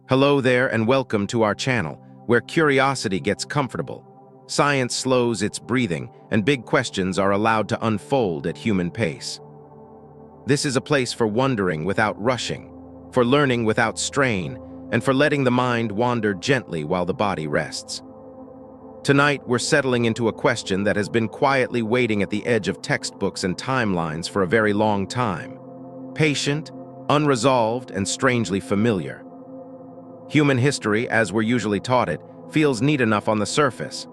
Hello there and welcome to our channel, where curiosity gets comfortable. Science slows its breathing, and big questions are allowed to unfold at human pace. This is a place for wondering without rushing, for learning without strain, and for letting the mind wander gently while the body rests. Tonight, we're settling into a question that has been quietly waiting at the edge of textbooks and timelines for a very long time. Patient, unresolved, and strangely familiar. Human history, as we're usually taught it, feels neat enough on the surface.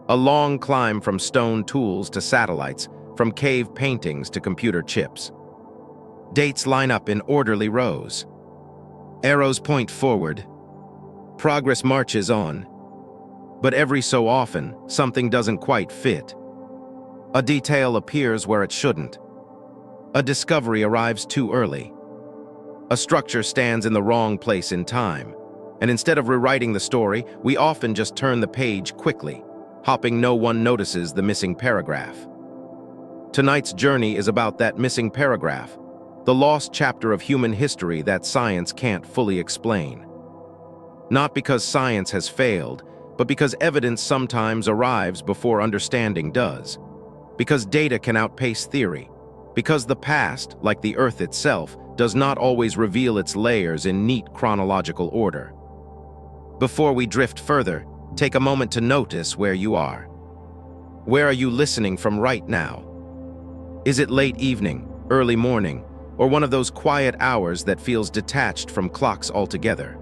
A long climb from stone tools to satellites, from cave paintings to computer chips. Dates line up in orderly rows. Arrows point forward. Progress marches on. But every so often, something doesn't quite fit. A detail appears where it shouldn't. A discovery arrives too early. A structure stands in the wrong place in time. And instead of rewriting the story, we often just turn the page quickly, hoping no one notices the missing paragraph. Tonight's journey is about that missing paragraph, the lost chapter of human history that science can't fully explain. Not because science has failed, but because evidence sometimes arrives before understanding does. Because data can outpace theory. Because the past, like the Earth itself, does not always reveal its layers in neat chronological order. Before we drift further, take a moment to notice where you are. Where are you listening from right now? Is it late evening, early morning, or one of those quiet hours that feels detached from clocks altogether?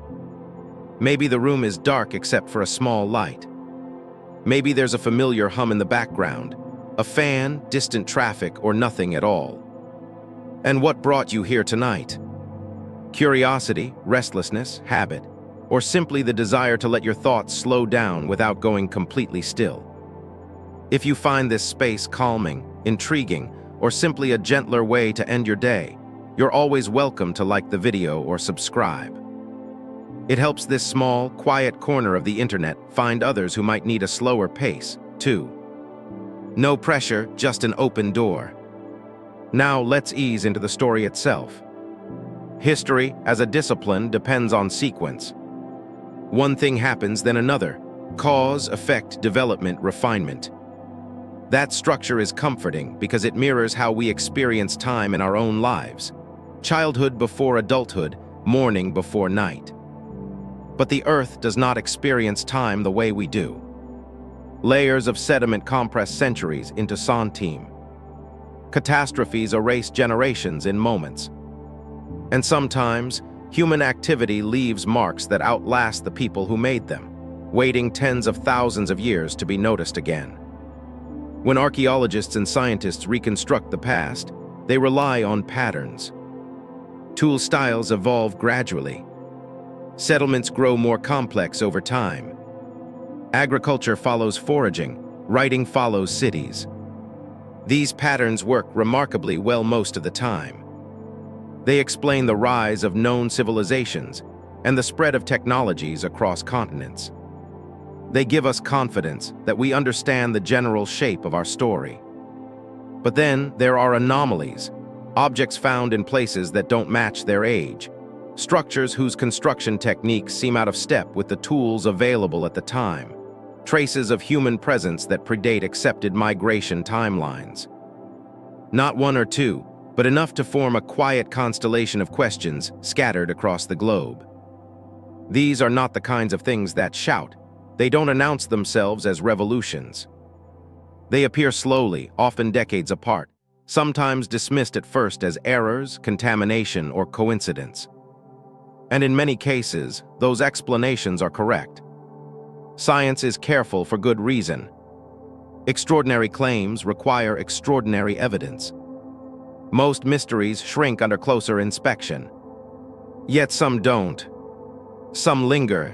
Maybe the room is dark except for a small light. Maybe there's a familiar hum in the background, a fan, distant traffic, or nothing at all. And what brought you here tonight? Curiosity, restlessness, habit, or simply the desire to let your thoughts slow down without going completely still. If you find this space calming, intriguing, or simply a gentler way to end your day, you're always welcome to like the video or subscribe. It helps this small, quiet corner of the internet find others who might need a slower pace, too. No pressure, just an open door. Now let's ease into the story itself. History, as a discipline, depends on sequence. One thing happens, then another. Cause, effect, development, refinement. That structure is comforting because it mirrors how we experience time in our own lives. Childhood before adulthood, morning before night. But the Earth does not experience time the way we do. Layers of sediment compress centuries into centimes. Catastrophes erase generations in moments. And sometimes, human activity leaves marks that outlast the people who made them, waiting tens of thousands of years to be noticed again. When archaeologists and scientists reconstruct the past, they rely on patterns. Tool styles evolve gradually. Settlements grow more complex over time. Agriculture follows foraging, writing follows cities. These patterns work remarkably well most of the time. They explain the rise of known civilizations and the spread of technologies across continents. They give us confidence that we understand the general shape of our story. But then there are anomalies, objects found in places that don't match their age, structures whose construction techniques seem out of step with the tools available at the time, traces of human presence that predate accepted migration timelines. Not one or two, but enough to form a quiet constellation of questions scattered across the globe. These are not the kinds of things that shout. They don't announce themselves as revolutions. They appear slowly, often decades apart, sometimes dismissed at first as errors, contamination, or coincidence. And in many cases, those explanations are correct. Science is careful for good reason. Extraordinary claims require extraordinary evidence. Most mysteries shrink under closer inspection. Yet some don't. Some linger.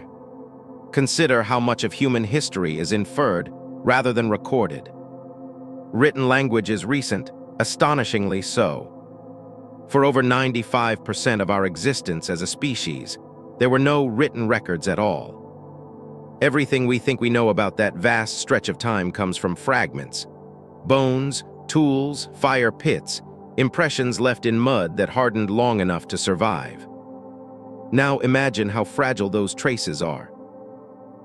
Consider how much of human history is inferred rather than recorded. Written language is recent, astonishingly so. For over 95% of our existence as a species, there were no written records at all. Everything we think we know about that vast stretch of time comes from fragments. Bones, tools, fire pits, impressions left in mud that hardened long enough to survive. Now imagine how fragile those traces are.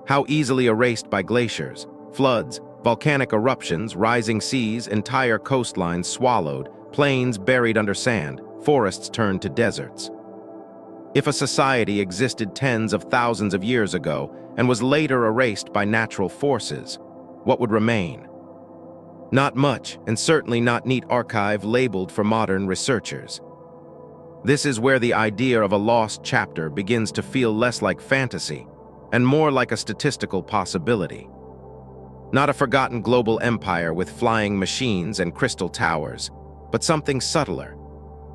How easily erased by glaciers, floods, volcanic eruptions, rising seas, entire coastlines swallowed, plains buried under sand, forests turned to deserts. If a society existed tens of thousands of years ago and was later erased by natural forces, what would remain? Not much, and certainly not neat archive labeled for modern researchers. This is where the idea of a lost chapter begins to feel less like fantasy and more like a statistical possibility. Not a forgotten global empire with flying machines and crystal towers, but something subtler,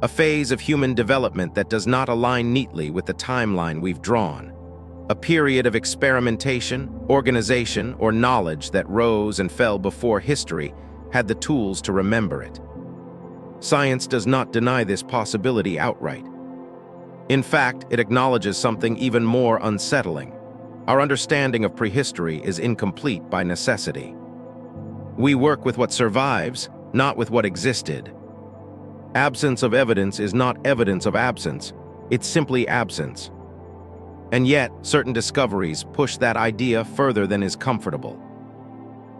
a phase of human development that does not align neatly with the timeline we've drawn, a period of experimentation, organization, or knowledge that rose and fell before history had the tools to remember it. Science does not deny this possibility outright. In fact, it acknowledges something even more unsettling. Our understanding of prehistory is incomplete by necessity. We work with what survives, not with what existed. Absence of evidence is not evidence of absence, it's simply absence. And yet, certain discoveries push that idea further than is comfortable.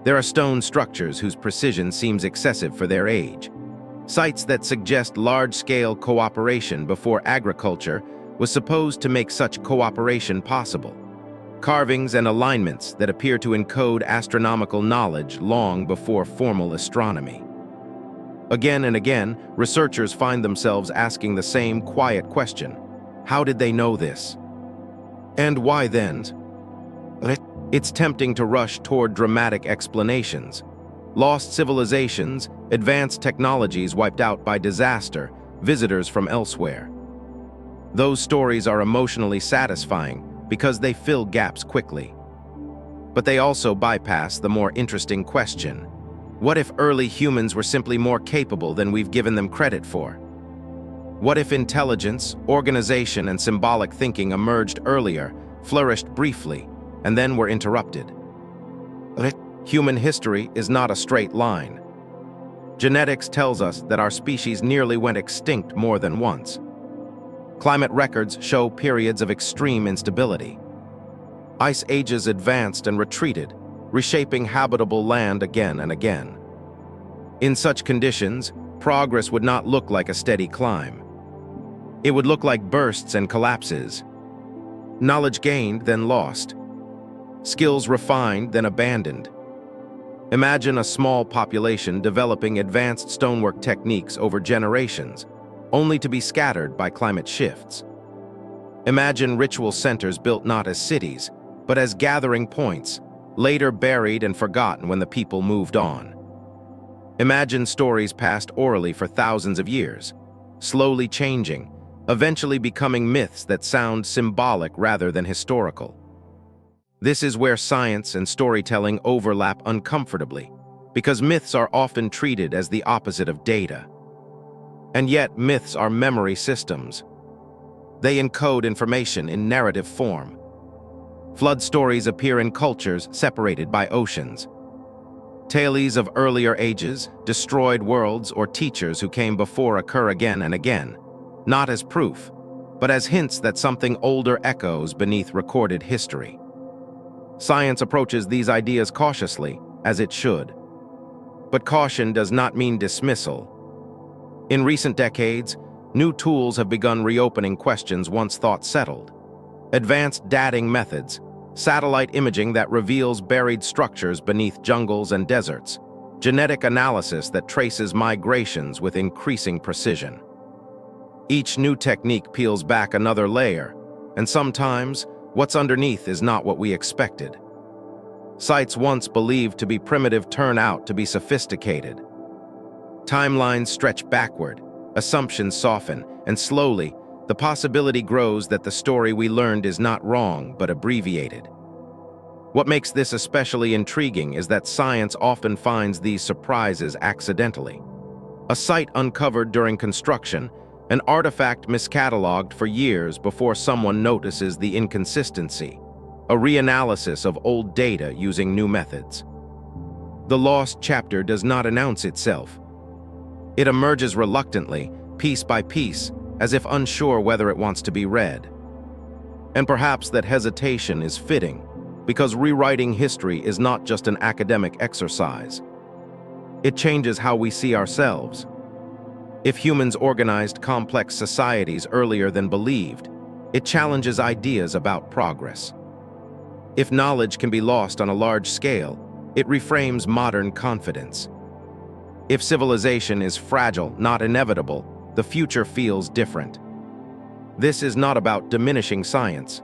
There are stone structures whose precision seems excessive for their age. Sites that suggest large-scale cooperation before agriculture was supposed to make such cooperation possible. Carvings and alignments that appear to encode astronomical knowledge long before formal astronomy. Again and again, researchers find themselves asking the same quiet question: how did they know this? And why then? It's tempting to rush toward dramatic explanations. Lost civilizations, advanced technologies wiped out by disaster, visitors from elsewhere. Those stories are emotionally satisfying because they fill gaps quickly. But they also bypass the more interesting question: what if early humans were simply more capable than we've given them credit for? What if intelligence, organization, and symbolic thinking emerged earlier, flourished briefly, and then were interrupted? Human history is not a straight line. Genetics tells us that our species nearly went extinct more than once. Climate records show periods of extreme instability. Ice ages advanced and retreated, reshaping habitable land again and again. In such conditions, progress would not look like a steady climb. It would look like bursts and collapses. Knowledge gained, then lost. Skills refined, then abandoned. Imagine a small population developing advanced stonework techniques over generations, only to be scattered by climate shifts. Imagine ritual centers built not as cities, but as gathering points, later buried and forgotten when the people moved on. Imagine stories passed orally for thousands of years, slowly changing, eventually becoming myths that sound symbolic rather than historical. This is where science and storytelling overlap uncomfortably, because myths are often treated as the opposite of data. And yet, myths are memory systems. They encode information in narrative form. Flood stories appear in cultures separated by oceans. Tales of earlier ages, destroyed worlds, or teachers who came before occur again and again, not as proof, but as hints that something older echoes beneath recorded history. Science approaches these ideas cautiously, as it should. But caution does not mean dismissal. In recent decades, new tools have begun reopening questions once thought settled. Advanced dating methods, satellite imaging that reveals buried structures beneath jungles and deserts, genetic analysis that traces migrations with increasing precision. Each new technique peels back another layer, and sometimes, what's underneath is not what we expected. Sites once believed to be primitive turn out to be sophisticated. Timelines stretch backward, assumptions soften, and slowly, the possibility grows that the story we learned is not wrong, but abbreviated. What makes this especially intriguing is that science often finds these surprises accidentally. A site uncovered during construction, an artifact miscatalogued for years before someone notices the inconsistency, a reanalysis of old data using new methods. The lost chapter does not announce itself. It emerges reluctantly, piece by piece, as if unsure whether it wants to be read. And perhaps that hesitation is fitting, because rewriting history is not just an academic exercise. It changes how we see ourselves. If humans organized complex societies earlier than believed, it challenges ideas about progress. If knowledge can be lost on a large scale, it reframes modern confidence. If civilization is fragile, not inevitable, the future feels different. This is not about diminishing science.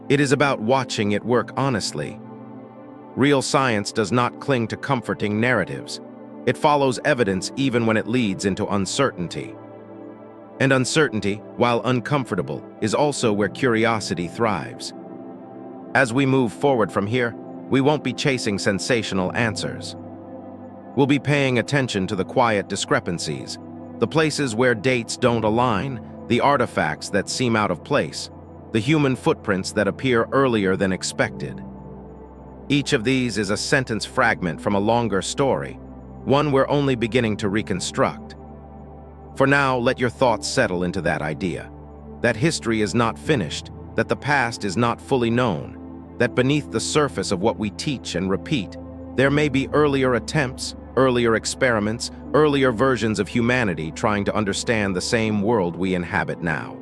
It is about watching it work honestly. Real science does not cling to comforting narratives. It follows evidence even when it leads into uncertainty. And uncertainty, while uncomfortable, is also where curiosity thrives. As we move forward from here, we won't be chasing sensational answers. We'll be paying attention to the quiet discrepancies, the places where dates don't align, the artifacts that seem out of place, the human footprints that appear earlier than expected. Each of these is a sentence fragment from a longer story, one we're only beginning to reconstruct. For now, let your thoughts settle into that idea, that history is not finished, that the past is not fully known, that beneath the surface of what we teach and repeat, there may be earlier attempts, earlier experiments, earlier versions of humanity trying to understand the same world we inhabit now.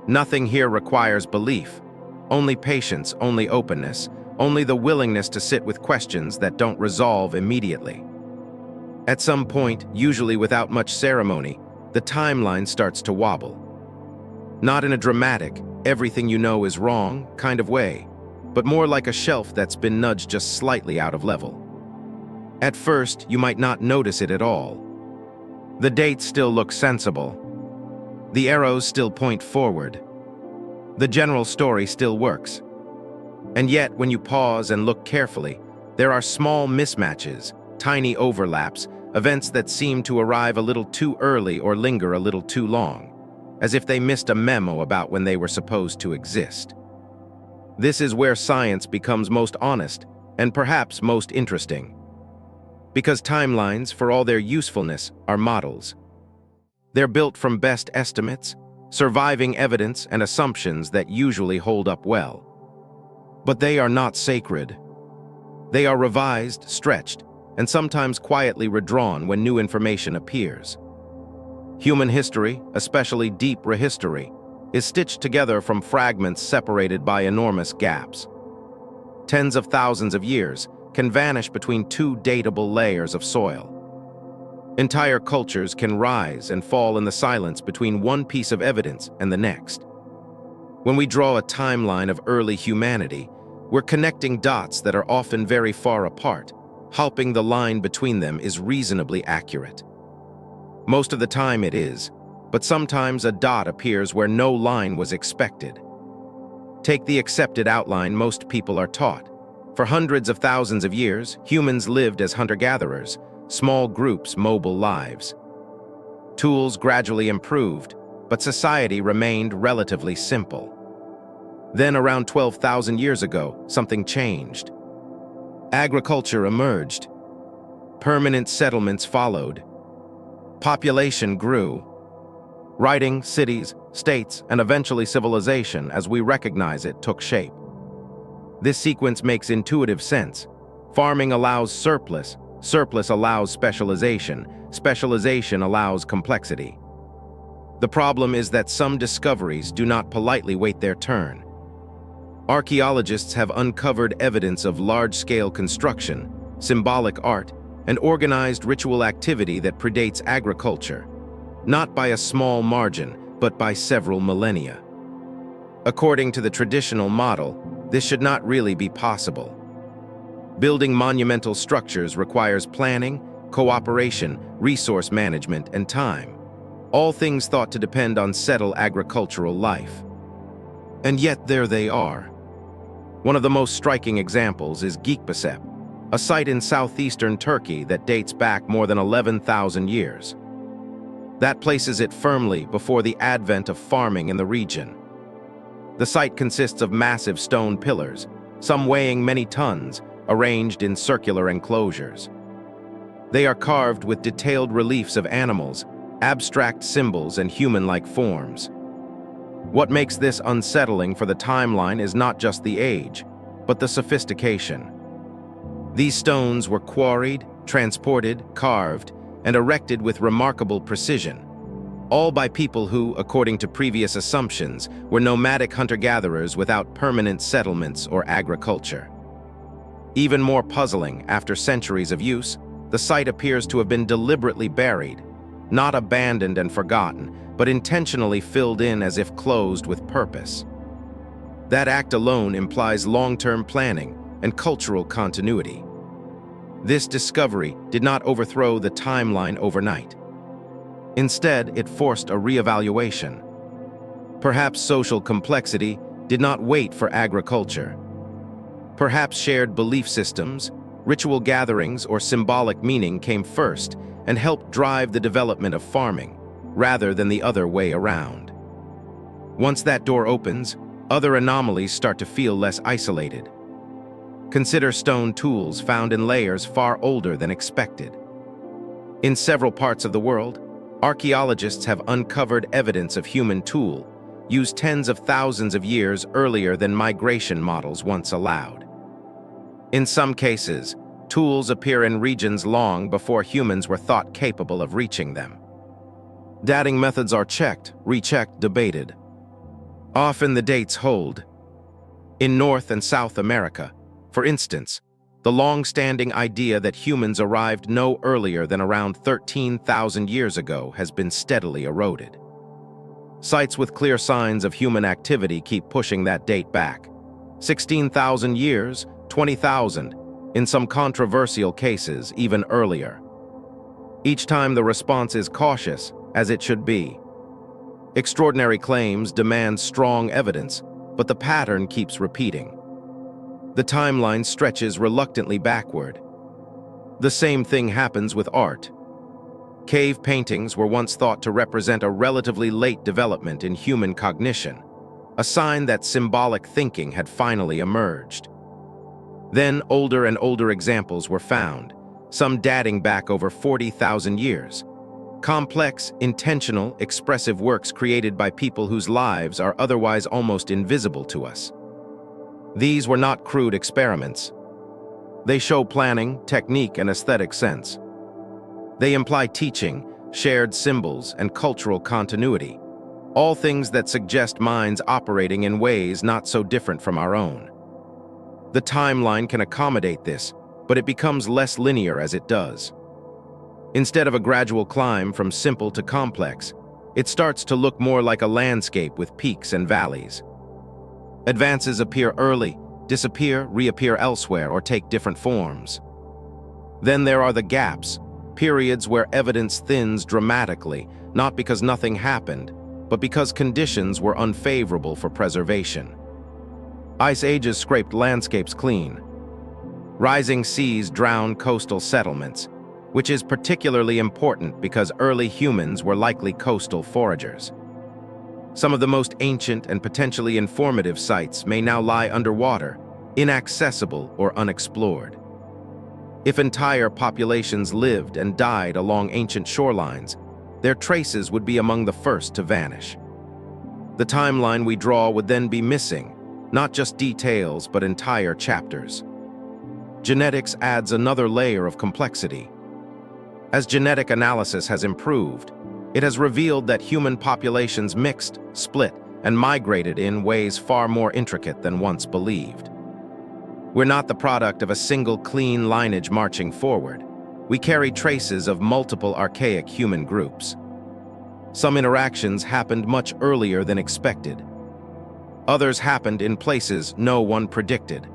Nothing here requires belief, only patience, only openness, only the willingness to sit with questions that don't resolve immediately. At some point, usually without much ceremony, the timeline starts to wobble. Not in a dramatic, everything you know is wrong kind of way, but more like a shelf that's been nudged just slightly out of level. At first, you might not notice it at all. The dates still look sensible. The arrows still point forward. The general story still works. And yet, when you pause and look carefully, there are small mismatches, tiny overlaps, events that seem to arrive a little too early or linger a little too long, as if they missed a memo about when they were supposed to exist. This is where science becomes most honest and perhaps most interesting. Because timelines, for all their usefulness, are models. They're built from best estimates, surviving evidence, and assumptions that usually hold up well. But they are not sacred. They are revised, stretched, and sometimes quietly redrawn when new information appears. Human history, especially deep rehistory, is stitched together from fragments separated by enormous gaps. Tens of thousands of years can vanish between two datable layers of soil. Entire cultures can rise and fall in the silence between one piece of evidence and the next. When we draw a timeline of early humanity, we're connecting dots that are often very far apart, hoping the line between them is reasonably accurate. Most of the time it is, but sometimes a dot appears where no line was expected. Take the accepted outline most people are taught. For hundreds of thousands of years, humans lived as hunter-gatherers, small groups, mobile lives. Tools gradually improved, but society remained relatively simple. Then, around 12,000 years ago, something changed. Agriculture emerged. Permanent settlements followed. Population grew. Writing, cities, states, and eventually civilization, as we recognize it, took shape. This sequence makes intuitive sense. Farming allows surplus, surplus allows specialization, specialization allows complexity. The problem is that some discoveries do not politely wait their turn. Archaeologists have uncovered evidence of large-scale construction, symbolic art, and organized ritual activity that predates agriculture, not by a small margin, but by several millennia. According to the traditional model, this should not really be possible. Building monumental structures requires planning, cooperation, resource management, and time, all things thought to depend on settled agricultural life. And yet there they are. One of the most striking examples is Göbekli, a site in southeastern Turkey that dates back more than 11,000 years. That places it firmly before the advent of farming in the region. The site consists of massive stone pillars, some weighing many tons, arranged in circular enclosures. They are carved with detailed reliefs of animals, abstract symbols, and human-like forms. What makes this unsettling for the timeline is not just the age, but the sophistication. These stones were quarried, transported, carved, and erected with remarkable precision, all by people who, according to previous assumptions, were nomadic hunter-gatherers without permanent settlements or agriculture. Even more puzzling, after centuries of use, the site appears to have been deliberately buried, not abandoned and forgotten, but intentionally filled in as if closed with purpose. That act alone implies long-term planning and cultural continuity. This discovery did not overthrow the timeline overnight. Instead, it forced a reevaluation. Perhaps social complexity did not wait for agriculture. Perhaps shared belief systems, ritual gatherings, or symbolic meaning came first and helped drive the development of farming, rather than the other way around. Once that door opens, other anomalies start to feel less isolated. Consider stone tools found in layers far older than expected. In several parts of the world, archaeologists have uncovered evidence of human tool used tens of thousands of years earlier than migration models once allowed. In some cases, tools appear in regions long before humans were thought capable of reaching them. Dating methods are checked, rechecked, debated. Often the dates hold. In North and South America, for instance, the long-standing idea that humans arrived no earlier than around 13,000 years ago has been steadily eroded. Sites with clear signs of human activity keep pushing that date back. 16,000 years, 20,000, in some controversial cases, even earlier. Each time the response is cautious, as it should be. Extraordinary claims demand strong evidence, but the pattern keeps repeating. The timeline stretches reluctantly backward. The same thing happens with art. Cave paintings were once thought to represent a relatively late development in human cognition, a sign that symbolic thinking had finally emerged. Then older and older examples were found, some dating back over 40,000 years. Complex, intentional, expressive works created by people whose lives are otherwise almost invisible to us. These were not crude experiments. They show planning, technique, and aesthetic sense. They imply teaching, shared symbols, and cultural continuity, all things that suggest minds operating in ways not so different from our own. The timeline can accommodate this, but it becomes less linear as it does. Instead of a gradual climb from simple to complex, it starts to look more like a landscape with peaks and valleys. Advances appear early, disappear, reappear elsewhere, or take different forms. Then there are the gaps, periods where evidence thins dramatically, not because nothing happened, but because conditions were unfavorable for preservation. Ice ages scraped landscapes clean. Rising seas drowned coastal settlements, which is particularly important because early humans were likely coastal foragers. Some of the most ancient and potentially informative sites may now lie underwater, inaccessible or unexplored. If entire populations lived and died along ancient shorelines, their traces would be among the first to vanish. The timeline we draw would then be missing, not just details but entire chapters. Genetics adds another layer of complexity. As genetic analysis has improved, it has revealed that human populations mixed, split, and migrated in ways far more intricate than once believed. We're not the product of a single clean lineage marching forward. We carry traces of multiple archaic human groups. Some interactions happened much earlier than expected. Others happened in places no one predicted.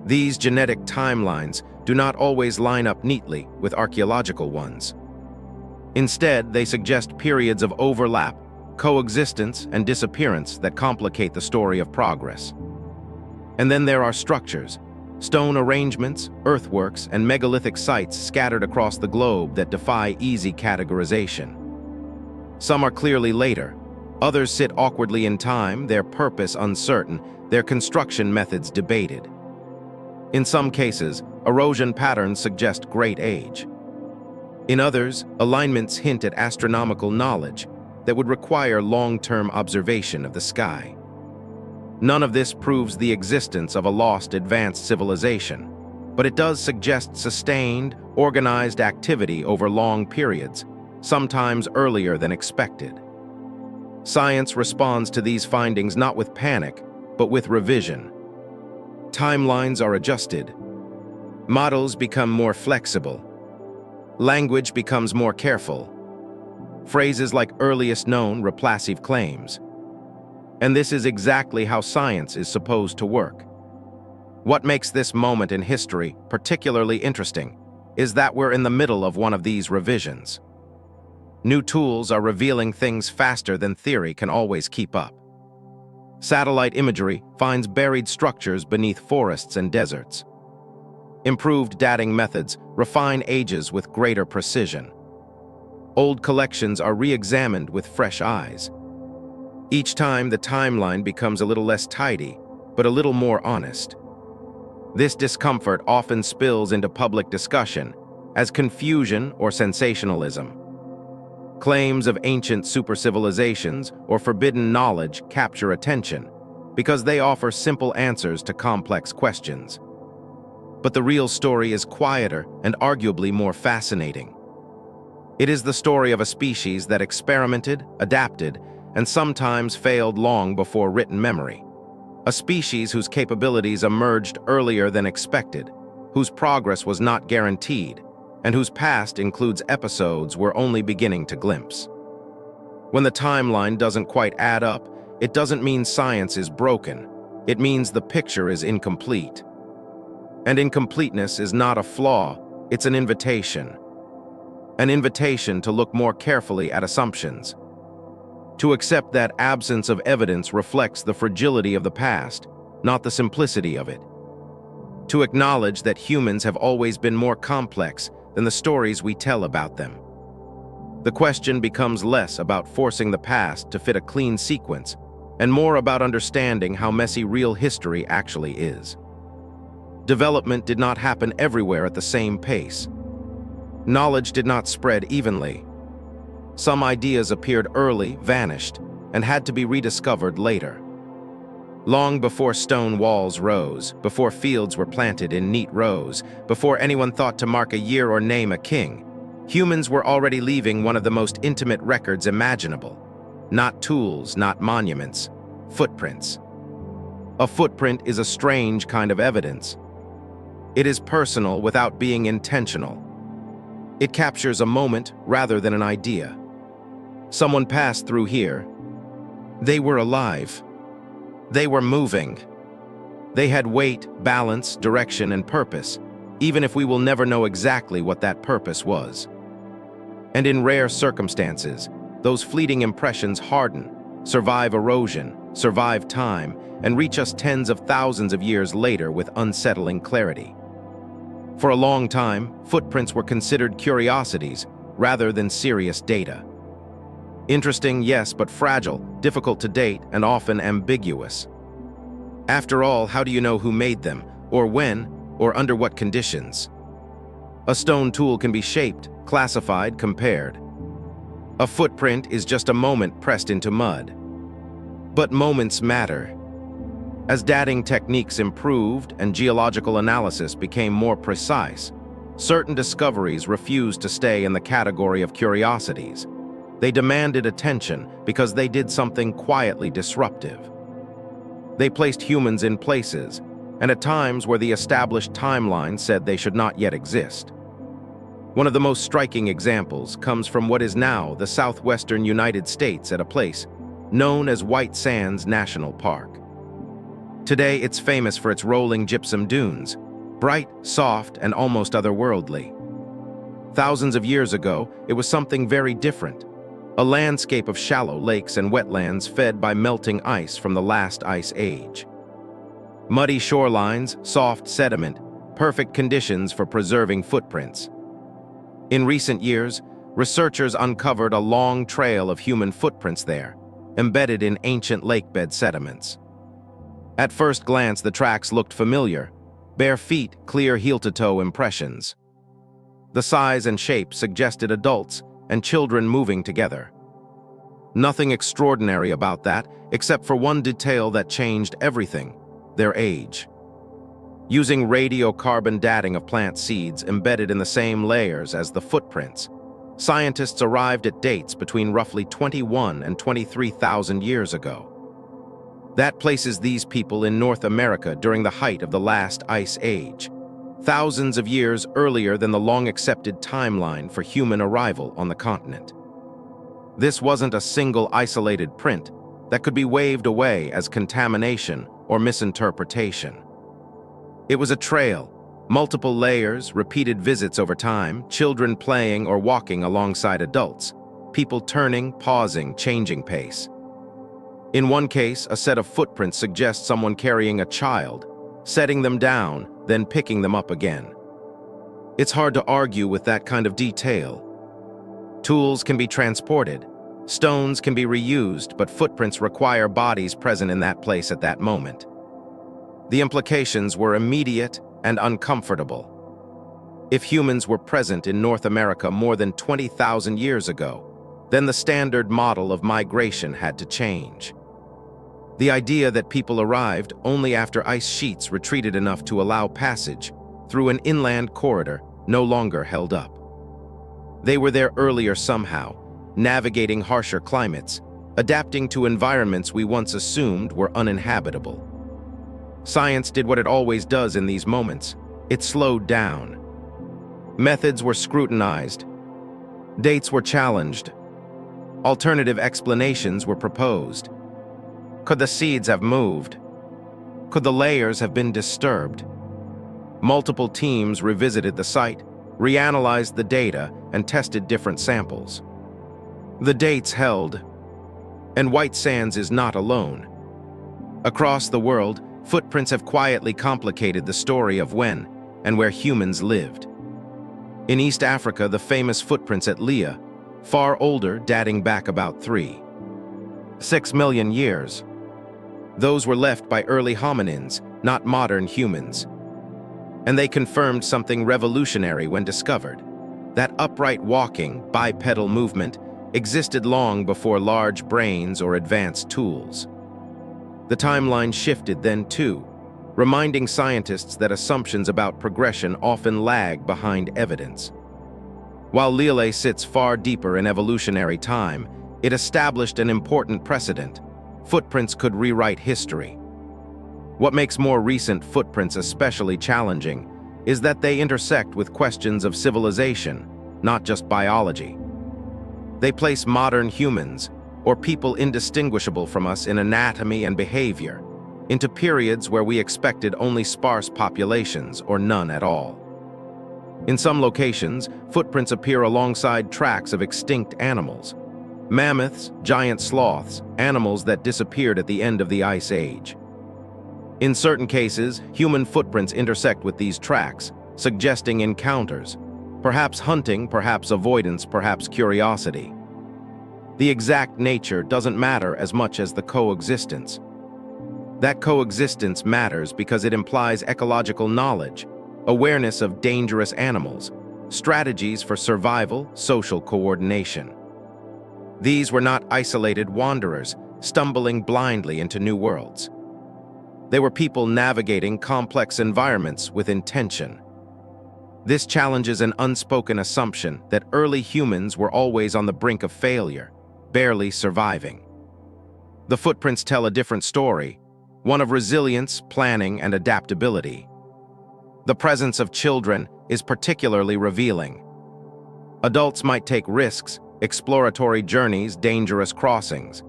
These genetic timelines do not always line up neatly with archaeological ones. Instead, they suggest periods of overlap, coexistence, and disappearance that complicate the story of progress. And then there are structures, stone arrangements, earthworks, and megalithic sites scattered across the globe that defy easy categorization. Some are clearly later, others sit awkwardly in time, their purpose uncertain, their construction methods debated. In some cases, erosion patterns suggest great age. In others, alignments hint at astronomical knowledge, that would require long-term observation of the sky. None of this proves the existence of a lost advanced civilization, but it does suggest sustained, organized activity over long periods, sometimes earlier than expected. Science responds to these findings not with panic, but with revision. Timelines are adjusted. Models become more flexible. Language becomes more careful. Phrases like earliest known replace claims. And this is exactly how science is supposed to work. What makes this moment in history particularly interesting is that we're in the middle of one of these revisions. New tools are revealing things faster than theory can always keep up. Satellite imagery finds buried structures beneath forests and deserts. Improved dating methods refine ages with greater precision. Old collections are re-examined with fresh eyes. Each time the timeline becomes a little less tidy, but a little more honest. This discomfort often spills into public discussion as confusion or sensationalism. Claims of ancient supercivilizations or forbidden knowledge capture attention because they offer simple answers to complex questions. But the real story is quieter and arguably more fascinating. It is the story of a species that experimented, adapted, and sometimes failed long before written memory. A species whose capabilities emerged earlier than expected, whose progress was not guaranteed, and whose past includes episodes we're only beginning to glimpse. When the timeline doesn't quite add up, it doesn't mean science is broken. It means the picture is incomplete. And incompleteness is not a flaw, it's an invitation. An invitation to look more carefully at assumptions. To accept that absence of evidence reflects the fragility of the past, not the simplicity of it. To acknowledge that humans have always been more complex than the stories we tell about them. The question becomes less about forcing the past to fit a clean sequence, and more about understanding how messy real history actually is. Development did not happen everywhere at the same pace. Knowledge did not spread evenly. Some ideas appeared early, vanished, and had to be rediscovered later. Long before stone walls rose, before fields were planted in neat rows, before anyone thought to mark a year or name a king, humans were already leaving one of the most intimate records imaginable. Not tools, not monuments, footprints. A footprint is a strange kind of evidence. It is personal without being intentional. It captures a moment rather than an idea. Someone passed through here. They were alive. They were moving. They had weight, balance, direction, and purpose, even if we will never know exactly what that purpose was. And in rare circumstances, those fleeting impressions harden, survive erosion, survive time, and reach us tens of thousands of years later with unsettling clarity. For a long time, footprints were considered curiosities rather than serious data. Interesting, yes, but fragile, difficult to date, and often ambiguous. After all, how do you know who made them, or when, or under what conditions? A stone tool can be shaped, classified, compared. A footprint is just a moment pressed into mud. But moments matter. As dating techniques improved and geological analysis became more precise, certain discoveries refused to stay in the category of curiosities. They demanded attention because they did something quietly disruptive. They placed humans in places, and at times where the established timeline said they should not yet exist. One of the most striking examples comes from what is now the southwestern United States at a place known as White Sands National Park. Today, it's famous for its rolling gypsum dunes, bright, soft, and almost otherworldly. Thousands of years ago, it was something very different. A landscape of shallow lakes and wetlands fed by melting ice from the last ice age. Muddy shorelines, soft sediment, perfect conditions for preserving footprints. In recent years, researchers uncovered a long trail of human footprints there, embedded in ancient lakebed sediments. At first glance, the tracks looked familiar, bare feet, clear heel-to-toe impressions. The size and shape suggested adults and children moving together. Nothing extraordinary about that, except for one detail that changed everything: their age. Using radiocarbon dating of plant seeds embedded in the same layers as the footprints, scientists arrived at dates between roughly 21 and 23,000 years ago. That places these people in North America during the height of the last ice age, thousands of years earlier than the long-accepted timeline for human arrival on the continent. This wasn't a single isolated print that could be waved away as contamination or misinterpretation. It was a trail, multiple layers, repeated visits over time, children playing or walking alongside adults, people turning, pausing, changing pace. In one case, a set of footprints suggests someone carrying a child, setting them down, then picking them up again. It's hard to argue with that kind of detail. Tools can be transported, stones can be reused, but footprints require bodies present in that place at that moment. The implications were immediate and uncomfortable. If humans were present in North America more than 20,000 years ago, then the standard model of migration had to change. The idea that people arrived only after ice sheets retreated enough to allow passage through an inland corridor no longer held up. They were there earlier somehow, navigating harsher climates, adapting to environments we once assumed were uninhabitable. Science did what it always does in these moments. It slowed down. Methods were scrutinized. Dates were challenged. Alternative explanations were proposed. Could the seeds have moved? Could the layers have been disturbed? Multiple teams revisited the site, reanalyzed the data, and tested different samples. The dates held, and White Sands is not alone. Across the world, footprints have quietly complicated the story of when and where humans lived. In East Africa, the famous footprints at Leah, far older, dating back about 3.6 million years. Those were left by early hominins, not modern humans. And they confirmed something revolutionary when discovered. That upright walking, bipedal movement existed long before large brains or advanced tools. The timeline shifted then too, reminding scientists that assumptions about progression often lag behind evidence. While Leah sits far deeper in evolutionary time, it established an important precedent. Footprints could rewrite history. What makes more recent footprints especially challenging is that they intersect with questions of civilization, not just biology. They place modern humans, or people indistinguishable from us in anatomy and behavior, into periods where we expected only sparse populations or none at all. In some locations, footprints appear alongside tracks of extinct animals. Mammoths, giant sloths, animals that disappeared at the end of the Ice Age. In certain cases, human footprints intersect with these tracks, suggesting encounters, perhaps hunting, perhaps avoidance, perhaps curiosity. The exact nature doesn't matter as much as the coexistence. That coexistence matters because it implies ecological knowledge, awareness of dangerous animals, strategies for survival, social coordination. These were not isolated wanderers, stumbling blindly into new worlds. They were people navigating complex environments with intention. This challenges an unspoken assumption that early humans were always on the brink of failure, barely surviving. The footprints tell a different story, one of resilience, planning, and adaptability. The presence of children is particularly revealing. Adults might take risks, exploratory journeys, dangerous crossings.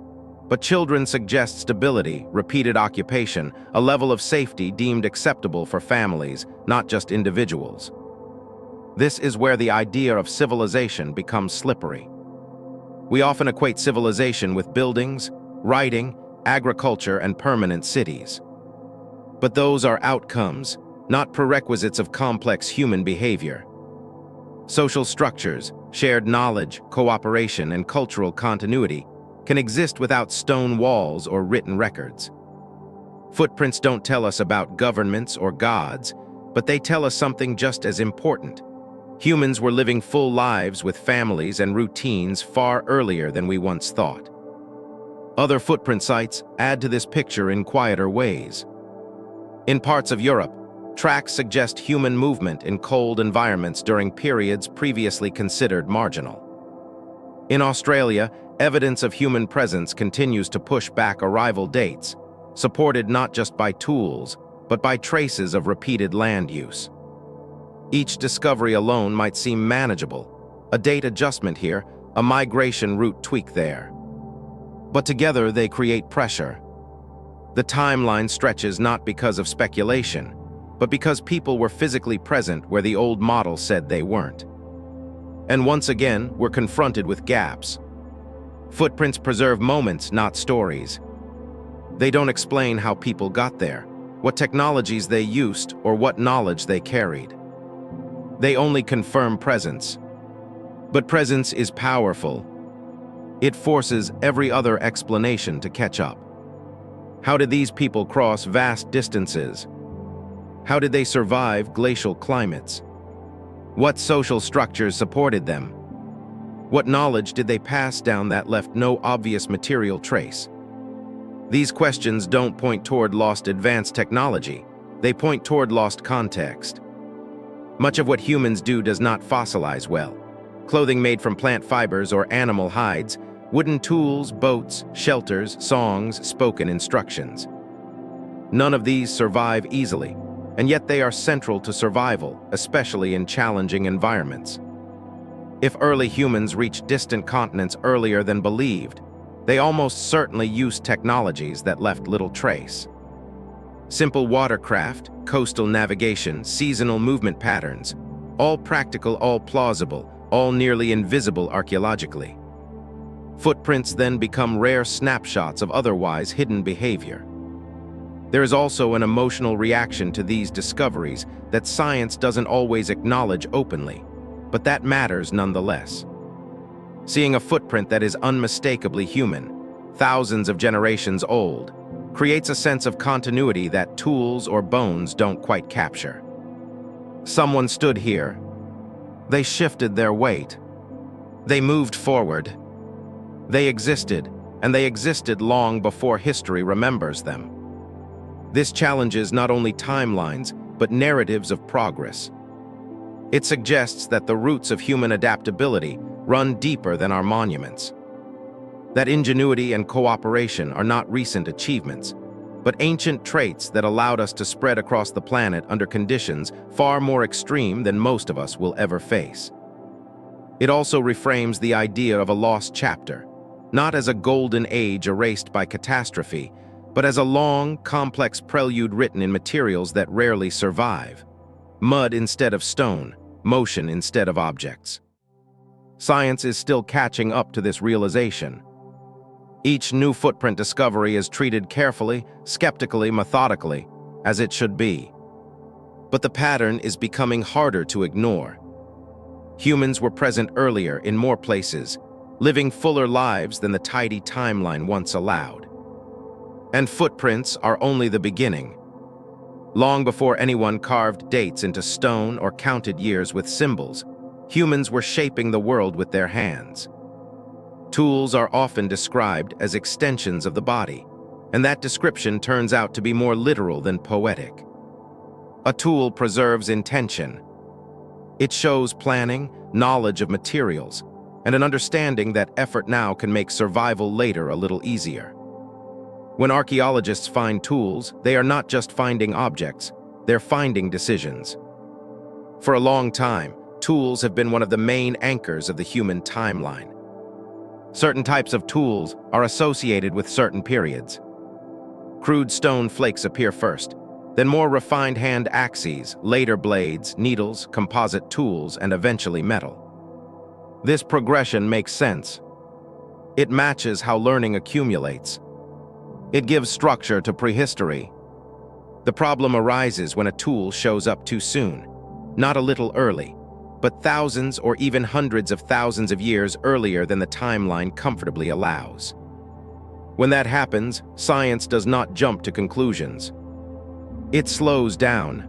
But children suggest stability, repeated occupation, a level of safety deemed acceptable for families, not just individuals. This is where the idea of civilization becomes slippery. We often equate civilization with buildings, writing, agriculture, and permanent cities. But those are outcomes, not prerequisites of complex human behavior. Social structures, shared knowledge, cooperation, and cultural continuity can exist without stone walls or written records. Footprints don't tell us about governments or gods, but they tell us something just as important. Humans were living full lives with families and routines far earlier than we once thought. Other footprint sites add to this picture in quieter ways. In parts of Europe, tracks suggest human movement in cold environments during periods previously considered marginal. In Australia, evidence of human presence continues to push back arrival dates, supported not just by tools, but by traces of repeated land use. Each discovery alone might seem manageable, a date adjustment here, a migration route tweak there. But together they create pressure. The timeline stretches not because of speculation, but because people were physically present where the old model said they weren't. And once again, we're confronted with gaps. Footprints preserve moments, not stories. They don't explain how people got there, what technologies they used, or what knowledge they carried. They only confirm presence. But presence is powerful. It forces every other explanation to catch up. How did these people cross vast distances? How did they survive glacial climates? What social structures supported them? What knowledge did they pass down that left no obvious material trace? These questions don't point toward lost advanced technology. They point toward lost context. Much of what humans do does not fossilize well. Clothing made from plant fibers or animal hides, wooden tools, boats, shelters, songs, spoken instructions. None of these survive easily, and yet they are central to survival, especially in challenging environments. If early humans reached distant continents earlier than believed, they almost certainly used technologies that left little trace. Simple watercraft, coastal navigation, seasonal movement patterns, all practical, all plausible, all nearly invisible archaeologically. Footprints then become rare snapshots of otherwise hidden behavior. There is also an emotional reaction to these discoveries that science doesn't always acknowledge openly, but that matters nonetheless. Seeing a footprint that is unmistakably human, thousands of generations old, creates a sense of continuity that tools or bones don't quite capture. Someone stood here. They shifted their weight. They moved forward. They existed, and they existed long before history remembers them. This challenges not only timelines, but narratives of progress. It suggests that the roots of human adaptability run deeper than our monuments. That ingenuity and cooperation are not recent achievements, but ancient traits that allowed us to spread across the planet under conditions far more extreme than most of us will ever face. It also reframes the idea of a lost chapter, not as a golden age erased by catastrophe, but as a long, complex prelude written in materials that rarely survive. Mud instead of stone, motion instead of objects. Science is still catching up to this realization. Each new footprint discovery is treated carefully, skeptically, methodically, as it should be. But the pattern is becoming harder to ignore. Humans were present earlier in more places, living fuller lives than the tidy timeline once allowed. And footprints are only the beginning. Long before anyone carved dates into stone or counted years with symbols, humans were shaping the world with their hands. Tools are often described as extensions of the body, and that description turns out to be more literal than poetic. A tool preserves intention. It shows planning, knowledge of materials, and an understanding that effort now can make survival later a little easier. When archaeologists find tools, they are not just finding objects, they're finding decisions. For a long time, tools have been one of the main anchors of the human timeline. Certain types of tools are associated with certain periods. Crude stone flakes appear first, then more refined hand axes, later blades, needles, composite tools, and eventually metal. This progression makes sense. It matches how learning accumulates. It gives structure to prehistory. The problem arises when a tool shows up too soon, not a little early, but thousands or even hundreds of thousands of years earlier than the timeline comfortably allows. When that happens, science does not jump to conclusions. It slows down.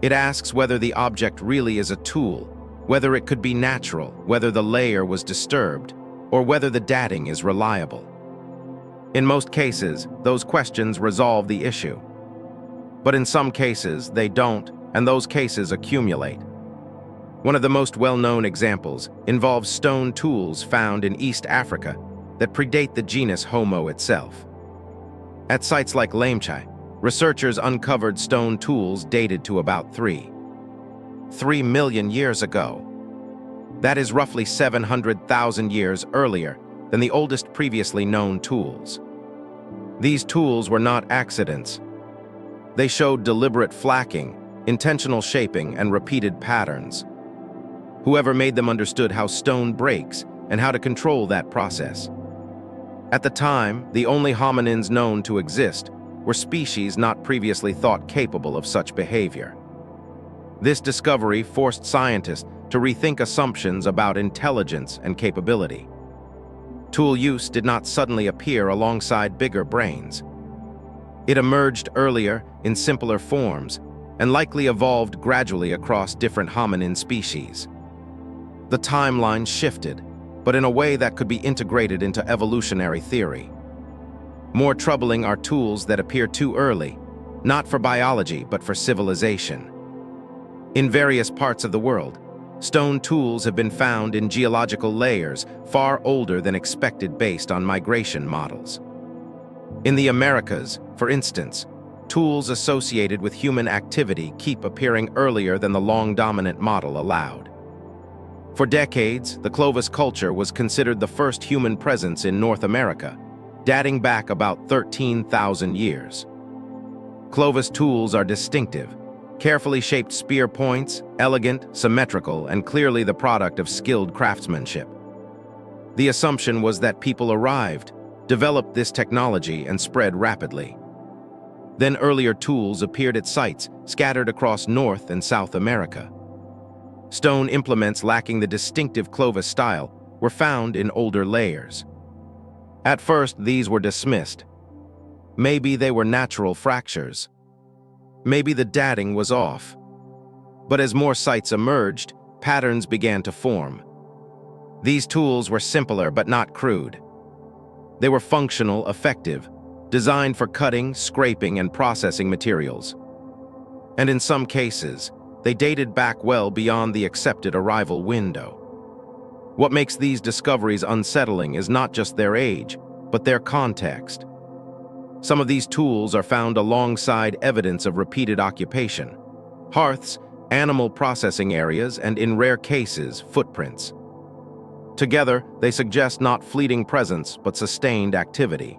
It asks whether the object really is a tool, whether it could be natural, whether the layer was disturbed, or whether the dating is reliable. In most cases, those questions resolve the issue. But in some cases, they don't, and those cases accumulate. One of the most well-known examples involves stone tools found in East Africa that predate the genus Homo itself. At sites like Lemuria, researchers uncovered stone tools dated to about 3 million years ago. That is roughly 700,000 years earlier than the oldest previously known tools. These tools were not accidents. They showed deliberate flacking, intentional shaping, and repeated patterns. Whoever made them understood how stone breaks and how to control that process. At the time, the only hominins known to exist were species not previously thought capable of such behavior. This discovery forced scientists to rethink assumptions about intelligence and capability. Tool use did not suddenly appear alongside bigger brains. It emerged earlier in simpler forms and likely evolved gradually across different hominin species. The timeline shifted, but in a way that could be integrated into evolutionary theory. More troubling are tools that appear too early, not for biology but for civilization. In various parts of the world, stone tools have been found in geological layers far older than expected based on migration models. In the Americas, for instance, tools associated with human activity keep appearing earlier than the long-dominant model allowed. For decades, the Clovis culture was considered the first human presence in North America, dating back about 13,000 years. Clovis tools are distinctive, carefully shaped spear points, elegant, symmetrical, and clearly the product of skilled craftsmanship. The assumption was that people arrived, developed this technology, and spread rapidly. Then earlier tools appeared at sites scattered across North and South America. Stone implements lacking the distinctive Clovis style were found in older layers. At first, these were dismissed. Maybe they were natural fractures. Maybe the dating was off. But as more sites emerged, patterns began to form. These tools were simpler but not crude. They were functional, effective, designed for cutting, scraping, and processing materials. And in some cases, they dated back well beyond the accepted arrival window. What makes these discoveries unsettling is not just their age, but their context. Some of these tools are found alongside evidence of repeated occupation, hearths, animal processing areas, and in rare cases, footprints. Together, they suggest not fleeting presence, but sustained activity.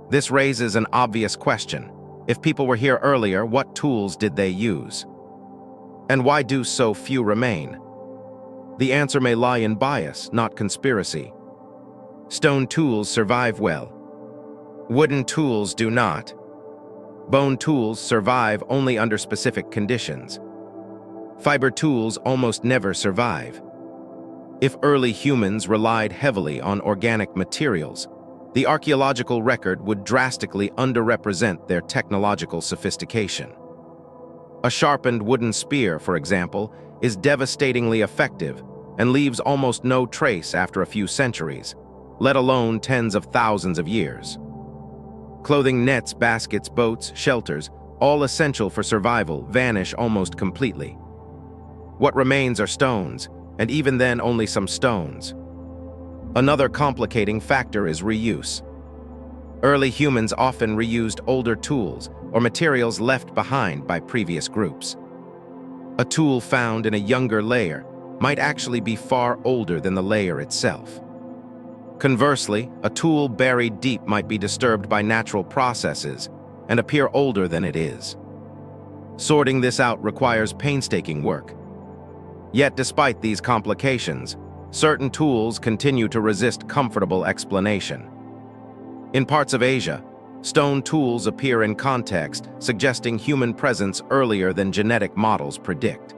This raises an obvious question. If people were here earlier, what tools did they use? And why do so few remain? The answer may lie in bias, not conspiracy. Stone tools survive well. Wooden tools do not. Bone tools survive only under specific conditions. Fiber tools almost never survive. If early humans relied heavily on organic materials, the archaeological record would drastically underrepresent their technological sophistication. A sharpened wooden spear, for example, is devastatingly effective and leaves almost no trace after a few centuries, let alone tens of thousands of years. Clothing, nets, baskets, boats, shelters, all essential for survival, vanish almost completely. What remains are stones, and even then only some stones. Another complicating factor is reuse. Early humans often reused older tools or materials left behind by previous groups. A tool found in a younger layer might actually be far older than the layer itself. Conversely, a tool buried deep might be disturbed by natural processes and appear older than it is. Sorting this out requires painstaking work. Yet despite these complications, certain tools continue to resist comfortable explanation. In parts of Asia, stone tools appear in context, suggesting human presence earlier than genetic models predict.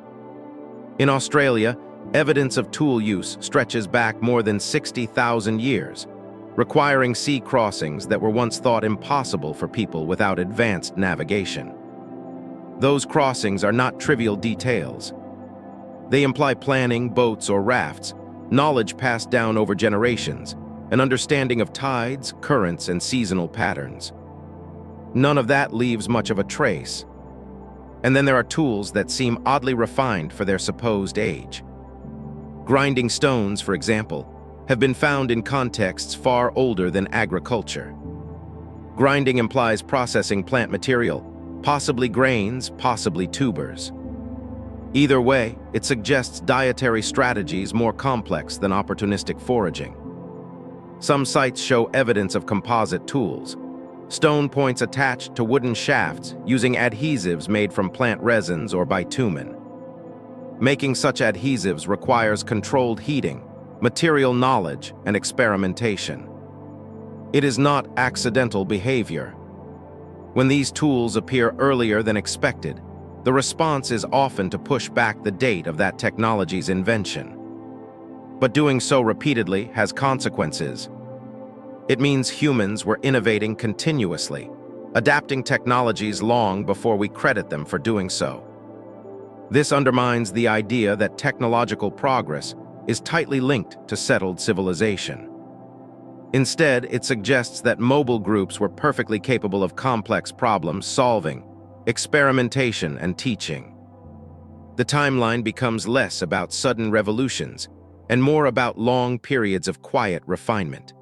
In Australia, evidence of tool use stretches back more than 60,000 years, requiring sea crossings that were once thought impossible for people without advanced navigation. Those crossings are not trivial details. They imply planning, boats, or rafts, knowledge passed down over generations, an understanding of tides, currents, and seasonal patterns. None of that leaves much of a trace. And then there are tools that seem oddly refined for their supposed age. Grinding stones, for example, have been found in contexts far older than agriculture. Grinding implies processing plant material, possibly grains, possibly tubers. Either way, it suggests dietary strategies more complex than opportunistic foraging. Some sites show evidence of composite tools, stone points attached to wooden shafts using adhesives made from plant resins or bitumen. Making such adhesives requires controlled heating, material knowledge, and experimentation. It is not accidental behavior. When these tools appear earlier than expected, the response is often to push back the date of that technology's invention. But doing so repeatedly has consequences. It means humans were innovating continuously, adapting technologies long before we credit them for doing so. This undermines the idea that technological progress is tightly linked to settled civilization. Instead, it suggests that mobile groups were perfectly capable of complex problem-solving, experimentation, and teaching. The timeline becomes less about sudden revolutions and more about long periods of quiet refinement.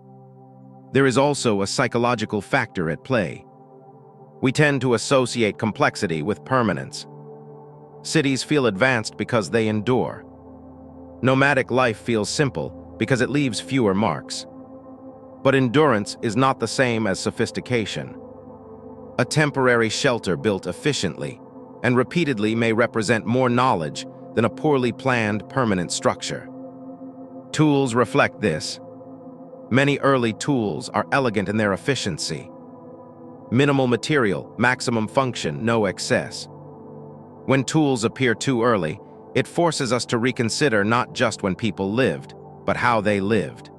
There is also a psychological factor at play. We tend to associate complexity with permanence. Cities feel advanced because they endure. Nomadic life feels simple because it leaves fewer marks. But endurance is not the same as sophistication. A temporary shelter built efficiently and repeatedly may represent more knowledge than a poorly planned permanent structure. Tools reflect this. Many early tools are elegant in their efficiency. Minimal material, maximum function, no excess. When tools appear too early, it forces us to reconsider not just when people lived, but how they lived.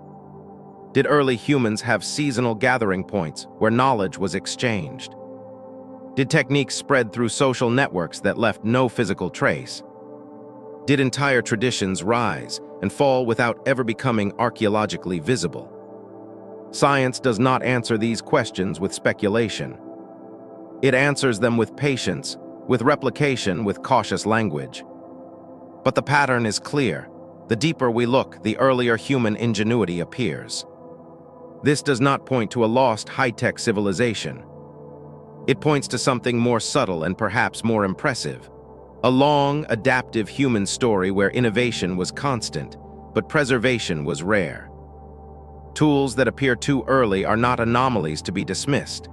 Did early humans have seasonal gathering points where knowledge was exchanged? Did techniques spread through social networks that left no physical trace? Did entire traditions rise and fall without ever becoming archaeologically visible? Science does not answer these questions with speculation. It answers them with patience, with replication, with cautious language. But the pattern is clear. The deeper we look, the earlier human ingenuity appears. This does not point to a lost high-tech civilization. It points to something more subtle and perhaps more impressive. A long, adaptive human story where innovation was constant, but preservation was rare. Tools that appear too early are not anomalies to be dismissed.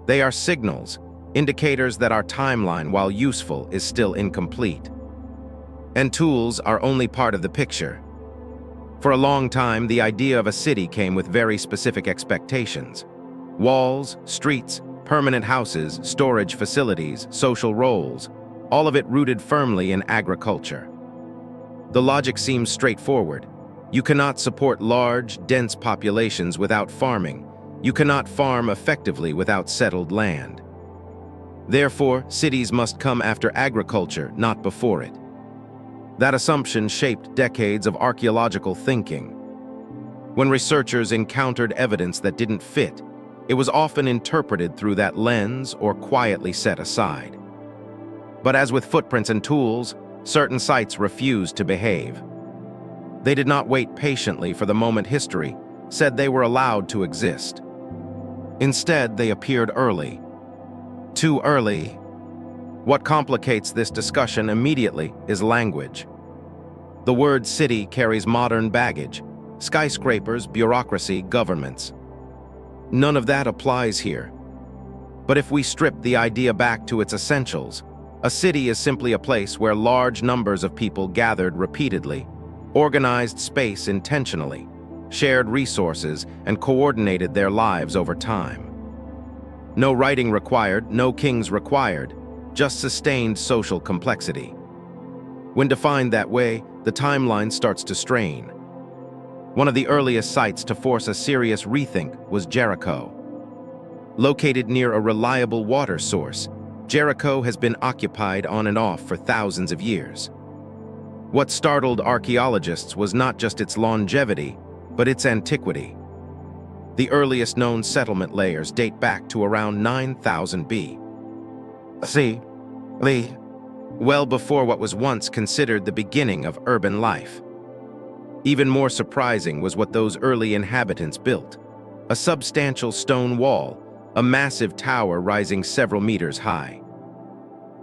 They are signals, indicators that our timeline, while useful, is still incomplete. And tools are only part of the picture. For a long time, the idea of a city came with very specific expectations. Walls, streets, permanent houses, storage facilities, social roles, all of it rooted firmly in agriculture. The logic seems straightforward. You cannot support large, dense populations without farming. You cannot farm effectively without settled land. Therefore, cities must come after agriculture, not before it. That assumption shaped decades of archaeological thinking. When researchers encountered evidence that didn't fit, it was often interpreted through that lens or quietly set aside. But as with footprints and tools, certain sites refused to behave. They did not wait patiently for the moment history said they were allowed to exist. Instead, they appeared early. Too early. What complicates this discussion immediately is language. The word city carries modern baggage: skyscrapers, bureaucracy, governments. None of that applies here. But if we strip the idea back to its essentials, a city is simply a place where large numbers of people gathered repeatedly, organized space intentionally, shared resources, and coordinated their lives over time. No writing required, no kings required, just sustained social complexity. When defined that way, the timeline starts to strain. One of the earliest sites to force a serious rethink was Jericho. Located near a reliable water source, Jericho has been occupied on and off for thousands of years. What startled archaeologists was not just its longevity, but its antiquity. The earliest known settlement layers date back to around 9000 B.C., well before what was once considered the beginning of urban life. Even more surprising was what those early inhabitants built: a substantial stone wall, a massive tower rising several meters high.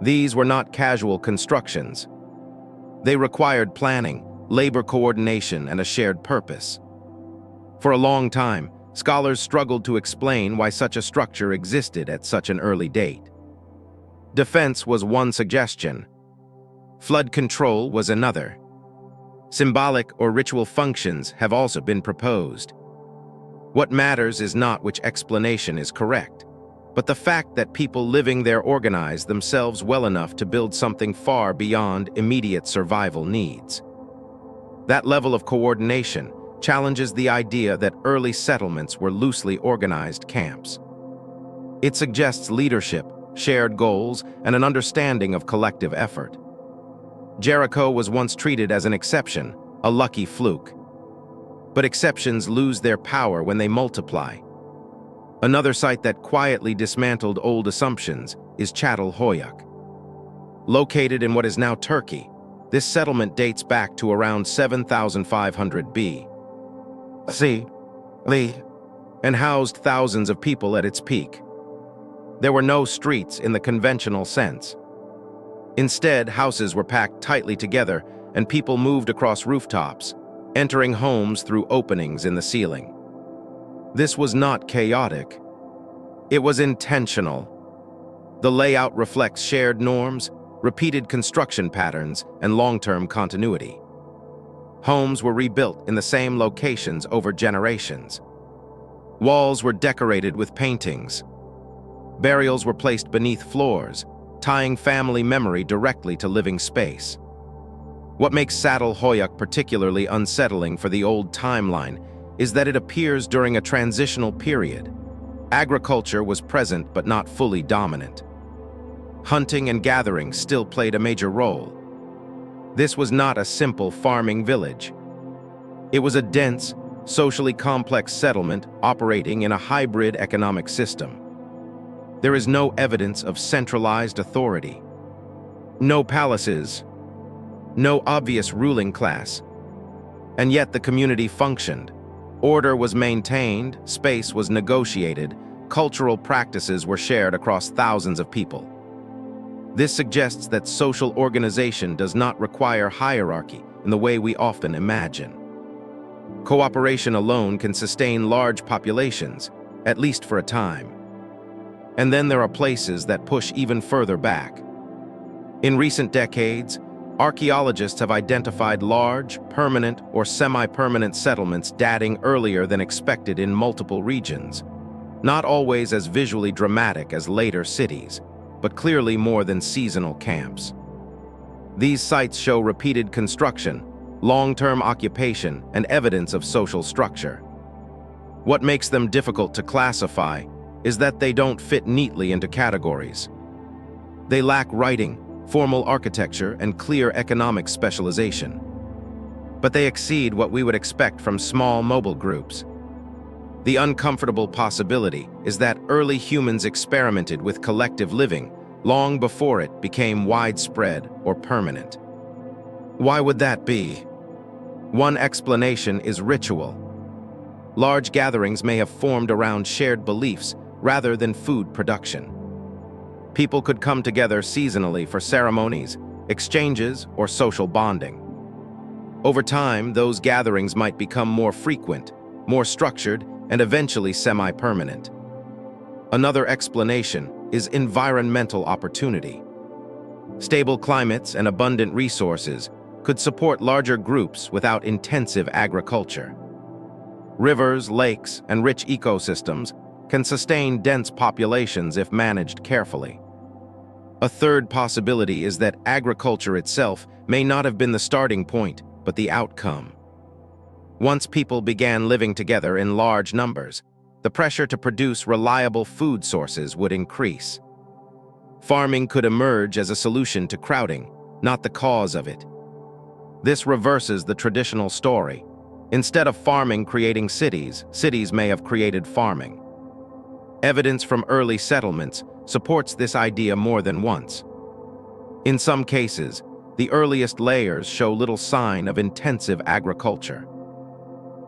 These were not casual constructions. They required planning, labor coordination, and a shared purpose. For a long time, scholars struggled to explain why such a structure existed at such an early date. Defense was one suggestion. Flood control was another. Symbolic or ritual functions have also been proposed. What matters is not which explanation is correct, but the fact that people living there organized themselves well enough to build something far beyond immediate survival needs. That level of coordination challenges the idea that early settlements were loosely organized camps. It suggests leadership, shared goals, and an understanding of collective effort. Jericho was once treated as an exception, a lucky fluke. But exceptions lose their power when they multiply. Another site that quietly dismantled old assumptions is Çatalhöyük. Located in what is now Turkey, this settlement dates back to around 7500 B.C. and housed thousands of people at its peak. There were no streets in the conventional sense. Instead, houses were packed tightly together and people moved across rooftops, entering homes through openings in the ceiling. This was not chaotic. It was intentional. The layout reflects shared norms, repeated construction patterns, and long-term continuity. Homes were rebuilt in the same locations over generations. Walls were decorated with paintings. Burials were placed beneath floors, tying family memory directly to living space. What makes Çatalhöyük particularly unsettling for the old timeline is that it appears during a transitional period. Agriculture was present but not fully dominant. Hunting and gathering still played a major role. This was not a simple farming village. It was a dense, socially complex settlement operating in a hybrid economic system. There is no evidence of centralized authority. No palaces, no obvious ruling class. And yet the community functioned. Order was maintained, space was negotiated, cultural practices were shared across thousands of people. This suggests that social organization does not require hierarchy in the way we often imagine. Cooperation alone can sustain large populations, at least for a time. And then there are places that push even further back. In recent decades, archaeologists have identified large, permanent, or semi-permanent settlements dating earlier than expected in multiple regions, not always as visually dramatic as later cities, but clearly more than seasonal camps. These sites show repeated construction, long-term occupation, and evidence of social structure. What makes them difficult to classify is that they don't fit neatly into categories. They lack writing, formal architecture, and clear economic specialization. But they exceed what we would expect from small mobile groups. The uncomfortable possibility is that early humans experimented with collective living long before it became widespread or permanent. Why would that be? One explanation is ritual. Large gatherings may have formed around shared beliefs rather than food production. People could come together seasonally for ceremonies, exchanges, or social bonding. Over time, those gatherings might become more frequent, more structured, and eventually semi-permanent. Another explanation is environmental opportunity. Stable climates and abundant resources could support larger groups without intensive agriculture. Rivers, lakes, and rich ecosystems can sustain dense populations if managed carefully. A third possibility is that agriculture itself may not have been the starting point, but the outcome. Once people began living together in large numbers, the pressure to produce reliable food sources would increase. Farming could emerge as a solution to crowding, not the cause of it. This reverses the traditional story. Instead of farming creating cities, cities may have created farming. Evidence from early settlements supports this idea more than once. In some cases, the earliest layers show little sign of intensive agriculture.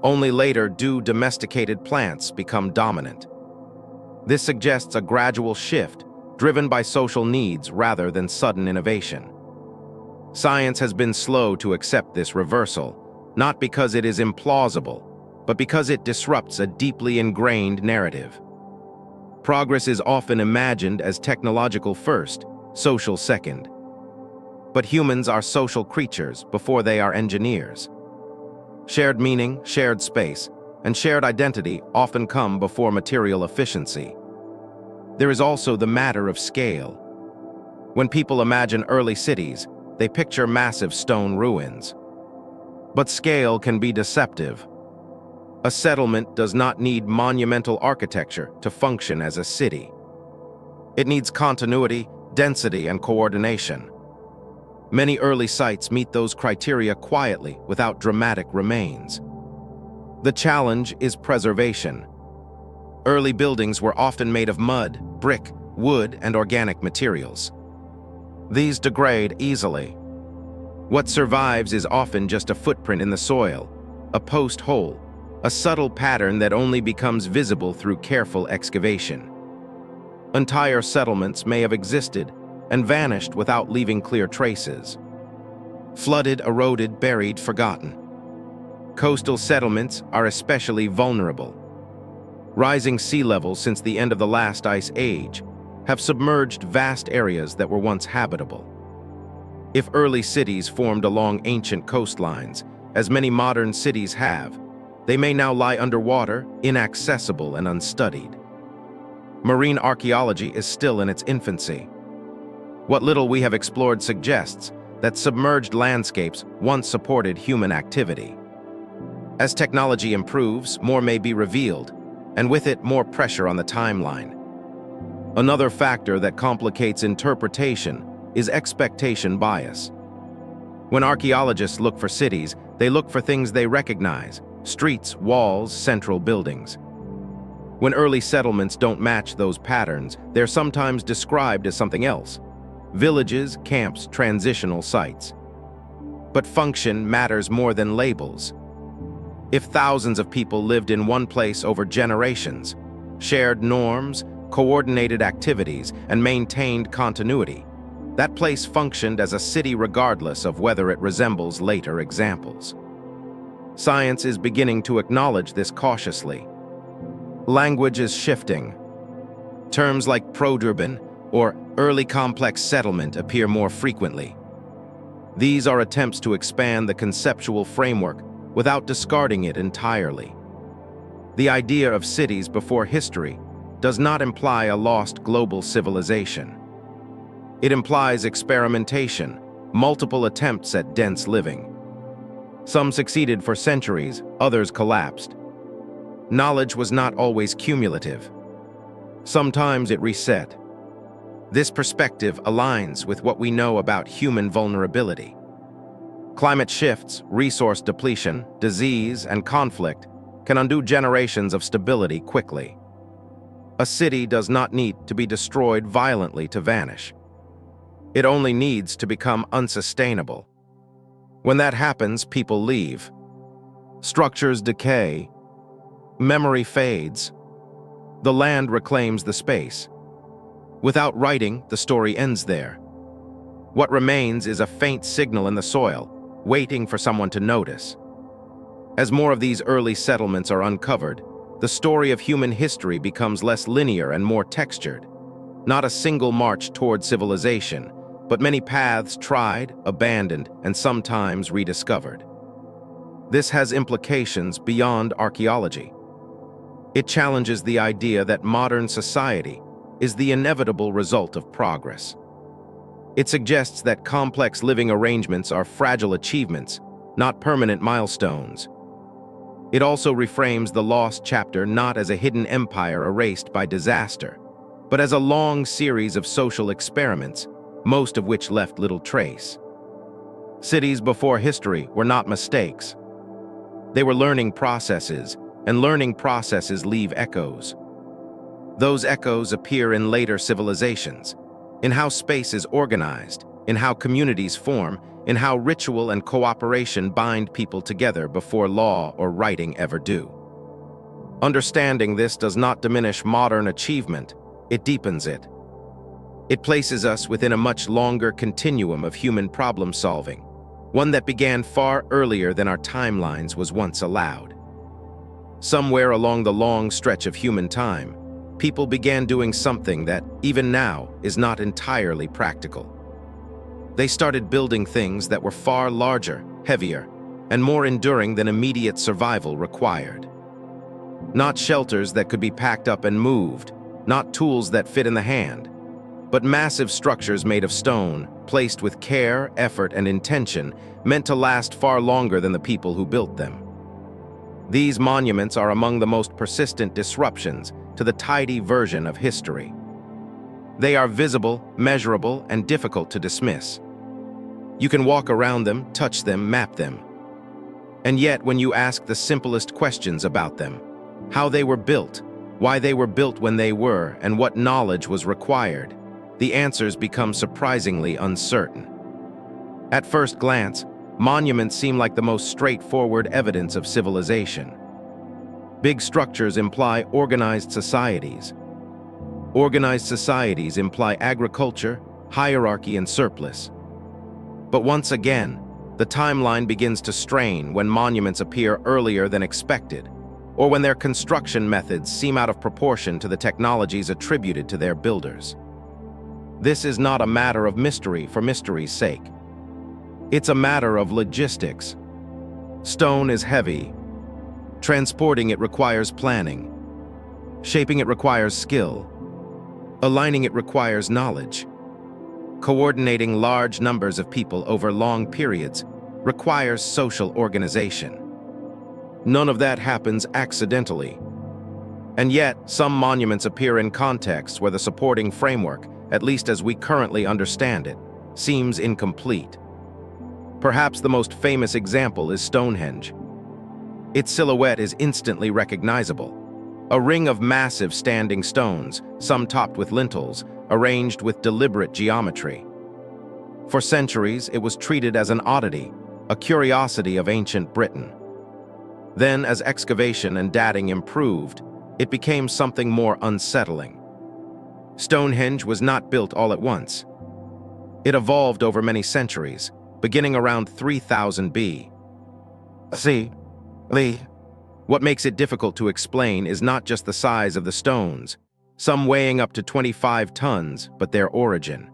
Only later do domesticated plants become dominant. This suggests a gradual shift driven by social needs rather than sudden innovation. Science has been slow to accept this reversal, not because it is implausible, but because it disrupts a deeply ingrained narrative. Progress is often imagined as technological first, social second. But humans are social creatures before they are engineers. Shared meaning, shared space, and shared identity often come before material efficiency. There is also the matter of scale. When people imagine early cities, they picture massive stone ruins. But scale can be deceptive. A settlement does not need monumental architecture to function as a city. It needs continuity, density, and coordination. Many early sites meet those criteria quietly without dramatic remains. The challenge is preservation. Early buildings were often made of mud, brick, wood, and organic materials. These degrade easily. What survives is often just a footprint in the soil, a post hole, a subtle pattern that only becomes visible through careful excavation. Entire settlements may have existed and vanished without leaving clear traces. Flooded, eroded, buried, forgotten. Coastal settlements are especially vulnerable. Rising sea levels since the end of the last ice age have submerged vast areas that were once habitable. If early cities formed along ancient coastlines, as many modern cities have, they may now lie underwater, inaccessible and unstudied. Marine archaeology is still in its infancy. What little we have explored suggests that submerged landscapes once supported human activity. As technology improves, more may be revealed, and with it, more pressure on the timeline. Another factor that complicates interpretation is expectation bias. When archaeologists look for cities, they look for things they recognize: streets, walls, central buildings. When early settlements don't match those patterns, they're sometimes described as something else: villages, camps, transitional sites. But function matters more than labels. If thousands of people lived in one place over generations, shared norms, coordinated activities, and maintained continuity, that place functioned as a city regardless of whether it resembles later examples. Science is beginning to acknowledge this cautiously. Language is shifting. Terms like proto-urban or early complex settlement appear more frequently. These are attempts to expand the conceptual framework without discarding it entirely. The idea of cities before history does not imply a lost global civilization. It implies experimentation, multiple attempts at dense living. Some succeeded for centuries, others collapsed. Knowledge was not always cumulative. Sometimes it reset. This perspective aligns with what we know about human vulnerability. Climate shifts, resource depletion, disease, and conflict can undo generations of stability quickly. A city does not need to be destroyed violently to vanish. It only needs to become unsustainable. When that happens, people leave. Structures decay. Memory fades. The land reclaims the space. Without writing, the story ends there. What remains is a faint signal in the soil, waiting for someone to notice. As more of these early settlements are uncovered, the story of human history becomes less linear and more textured. Not a single march toward civilization, but many paths tried, abandoned, and sometimes rediscovered. This has implications beyond archaeology. It challenges the idea that modern society is the inevitable result of progress. It suggests that complex living arrangements are fragile achievements, not permanent milestones. It also reframes the lost chapter not as a hidden empire erased by disaster, but as a long series of social experiments, most of which left little trace. Cities before history were not mistakes. They were learning processes, and learning processes leave echoes. Those echoes appear in later civilizations, in how space is organized, in how communities form, in how ritual and cooperation bind people together before law or writing ever do. Understanding this does not diminish modern achievement, it deepens it. It places us within a much longer continuum of human problem-solving, one that began far earlier than our timelines was once allowed. Somewhere along the long stretch of human time, people began doing something that, even now, is not entirely practical. They started building things that were far larger, heavier, and more enduring than immediate survival required. Not shelters that could be packed up and moved, not tools that fit in the hand, but massive structures made of stone, placed with care, effort, and intention, meant to last far longer than the people who built them. These monuments are among the most persistent disruptions to the tidy version of history. They are visible, measurable, and difficult to dismiss. You can walk around them, touch them, map them. And yet, when you ask the simplest questions about them, how they were built, why they were built when they were, and what knowledge was required, the answers become surprisingly uncertain. At first glance, monuments seem like the most straightforward evidence of civilization. Big structures imply organized societies. Organized societies imply agriculture, hierarchy, and surplus. But once again, the timeline begins to strain when monuments appear earlier than expected, or when their construction methods seem out of proportion to the technologies attributed to their builders. This is not a matter of mystery for mystery's sake. It's a matter of logistics. Stone is heavy. Transporting it requires planning. Shaping it requires skill. Aligning it requires knowledge. Coordinating large numbers of people over long periods requires social organization. None of that happens accidentally. And yet, some monuments appear in contexts where the supporting framework, at least as we currently understand it, seems incomplete. Perhaps the most famous example is Stonehenge. Its silhouette is instantly recognizable. A ring of massive standing stones, some topped with lintels, arranged with deliberate geometry. For centuries, it was treated as an oddity, a curiosity of ancient Britain. Then, as excavation and dating improved, it became something more unsettling. Stonehenge was not built all at once. It evolved over many centuries, beginning around 3000 B.C. What makes it difficult to explain is not just the size of the stones, some weighing up to 25 tons, but their origin.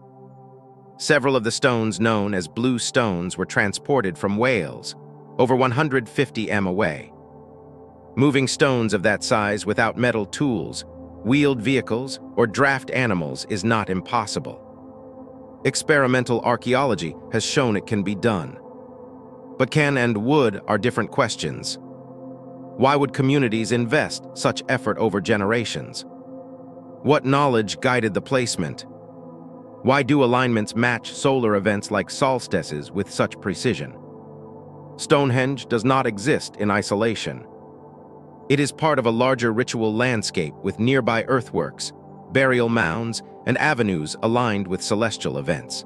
Several of the stones known as blue stones were transported from Wales, over 150 m away. Moving stones of that size without metal tools, wheeled vehicles, or draft animals is not impossible. Experimental archaeology has shown it can be done. But can and would are different questions. Why would communities invest such effort over generations? What knowledge guided the placement? Why do alignments match solar events like solstices with such precision? Stonehenge does not exist in isolation. It is part of a larger ritual landscape with nearby earthworks, burial mounds, and avenues aligned with celestial events.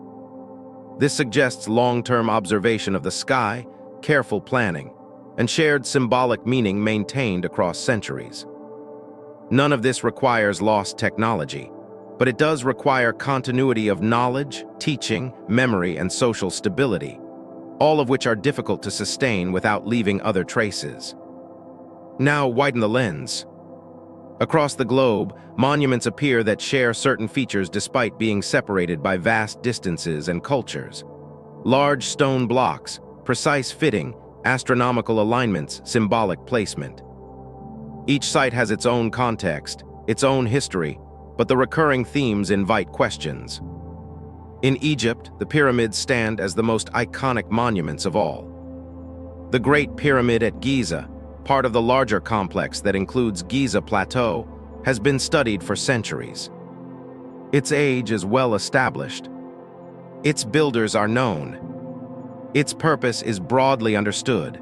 This suggests long-term observation of the sky, careful planning, and shared symbolic meaning maintained across centuries. None of this requires lost technology, but it does require continuity of knowledge, teaching, memory, and social stability, all of which are difficult to sustain without leaving other traces. Now widen the lens. Across the globe, monuments appear that share certain features despite being separated by vast distances and cultures. Large stone blocks, precise fitting, astronomical alignments, symbolic placement. Each site has its own context, its own history, but the recurring themes invite questions. In Egypt, the pyramids stand as the most iconic monuments of all. The Great Pyramid at Giza, part of the larger complex that includes Giza Plateau, has been studied for centuries. Its age is well established. Its builders are known. Its purpose is broadly understood.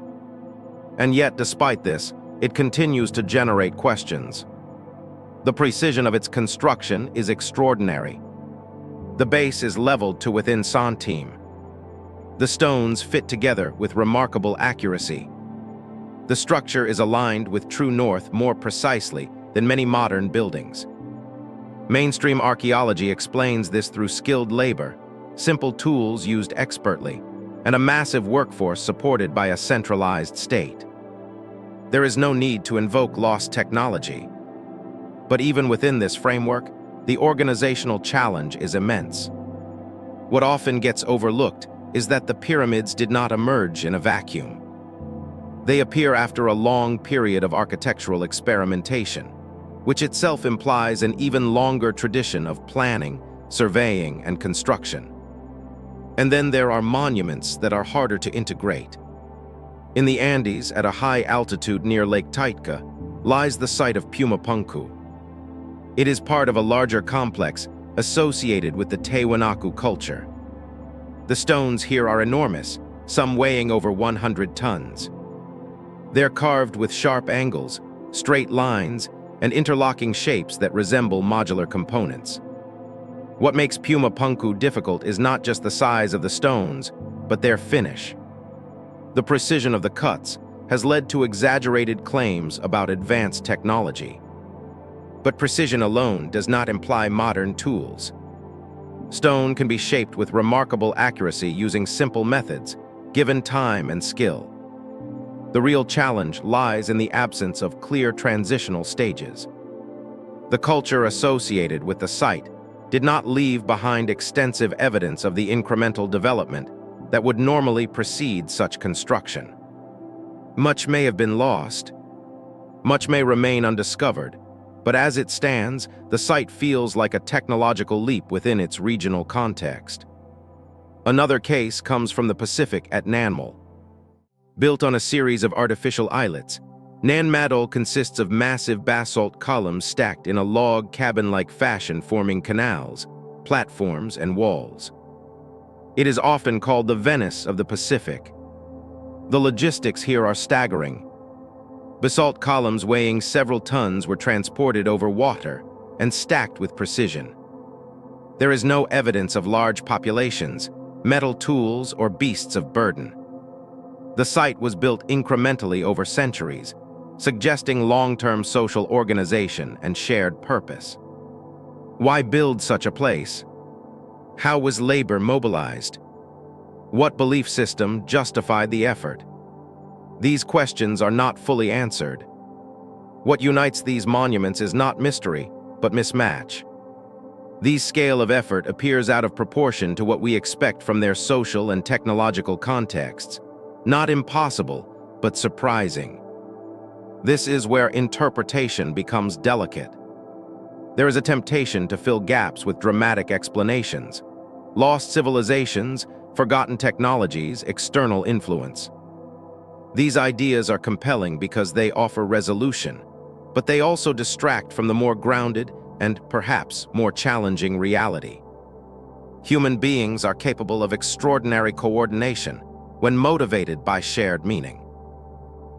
And yet, despite this, it continues to generate questions. The precision of its construction is extraordinary. The base is leveled to within centime. The stones fit together with remarkable accuracy. The structure is aligned with true north more precisely than many modern buildings. Mainstream archaeology explains this through skilled labor, simple tools used expertly, and a massive workforce supported by a centralized state. There is no need to invoke lost technology. But even within this framework, the organizational challenge is immense. What often gets overlooked is that the pyramids did not emerge in a vacuum. They appear after a long period of architectural experimentation, which itself implies an even longer tradition of planning, surveying, and construction. And then there are monuments that are harder to integrate. In the Andes, at a high altitude near Lake Titicaca, lies the site of Pumapunku. It is part of a larger complex associated with the Tiwanaku culture. The stones here are enormous, some weighing over 100 tons. They're carved with sharp angles, straight lines, and interlocking shapes that resemble modular components. What makes Pumapunku difficult is not just the size of the stones, but their finish. The precision of the cuts has led to exaggerated claims about advanced technology. But precision alone does not imply modern tools. Stone can be shaped with remarkable accuracy using simple methods, given time and skill. The real challenge lies in the absence of clear transitional stages. The culture associated with the site did not leave behind extensive evidence of the incremental development that would normally precede such construction. Much may have been lost. Much may remain undiscovered, but as it stands, the site feels like a technological leap within its regional context. Another case comes from the Pacific at Nanmal. Built on a series of artificial islets, Nan Madol consists of massive basalt columns stacked in a log cabin-like fashion forming canals, platforms, and walls. It is often called the Venice of the Pacific. The logistics here are staggering. Basalt columns weighing several tons were transported over water and stacked with precision. There is no evidence of large populations, metal tools, or beasts of burden. The site was built incrementally over centuries, suggesting long-term social organization and shared purpose. Why build such a place? How was labor mobilized? What belief system justified the effort? These questions are not fully answered. What unites these monuments is not mystery, but mismatch. This scale of effort appears out of proportion to what we expect from their social and technological contexts. Not impossible, but surprising. This is where interpretation becomes delicate. There is a temptation to fill gaps with dramatic explanations. Lost civilizations, forgotten technologies, external influence. These ideas are compelling because they offer resolution, but they also distract from the more grounded and perhaps more challenging reality. Human beings are capable of extraordinary coordination when motivated by shared meaning.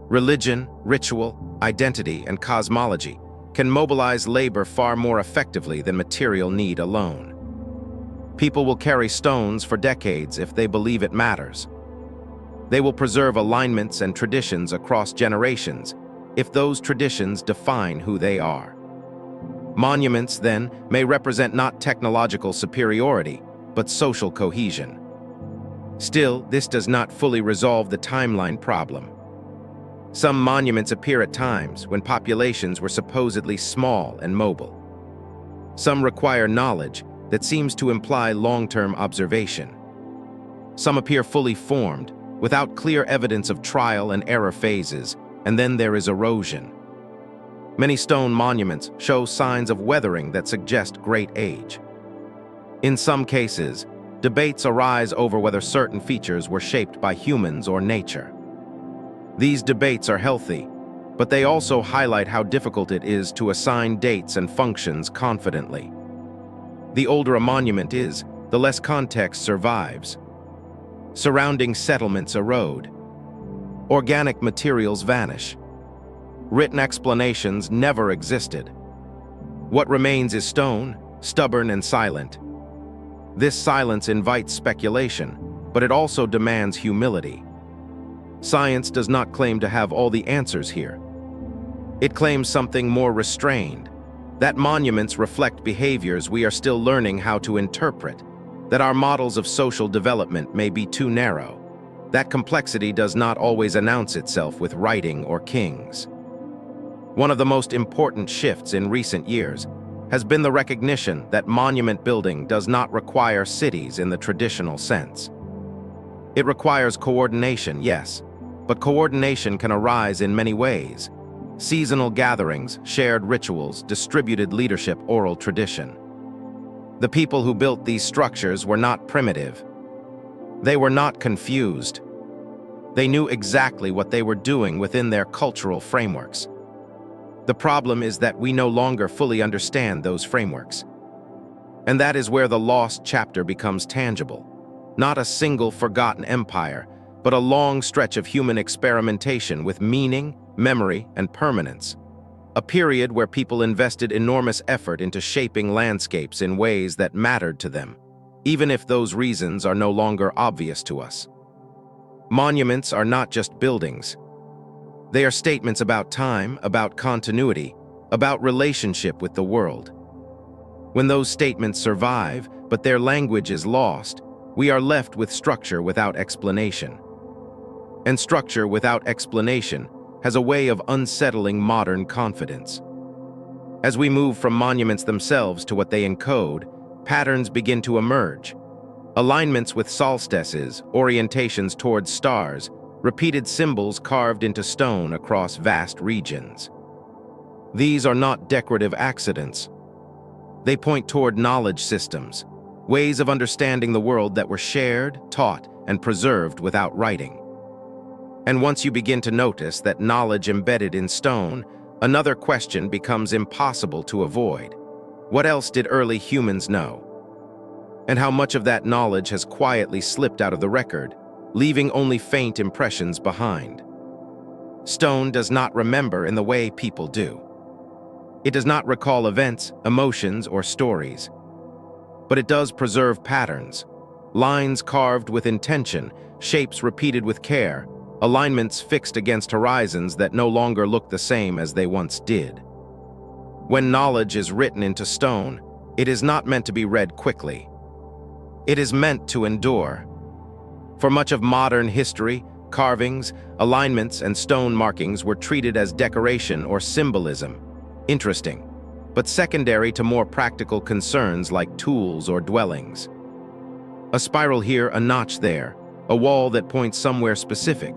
Religion, ritual, identity, and cosmology can mobilize labor far more effectively than material need alone. People will carry stones for decades if they believe it matters. They will preserve alignments and traditions across generations if those traditions define who they are. Monuments, then, may represent not technological superiority, but social cohesion. Still, this does not fully resolve the timeline problem. Some monuments appear at times when populations were supposedly small and mobile. Some require knowledge that seems to imply long-term observation. Some appear fully formed, without clear evidence of trial and error phases, and then there is erosion. Many stone monuments show signs of weathering that suggest great age. In some cases, debates arise over whether certain features were shaped by humans or nature. These debates are healthy, but they also highlight how difficult it is to assign dates and functions confidently. The older a monument is, the less context survives. Surrounding settlements erode. Organic materials vanish. Written explanations never existed. What remains is stone, stubborn and silent. This silence invites speculation, but it also demands humility. Science does not claim to have all the answers here. It claims something more restrained, that monuments reflect behaviors we are still learning how to interpret, that our models of social development may be too narrow. That complexity does not always announce itself with writing or kings. One of the most important shifts in recent years has been the recognition that monument building does not require cities in the traditional sense. It requires coordination, yes, but coordination can arise in many ways. Seasonal gatherings, shared rituals, distributed leadership, oral tradition. The people who built these structures were not primitive. They were not confused. They knew exactly what they were doing within their cultural frameworks. The problem is that we no longer fully understand those frameworks. And that is where the lost chapter becomes tangible. Not a single forgotten empire, but a long stretch of human experimentation with meaning, memory, and permanence. A period where people invested enormous effort into shaping landscapes in ways that mattered to them, even if those reasons are no longer obvious to us. Monuments are not just buildings. They are statements about time, about continuity, about relationship with the world. When those statements survive, but their language is lost, we are left with structure without explanation. And structure without explanation has a way of unsettling modern confidence. As we move from monuments themselves to what they encode, patterns begin to emerge. Alignments with solstices, orientations towards stars, repeated symbols carved into stone across vast regions. These are not decorative accidents. They point toward knowledge systems, ways of understanding the world that were shared, taught, and preserved without writing. And once you begin to notice that knowledge embedded in stone, another question becomes impossible to avoid. What else did early humans know? And how much of that knowledge has quietly slipped out of the record, leaving only faint impressions behind? Stone does not remember in the way people do. It does not recall events, emotions, or stories. But it does preserve patterns, lines carved with intention, shapes repeated with care, alignments fixed against horizons that no longer look the same as they once did. When knowledge is written into stone, it is not meant to be read quickly. It is meant to endure. For much of modern history, carvings, alignments, and stone markings were treated as decoration or symbolism. Interesting, but secondary to more practical concerns like tools or dwellings. A spiral here, a notch there, a wall that points somewhere specific.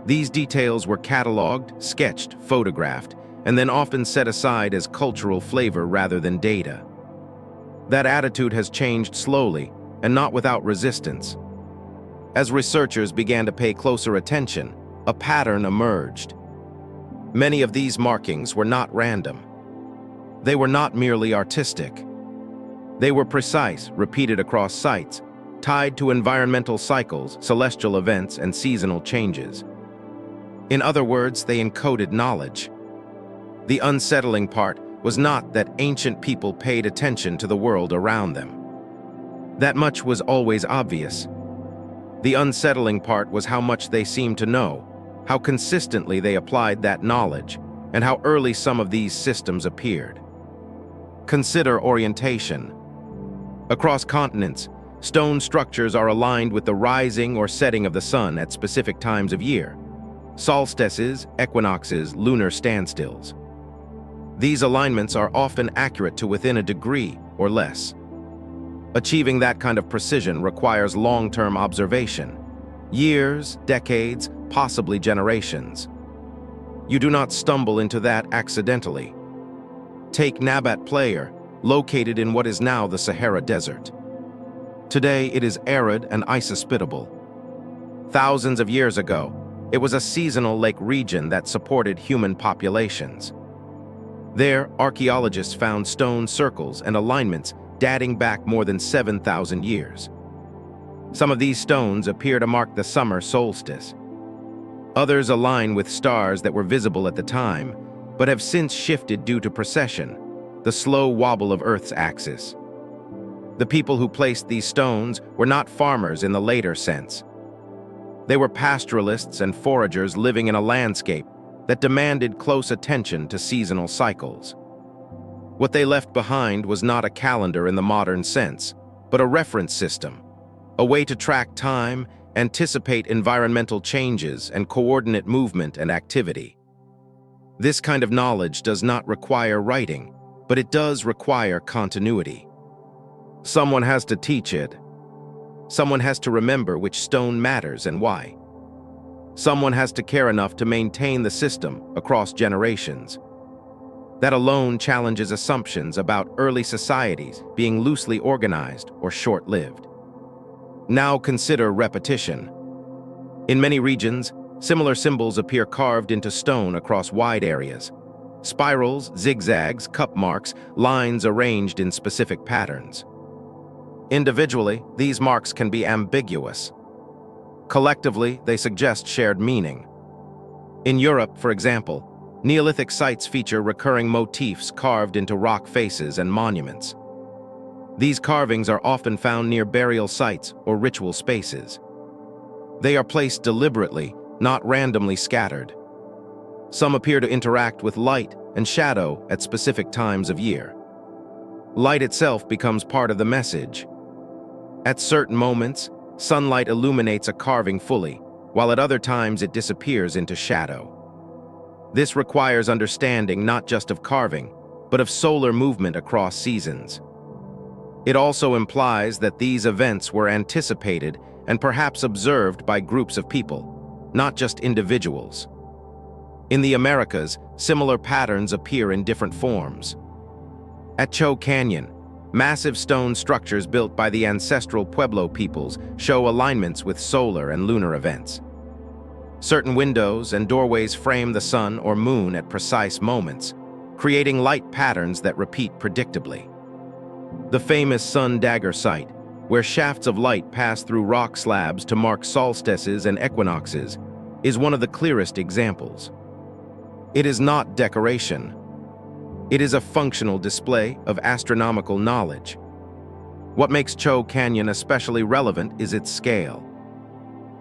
These details were cataloged, sketched, photographed, and then often set aside as cultural flavor rather than data. That attitude has changed slowly, and not without resistance. As researchers began to pay closer attention, a pattern emerged. Many of these markings were not random. They were not merely artistic. They were precise, repeated across sites, tied to environmental cycles, celestial events, and seasonal changes. In other words, they encoded knowledge. The unsettling part was not that ancient people paid attention to the world around them. That much was always obvious. The unsettling part was how much they seemed to know, how consistently they applied that knowledge, and how early some of these systems appeared. Consider orientation. Across continents, stone structures are aligned with the rising or setting of the sun at specific times of year. Solstices, equinoxes, lunar standstills. These alignments are often accurate to within a degree or less. Achieving that kind of precision requires long-term observation. Years, decades, possibly generations. You do not stumble into that accidentally. Take Nabat Player, located in what is now the Sahara Desert. Today it is arid and inhospitable. Thousands of years ago, it was a seasonal lake region that supported human populations. There, archaeologists found stone circles and alignments dating back more than 7,000 years. Some of these stones appear to mark the summer solstice. Others align with stars that were visible at the time, but have since shifted due to precession, the slow wobble of Earth's axis. The people who placed these stones were not farmers in the later sense. They were pastoralists and foragers living in a landscape that demanded close attention to seasonal cycles. What they left behind was not a calendar in the modern sense, but a reference system, a way to track time, anticipate environmental changes, and coordinate movement and activity. This kind of knowledge does not require writing, but it does require continuity. Someone has to teach it. Someone has to remember which stone matters and why. Someone has to care enough to maintain the system across generations. That alone challenges assumptions about early societies being loosely organized or short-lived. Now consider repetition. In many regions, similar symbols appear carved into stone across wide areas. Spirals, zigzags, cup marks, lines arranged in specific patterns. Individually, these marks can be ambiguous. Collectively, they suggest shared meaning. In Europe, for example, Neolithic sites feature recurring motifs carved into rock faces and monuments. These carvings are often found near burial sites or ritual spaces. They are placed deliberately, not randomly scattered. Some appear to interact with light and shadow at specific times of year. Light itself becomes part of the message. At certain moments, sunlight illuminates a carving fully, while at other times it disappears into shadow. This requires understanding not just of carving, but of solar movement across seasons. It also implies that these events were anticipated and perhaps observed by groups of people, not just individuals. In the Americas, similar patterns appear in different forms. At Cho Canyon, massive stone structures built by the ancestral Pueblo peoples show alignments with solar and lunar events. Certain windows and doorways frame the sun or moon at precise moments, creating light patterns that repeat predictably. The famous Sun Dagger site, where shafts of light pass through rock slabs to mark solstices and equinoxes, is one of the clearest examples. It is not decoration. It is a functional display of astronomical knowledge. What makes Cho Canyon especially relevant is its scale.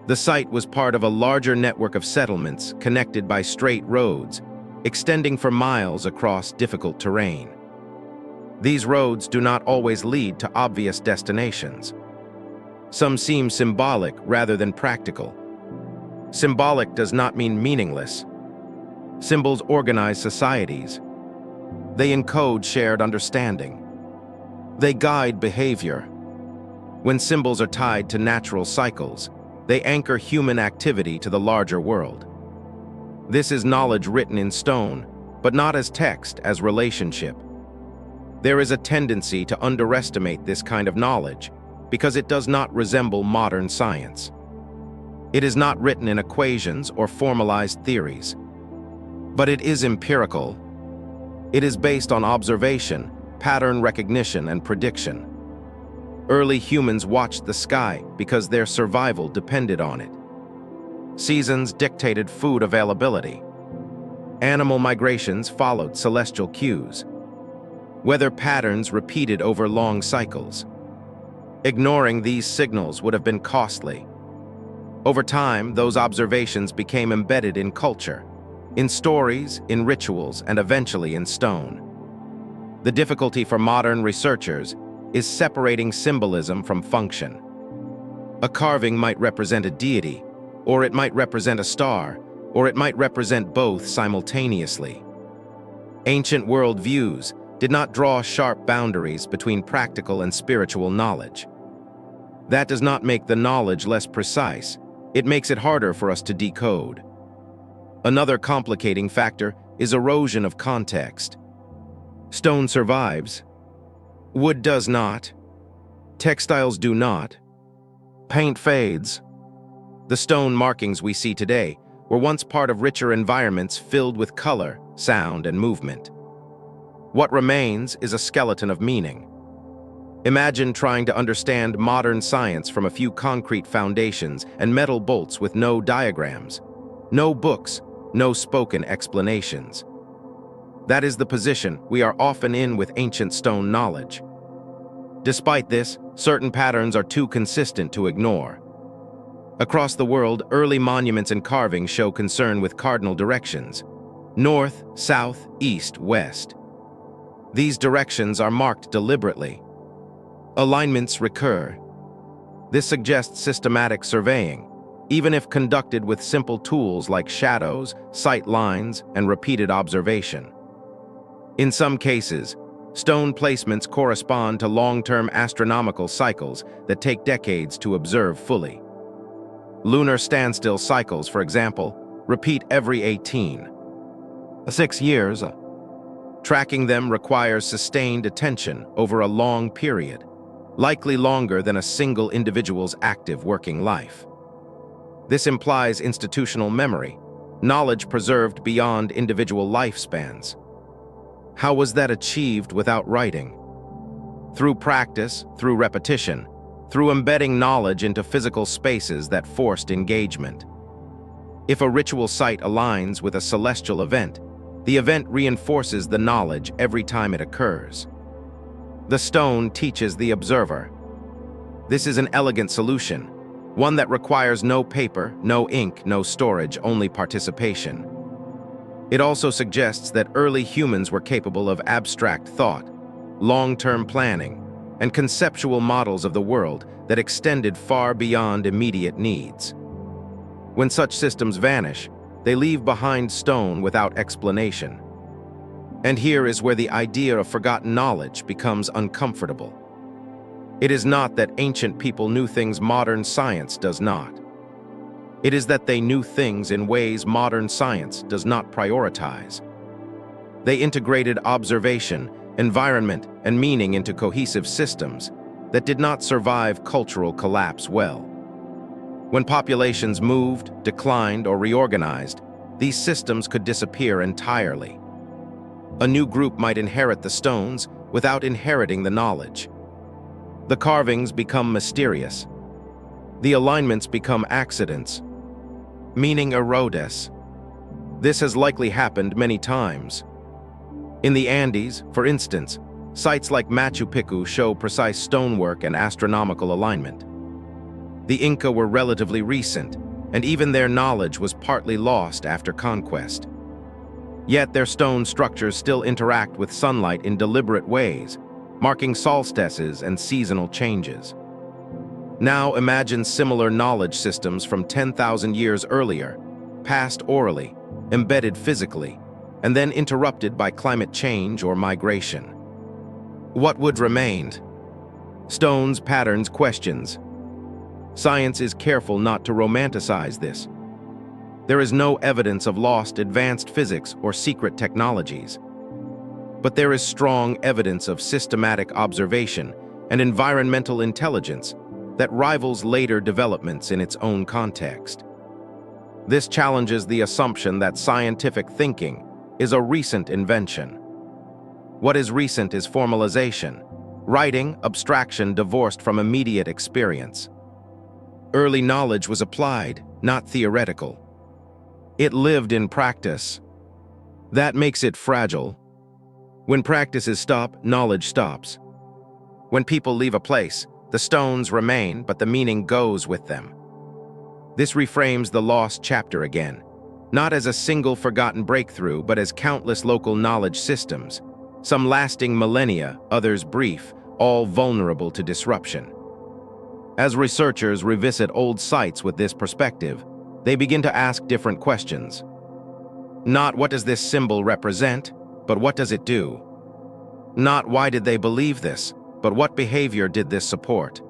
The site was part of a larger network of settlements connected by straight roads, extending for miles across difficult terrain. These roads do not always lead to obvious destinations. Some seem symbolic rather than practical. Symbolic does not mean meaningless. Symbols organize societies. They encode shared understanding. They guide behavior. When symbols are tied to natural cycles, they anchor human activity to the larger world. This is knowledge written in stone, but not as text, as relationship. There is a tendency to underestimate this kind of knowledge because it does not resemble modern science. It is not written in equations or formalized theories, but it is empirical. It is based on observation, pattern recognition, and prediction. Early humans watched the sky because their survival depended on it. Seasons dictated food availability. Animal migrations followed celestial cues. Weather patterns repeated over long cycles. Ignoring these signals would have been costly. Over time, those observations became embedded in culture, in stories, in rituals, and eventually in stone. The difficulty for modern researchers is separating symbolism from function. A carving might represent a deity, or it might represent a star, or it might represent both simultaneously. Ancient worldviews did not draw sharp boundaries between practical and spiritual knowledge. That does not make the knowledge less precise. It makes it harder for us to decode. Another complicating factor is erosion of context. Stone survives. Wood does not. Textiles do not. Paint fades. The stone markings we see today were once part of richer environments filled with color, sound, and movement. What remains is a skeleton of meaning. Imagine trying to understand modern science from a few concrete foundations and metal bolts with no diagrams. No books, no spoken explanations. That is the position we are often in with ancient stone knowledge. Despite this, certain patterns are too consistent to ignore. Across the world, early monuments and carvings show concern with cardinal directions: north, south, east, west. These directions are marked deliberately. Alignments recur. This suggests systematic surveying, even if conducted with simple tools like shadows, sight lines, and repeated observation. In some cases, stone placements correspond to long-term astronomical cycles that take decades to observe fully. Lunar standstill cycles, for example, repeat every 6 years. Tracking them requires sustained attention over a long period, likely longer than a single individual's active working life. This implies institutional memory, knowledge preserved beyond individual lifespans. How was that achieved without writing? Through practice, through repetition, through embedding knowledge into physical spaces that forced engagement. If a ritual site aligns with a celestial event, the event reinforces the knowledge every time it occurs. The stone teaches the observer. This is an elegant solution, one that requires no paper, no ink, no storage, only participation. It also suggests that early humans were capable of abstract thought, long-term planning, and conceptual models of the world that extended far beyond immediate needs. When such systems vanish, they leave behind stone without explanation. And here is where the idea of forgotten knowledge becomes uncomfortable. It is not that ancient people knew things modern science does not. It is that they knew things in ways modern science does not prioritize. They integrated observation, environment, and meaning into cohesive systems that did not survive cultural collapse well. When populations moved, declined, or reorganized, these systems could disappear entirely. A new group might inherit the stones without inheriting the knowledge. The carvings become mysterious. The alignments become accidents. Meaning erodes. This has likely happened many times. In the Andes, for instance, sites like Machu Picchu show precise stonework and astronomical alignment. The Inca were relatively recent, and even their knowledge was partly lost after conquest. Yet their stone structures still interact with sunlight in deliberate ways, marking solstices and seasonal changes. Now imagine similar knowledge systems from 10,000 years earlier, passed orally, embedded physically, and then interrupted by climate change or migration. What would remain? Stones, patterns, questions. Science is careful not to romanticize this. There is no evidence of lost advanced physics or secret technologies. But there is strong evidence of systematic observation and environmental intelligence that rivals later developments in its own context. This challenges the assumption that scientific thinking is a recent invention. What is recent is formalization, writing, abstraction divorced from immediate experience. Early knowledge was applied, not theoretical. It lived in practice. That makes it fragile. When practices stop, knowledge stops. When people leave a place, the stones remain, but the meaning goes with them. This reframes the lost chapter again, not as a single forgotten breakthrough, but as countless local knowledge systems, some lasting millennia, others brief, all vulnerable to disruption. As researchers revisit old sites with this perspective, they begin to ask different questions. Not what does this symbol represent, but what does it do? Not why did they believe this, but what behavior did this support?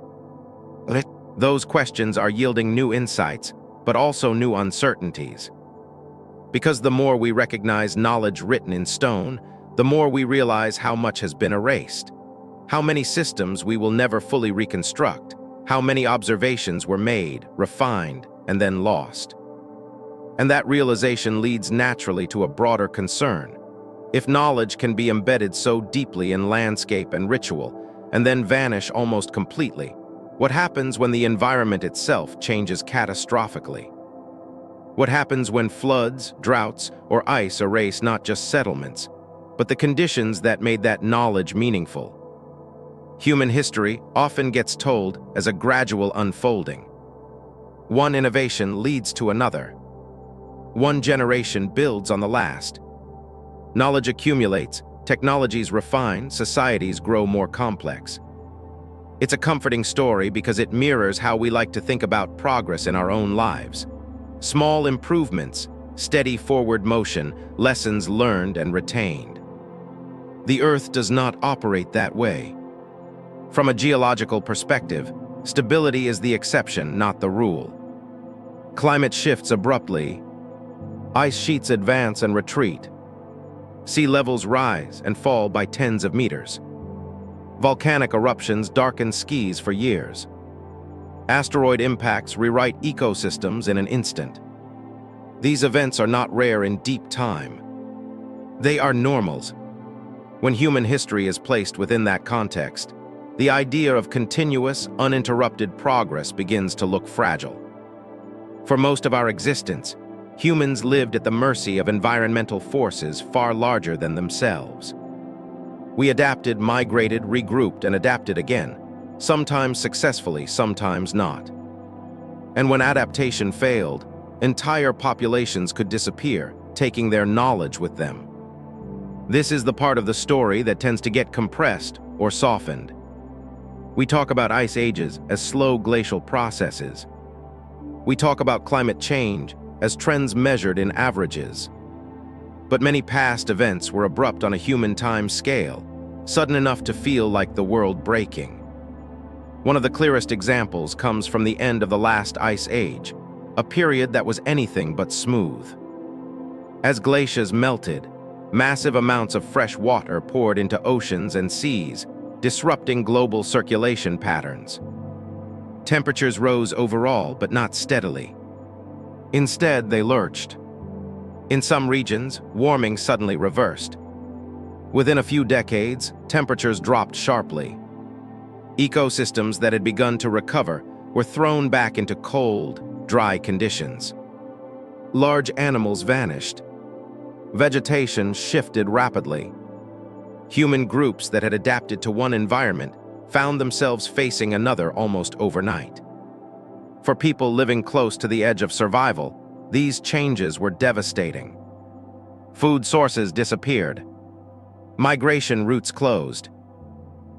Those questions are yielding new insights, but also new uncertainties. Because the more we recognize knowledge written in stone, the more we realize how much has been erased, how many systems we will never fully reconstruct, how many observations were made, refined, and then lost. And that realization leads naturally to a broader concern. If knowledge can be embedded so deeply in landscape and ritual, and then vanish almost completely, what happens when the environment itself changes catastrophically? What happens when floods, droughts, or ice erase not just settlements, but the conditions that made that knowledge meaningful? Human history often gets told as a gradual unfolding. One innovation leads to another. One generation builds on the last. Knowledge accumulates, technologies refine, societies grow more complex. It's a comforting story because it mirrors how we like to think about progress in our own lives. Small improvements, steady forward motion, lessons learned and retained. The Earth does not operate that way. From a geological perspective, stability is the exception, not the rule. Climate shifts abruptly. Ice sheets advance and retreat. Sea levels rise and fall by tens of meters. Volcanic eruptions darken skies for years. Asteroid impacts rewrite ecosystems in an instant. These events are not rare in deep time. They are normals. When human history is placed within that context, the idea of continuous, uninterrupted progress begins to look fragile. For most of our existence, humans lived at the mercy of environmental forces far larger than themselves. We adapted, migrated, regrouped, and adapted again, sometimes successfully, sometimes not. And when adaptation failed, entire populations could disappear, taking their knowledge with them. This is the part of the story that tends to get compressed or softened. We talk about ice ages as slow glacial processes. We talk about climate change as trends measured in averages. But many past events were abrupt on a human time scale, sudden enough to feel like the world breaking. One of the clearest examples comes from the end of the last ice age, a period that was anything but smooth. As glaciers melted, massive amounts of fresh water poured into oceans and seas, disrupting global circulation patterns. Temperatures rose overall, but not steadily. Instead, they lurched. In some regions, warming suddenly reversed. Within a few decades, temperatures dropped sharply. Ecosystems that had begun to recover were thrown back into cold, dry conditions. Large animals vanished. Vegetation shifted rapidly. Human groups that had adapted to one environment found themselves facing another almost overnight. For people living close to the edge of survival, these changes were devastating. Food sources disappeared. Migration routes closed.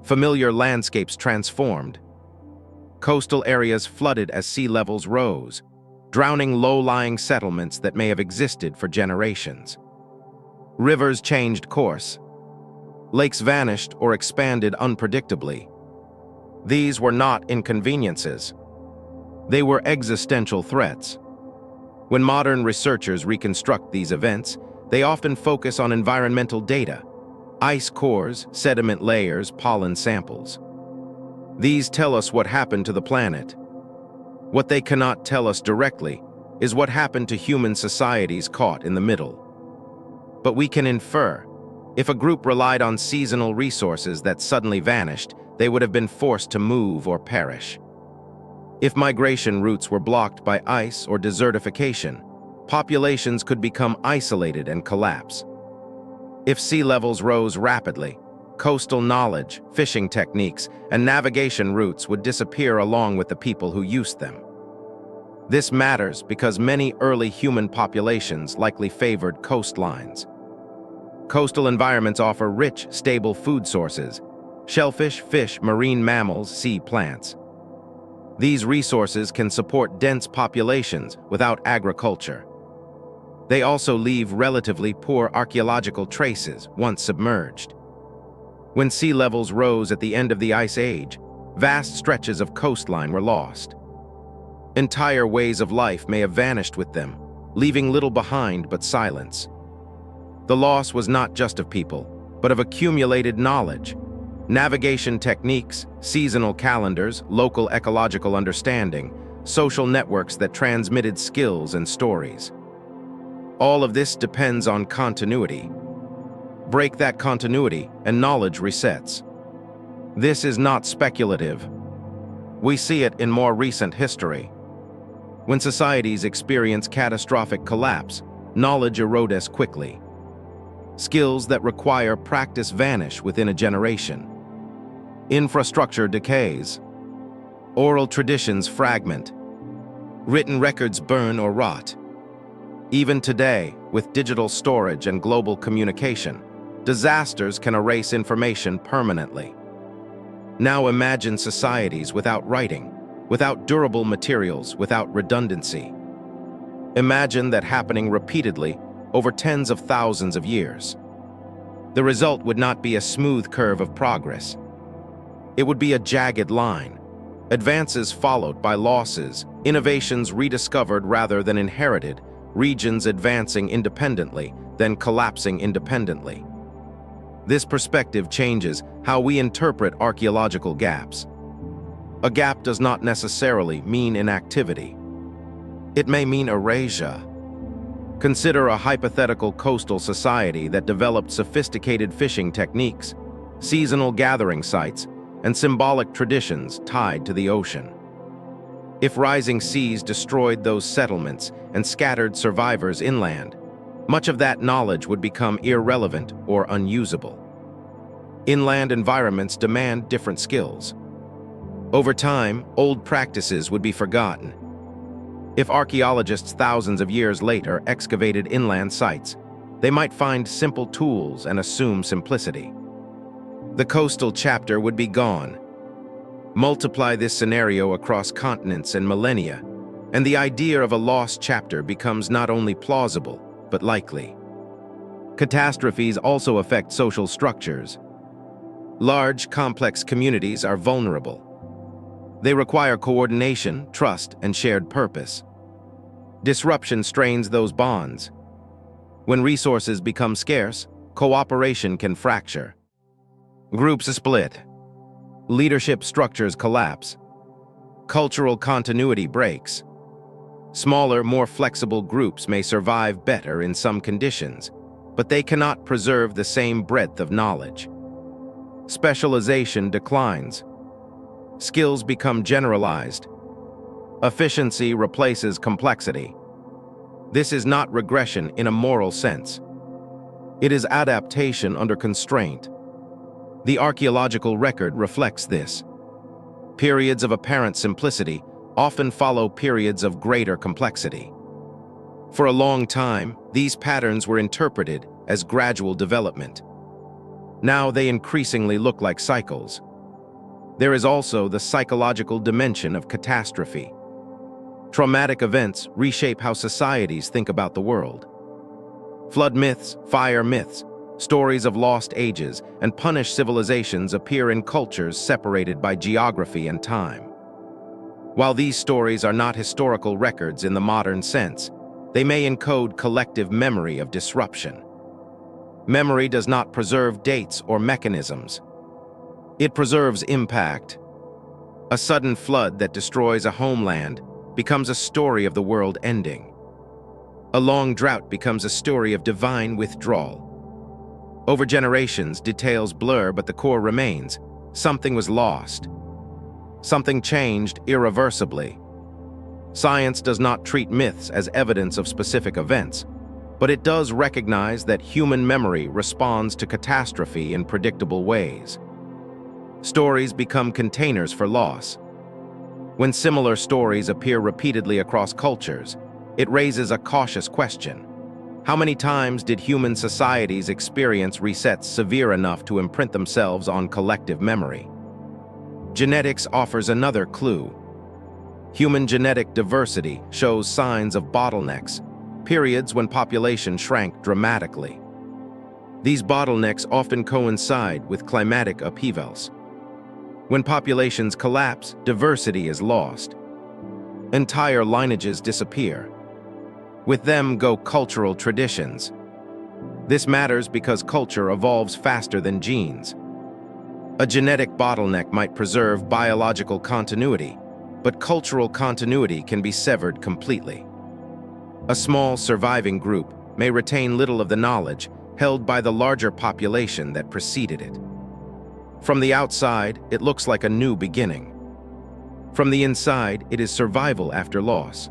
Familiar landscapes transformed. Coastal areas flooded as sea levels rose, drowning low-lying settlements that may have existed for generations. Rivers changed course. Lakes vanished or expanded unpredictably. These were not inconveniences. They were existential threats. When modern researchers reconstruct these events, they often focus on environmental data: ice cores, sediment layers, pollen samples. These tell us what happened to the planet. What they cannot tell us directly is what happened to human societies caught in the middle. But we can infer. If a group relied on seasonal resources that suddenly vanished, they would have been forced to move or perish. If migration routes were blocked by ice or desertification, populations could become isolated and collapse. If sea levels rose rapidly, coastal knowledge, fishing techniques, and navigation routes would disappear along with the people who used them. This matters because many early human populations likely favored coastlines. Coastal environments offer rich, stable food sources: shellfish, fish, marine mammals, sea plants. These resources can support dense populations without agriculture. They also leave relatively poor archaeological traces once submerged. When sea levels rose at the end of the Ice Age, vast stretches of coastline were lost. Entire ways of life may have vanished with them, leaving little behind but silence. The loss was not just of people, but of accumulated knowledge, navigation techniques, seasonal calendars, local ecological understanding, social networks that transmitted skills and stories. All of this depends on continuity. Break that continuity, and knowledge resets. This is not speculative. We see it in more recent history. When societies experience catastrophic collapse, knowledge erodes quickly. Skills that require practice vanish within a generation. Infrastructure decays. Oral traditions fragment. Written records burn or rot. Even today, with digital storage and global communication, disasters can erase information permanently. Now imagine societies without writing, without durable materials, without redundancy. Imagine that happening repeatedly over tens of thousands of years. The result would not be a smooth curve of progress. It would be a jagged line, advances followed by losses, innovations rediscovered rather than inherited, regions advancing independently, then collapsing independently. This perspective changes how we interpret archaeological gaps. A gap does not necessarily mean inactivity. It may mean erasure. Consider a hypothetical coastal society that developed sophisticated fishing techniques, seasonal gathering sites, and symbolic traditions tied to the ocean. If rising seas destroyed those settlements and scattered survivors inland, much of that knowledge would become irrelevant or unusable. Inland environments demand different skills. Over time, old practices would be forgotten. If archaeologists thousands of years later excavated inland sites, they might find simple tools and assume simplicity. The coastal chapter would be gone. Multiply this scenario across continents and millennia, and the idea of a lost chapter becomes not only plausible, but likely. Catastrophes also affect social structures. Large, complex communities are vulnerable. They require coordination, trust, and shared purpose. Disruption strains those bonds. When resources become scarce, cooperation can fracture. Groups split. Leadership structures collapse. Cultural continuity breaks. Smaller, more flexible groups may survive better in some conditions, but they cannot preserve the same breadth of knowledge. Specialization declines. Skills become generalized. Efficiency replaces complexity. This is not regression in a moral sense. It is adaptation under constraint. The archaeological record reflects this. Periods of apparent simplicity often follow periods of greater complexity. For a long time, these patterns were interpreted as gradual development. Now they increasingly look like cycles. There is also the psychological dimension of catastrophe. Traumatic events reshape how societies think about the world. Flood myths, fire myths, stories of lost ages, and punished civilizations appear in cultures separated by geography and time. While these stories are not historical records in the modern sense, they may encode collective memory of disruption. Memory does not preserve dates or mechanisms. It preserves impact. A sudden flood that destroys a homeland becomes a story of the world ending. A long drought becomes a story of divine withdrawal. Over generations, details blur, but the core remains. Something was lost. Something changed irreversibly. Science does not treat myths as evidence of specific events, but it does recognize that human memory responds to catastrophe in predictable ways. Stories become containers for loss. When similar stories appear repeatedly across cultures, it raises a cautious question. How many times did human societies experience resets severe enough to imprint themselves on collective memory? Genetics offers another clue. Human genetic diversity shows signs of bottlenecks, periods when population shrank dramatically. These bottlenecks often coincide with climatic upheavals. When populations collapse, diversity is lost. Entire lineages disappear. With them go cultural traditions. This matters because culture evolves faster than genes. A genetic bottleneck might preserve biological continuity, but cultural continuity can be severed completely. A small surviving group may retain little of the knowledge held by the larger population that preceded it. From the outside, it looks like a new beginning. From the inside, it is survival after loss.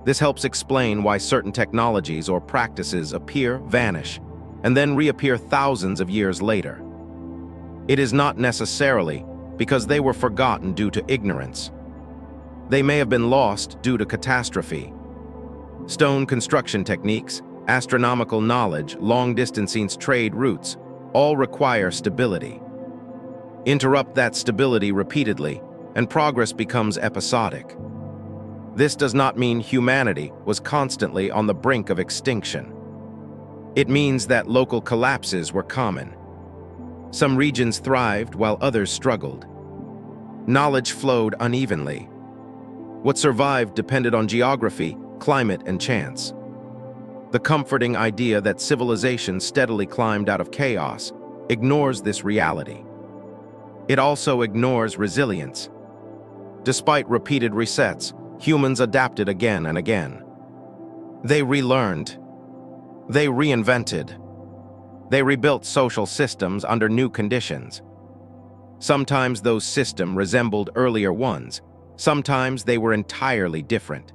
This helps explain why certain technologies or practices appear, vanish, and then reappear thousands of years later. It is not necessarily because they were forgotten due to ignorance. They may have been lost due to catastrophe. Stone construction techniques, astronomical knowledge, long-distance trade routes all require stability. Interrupt that stability repeatedly, and progress becomes episodic. This does not mean humanity was constantly on the brink of extinction. It means that local collapses were common. Some regions thrived while others struggled. Knowledge flowed unevenly. What survived depended on geography, climate, and chance. The comforting idea that civilization steadily climbed out of chaos ignores this reality. It also ignores resilience. Despite repeated resets, humans adapted again and again. They relearned. They reinvented. They rebuilt social systems under new conditions. Sometimes those systems resembled earlier ones. Sometimes they were entirely different.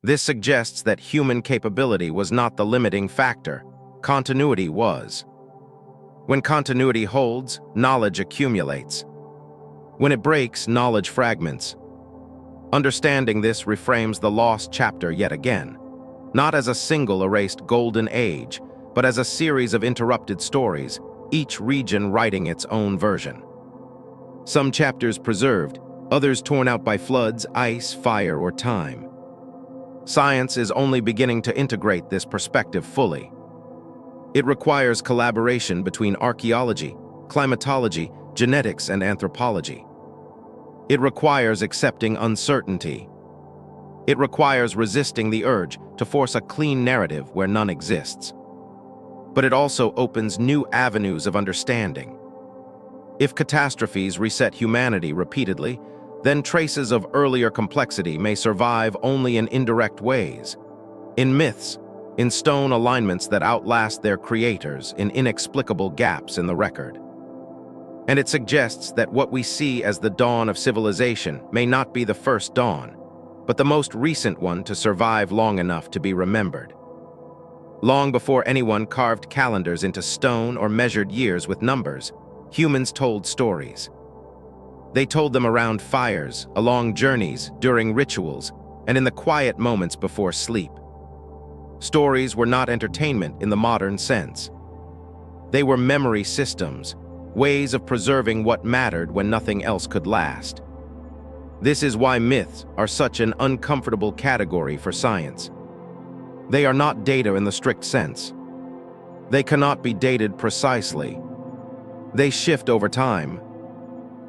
This suggests that human capability was not the limiting factor. Continuity was. When continuity holds, knowledge accumulates. When it breaks, knowledge fragments. Understanding this reframes the lost chapter yet again, not as a single erased golden age, but as a series of interrupted stories, each region writing its own version. Some chapters preserved, others torn out by floods, ice, fire, or time. Science is only beginning to integrate this perspective fully. It requires collaboration between archaeology, climatology, genetics, and anthropology. It requires accepting uncertainty. It requires resisting the urge to force a clean narrative where none exists. But it also opens new avenues of understanding. If catastrophes reset humanity repeatedly, then traces of earlier complexity may survive only in indirect ways. In myths, in stone alignments that outlast their creators, in inexplicable gaps in the record. And it suggests that what we see as the dawn of civilization may not be the first dawn, but the most recent one to survive long enough to be remembered. Long before anyone carved calendars into stone or measured years with numbers, humans told stories. They told them around fires, along journeys, during rituals, and in the quiet moments before sleep. Stories were not entertainment in the modern sense. They were memory systems, ways of preserving what mattered when nothing else could last. This is why myths are such an uncomfortable category for science. They are not data in the strict sense. They cannot be dated precisely. They shift over time.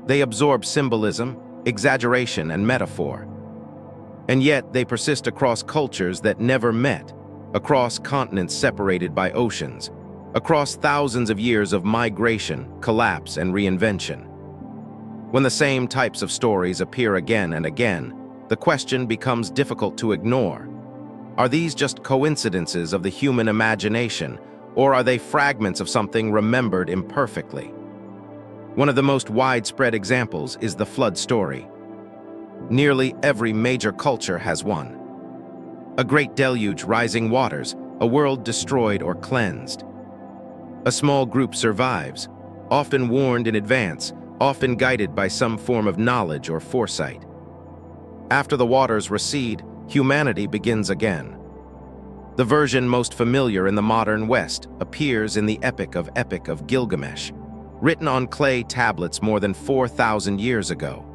They absorb symbolism, exaggeration, and metaphor. And yet they persist across cultures that never met, across continents separated by oceans, across thousands of years of migration, collapse, and reinvention. When the same types of stories appear again and again, the question becomes difficult to ignore. Are these just coincidences of the human imagination, or are they fragments of something remembered imperfectly? One of the most widespread examples is the flood story. Nearly every major culture has one. A great deluge, rising waters, a world destroyed or cleansed. A small group survives, often warned in advance, often guided by some form of knowledge or foresight. After the waters recede, humanity begins again. The version most familiar in the modern West appears in the Epic of Gilgamesh, written on clay tablets more than 4,000 years ago.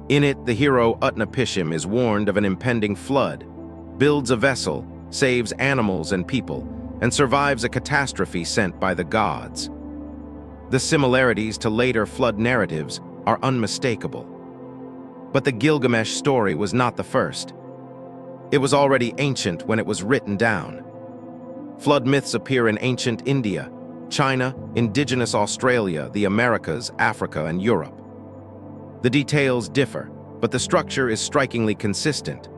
In it, the hero Utnapishtim is warned of an impending flood, builds a vessel, saves animals and people, and survives a catastrophe sent by the gods. The similarities to later flood narratives are unmistakable. But the Gilgamesh story was not the first. It was already ancient when it was written down. Flood myths appear in ancient India, China, indigenous Australia, the Americas, Africa, and Europe. The details differ, but the structure is strikingly consistent.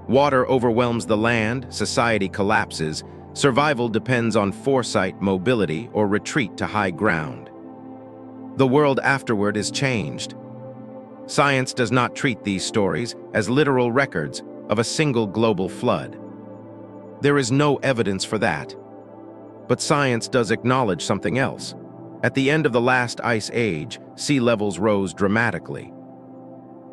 Water overwhelms the land, society collapses, survival depends on foresight, mobility, or retreat to high ground. The world afterward is changed. Science does not treat these stories as literal records, of a single global flood. There is no evidence for that. But science does acknowledge something else. At the end of the last ice age, sea levels rose dramatically.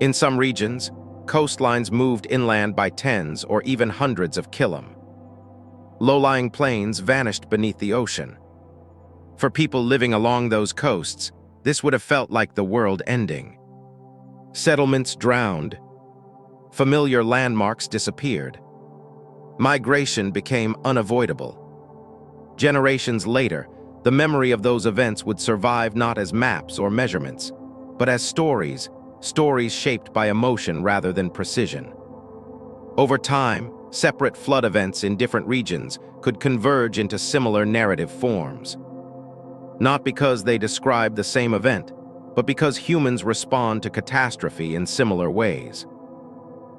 In some regions, coastlines moved inland by tens or even hundreds of km. Low-lying plains vanished beneath the ocean. For people living along those coasts, this would have felt like the world ending. Settlements drowned. Familiar landmarks disappeared. Migration became unavoidable. Generations later, the memory of those events would survive not as maps or measurements, but as stories shaped by emotion rather than precision. Over time, separate flood events in different regions could converge into similar narrative forms. Not because they describe the same event, but because humans respond to catastrophe in similar ways.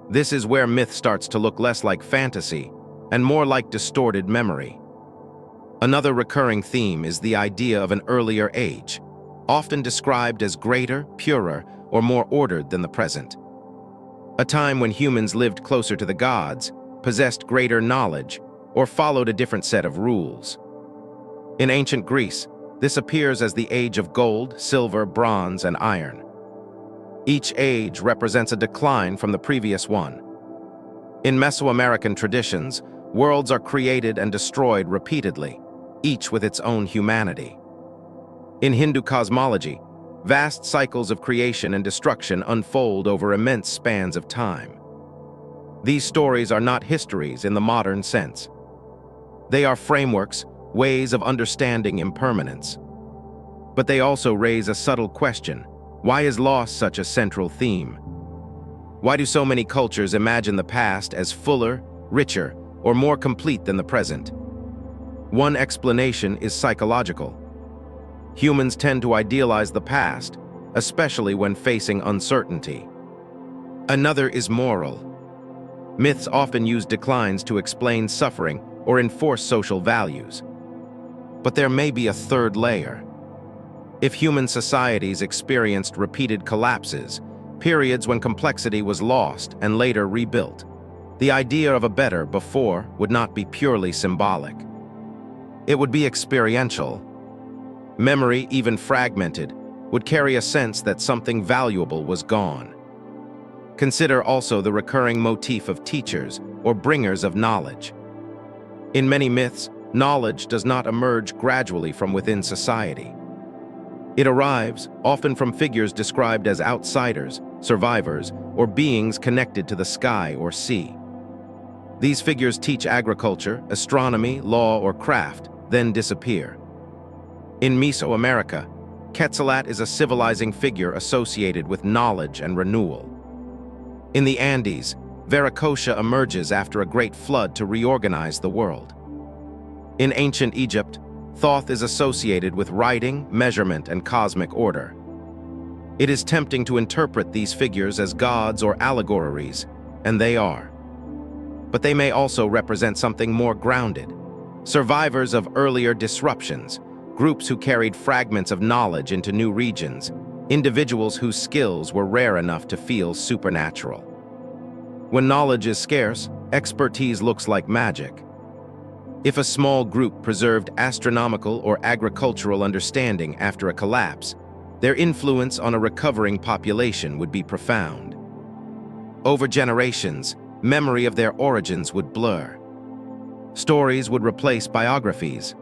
This is where myth starts to look less like fantasy and more like distorted memory. Another recurring theme is the idea of an earlier age, often described as greater, purer, or more ordered than the present. A time when humans lived closer to the gods, possessed greater knowledge, or followed a different set of rules. In ancient Greece, this appears as the age of gold, silver, bronze, and iron. Each age represents a decline from the previous one. In Mesoamerican traditions, worlds are created and destroyed repeatedly, each with its own humanity. In Hindu cosmology, vast cycles of creation and destruction unfold over immense spans of time. These stories are not histories in the modern sense. They are frameworks, ways of understanding impermanence. But they also raise a subtle question: why is loss such a central theme? Why do so many cultures imagine the past as fuller, richer, or more complete than the present? One explanation is psychological. Humans tend to idealize the past, especially when facing uncertainty. Another is moral. Myths often use declines to explain suffering or enforce social values. But there may be a third layer. If human societies experienced repeated collapses, periods when complexity was lost and later rebuilt, the idea of a better before would not be purely symbolic. It would be experiential. Memory, even fragmented, would carry a sense that something valuable was gone. Consider also the recurring motif of teachers or bringers of knowledge. In many myths, knowledge does not emerge gradually from within society. It arrives, often from figures described as outsiders, survivors, or beings connected to the sky or sea. These figures teach agriculture, astronomy, law, or craft, then disappear. In Mesoamerica, Quetzalcoatl is a civilizing figure associated with knowledge and renewal. In the Andes, Viracocha emerges after a great flood to reorganize the world. In ancient Egypt, Thoth is associated with writing, measurement, and cosmic order. It is tempting to interpret these figures as gods or allegories, and they are. But they may also represent something more grounded: survivors of earlier disruptions, groups who carried fragments of knowledge into new regions, individuals whose skills were rare enough to feel supernatural. When knowledge is scarce, expertise looks like magic. If a small group preserved astronomical or agricultural understanding after a collapse, their influence on a recovering population would be profound. Over generations, memory of their origins would blur. Stories would replace biographies.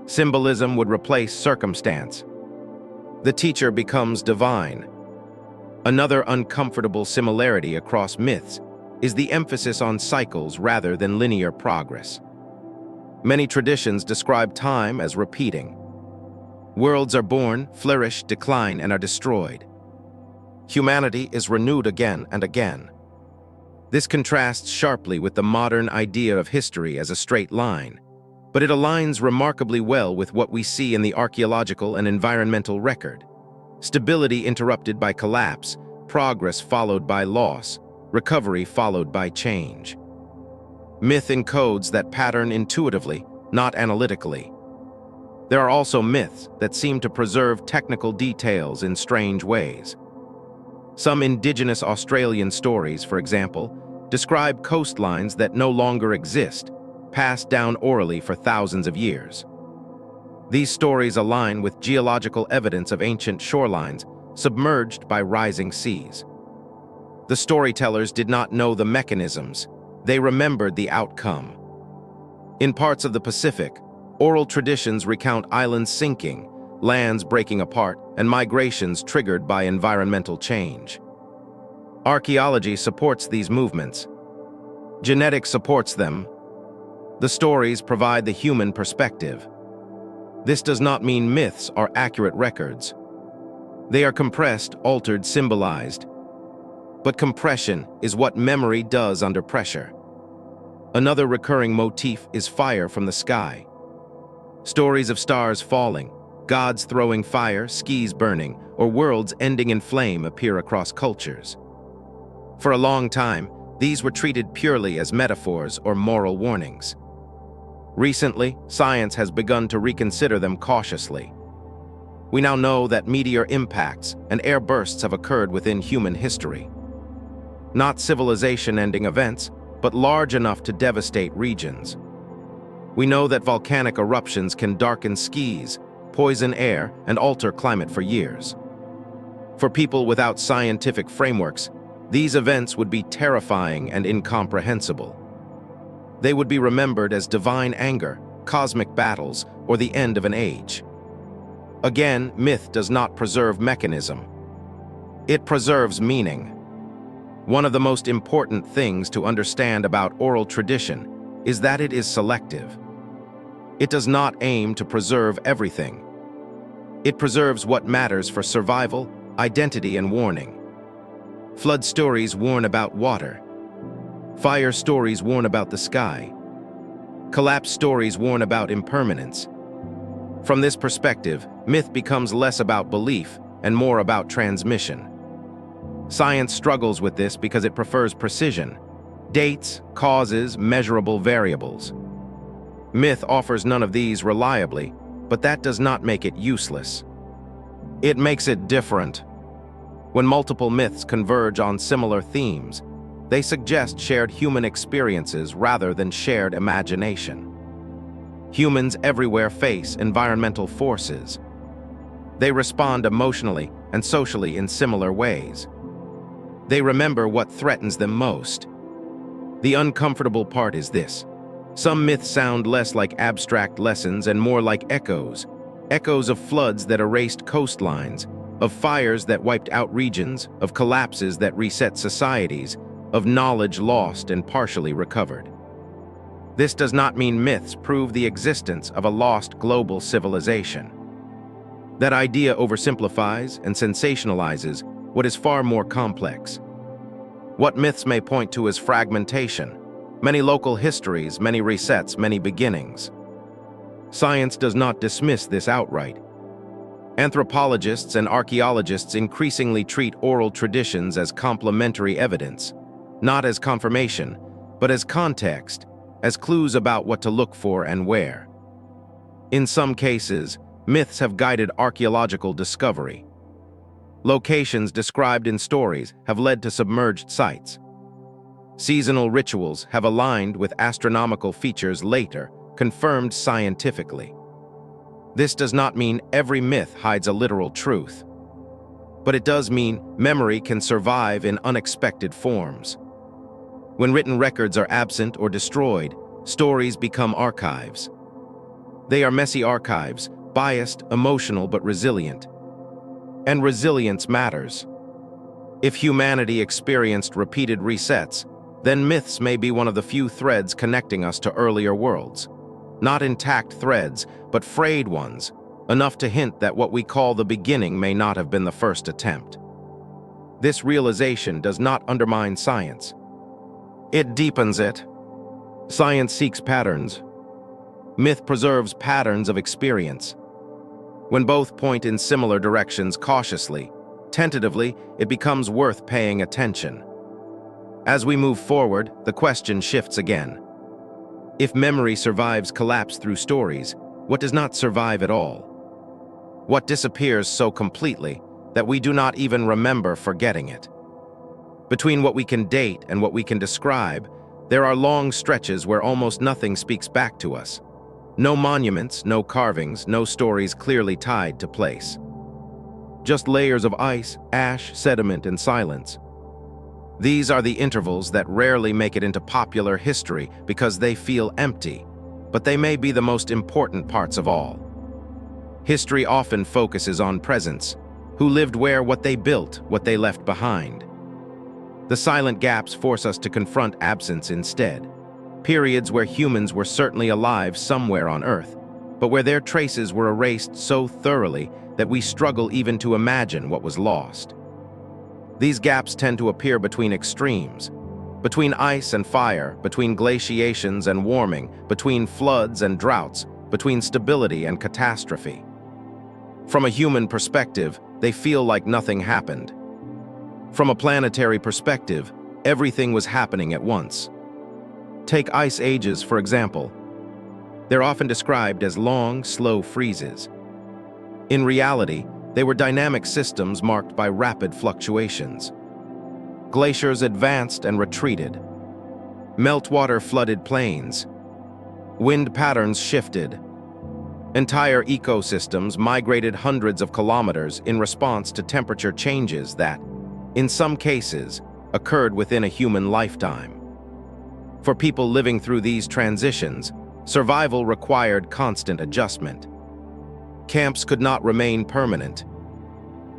Symbolism would replace circumstance. The teacher becomes divine. Another uncomfortable similarity across myths is the emphasis on cycles rather than linear progress. Many traditions describe time as repeating. Worlds are born, flourish, decline, and are destroyed. Humanity is renewed again and again. This contrasts sharply with the modern idea of history as a straight line, but it aligns remarkably well with what we see in the archaeological and environmental record. Stability interrupted by collapse, progress followed by loss, recovery followed by change. Myth encodes that pattern intuitively, not analytically. There are also myths that seem to preserve technical details in strange ways. Some indigenous Australian stories, for example, describe coastlines that no longer exist, passed down orally for thousands of years. These stories align with geological evidence of ancient shorelines submerged by rising seas. The storytellers did not know the mechanisms, they remembered the outcome. In parts of the Pacific, oral traditions recount islands sinking, lands breaking apart, and migrations triggered by environmental change. Archaeology supports these movements. Genetics supports them. The stories provide the human perspective. This does not mean myths are accurate records. They are compressed, altered, symbolized. But compression is what memory does under pressure. Another recurring motif is fire from the sky. Stories of stars falling, gods throwing fire, skis burning, or worlds ending in flame appear across cultures. For a long time, these were treated purely as metaphors or moral warnings. Recently, science has begun to reconsider them cautiously. We now know that meteor impacts and air bursts have occurred within human history. Not civilization-ending events, but large enough to devastate regions. We know that volcanic eruptions can darken skies, poison air, and alter climate for years. For people without scientific frameworks, these events would be terrifying and incomprehensible. They would be remembered as divine anger, cosmic battles, or the end of an age. Again, myth does not preserve mechanism. It preserves meaning. One of the most important things to understand about oral tradition is that it is selective. It does not aim to preserve everything. It preserves what matters for survival, identity, and warning. Flood stories warn about water. Fire stories warn about the sky. Collapse stories warn about impermanence. From this perspective, myth becomes less about belief and more about transmission. Science struggles with this because it prefers precision, dates, causes, measurable variables. Myth offers none of these reliably, but that does not make it useless. It makes it different. When multiple myths converge on similar themes, they suggest shared human experiences rather than shared imagination. Humans everywhere face environmental forces. They respond emotionally and socially in similar ways. They remember what threatens them most. The uncomfortable part is this. Some myths sound less like abstract lessons and more like echoes. Echoes of floods that erased coastlines, of fires that wiped out regions, of collapses that reset societies, of knowledge lost and partially recovered. This does not mean myths prove the existence of a lost global civilization. That idea oversimplifies and sensationalizes what is far more complex. What myths may point to is fragmentation, many local histories, many resets, many beginnings. Science does not dismiss this outright. Anthropologists and archaeologists increasingly treat oral traditions as complementary evidence, not as confirmation, but as context, as clues about what to look for and where. In some cases, myths have guided archaeological discovery. Locations described in stories have led to submerged sites. Seasonal rituals have aligned with astronomical features later, confirmed scientifically. This does not mean every myth hides a literal truth, but it does mean memory can survive in unexpected forms. When written records are absent or destroyed, stories become archives. They are messy archives, biased, emotional, but resilient. And resilience matters. If humanity experienced repeated resets, then myths may be one of the few threads connecting us to earlier worlds. Not intact threads, but frayed ones, enough to hint that what we call the beginning may not have been the first attempt. This realization does not undermine science. It deepens it. Science seeks patterns. Myth preserves patterns of experience. When both point in similar directions cautiously, tentatively, it becomes worth paying attention. As we move forward, the question shifts again. If memory survives collapse through stories, what does not survive at all? What disappears so completely that we do not even remember forgetting it? Between what we can date and what we can describe, there are long stretches where almost nothing speaks back to us. No monuments, no carvings, no stories clearly tied to place. Just layers of ice, ash, sediment, and silence. These are the intervals that rarely make it into popular history because they feel empty, but they may be the most important parts of all. History often focuses on presence, who lived where, what they built, what they left behind. The silent gaps force us to confront absence instead, periods where humans were certainly alive somewhere on Earth, but where their traces were erased so thoroughly that we struggle even to imagine what was lost. These gaps tend to appear between extremes, between ice and fire, between glaciations and warming, between floods and droughts, between stability and catastrophe. From a human perspective, they feel like nothing happened. From a planetary perspective, everything was happening at once. Take ice ages, for example. They're often described as long, slow freezes. In reality, they were dynamic systems marked by rapid fluctuations. Glaciers advanced and retreated. Meltwater flooded plains. Wind patterns shifted. Entire ecosystems migrated hundreds of kilometers in response to temperature changes that, in some cases, occurred within a human lifetime. For people living through these transitions, survival required constant adjustment. Camps could not remain permanent.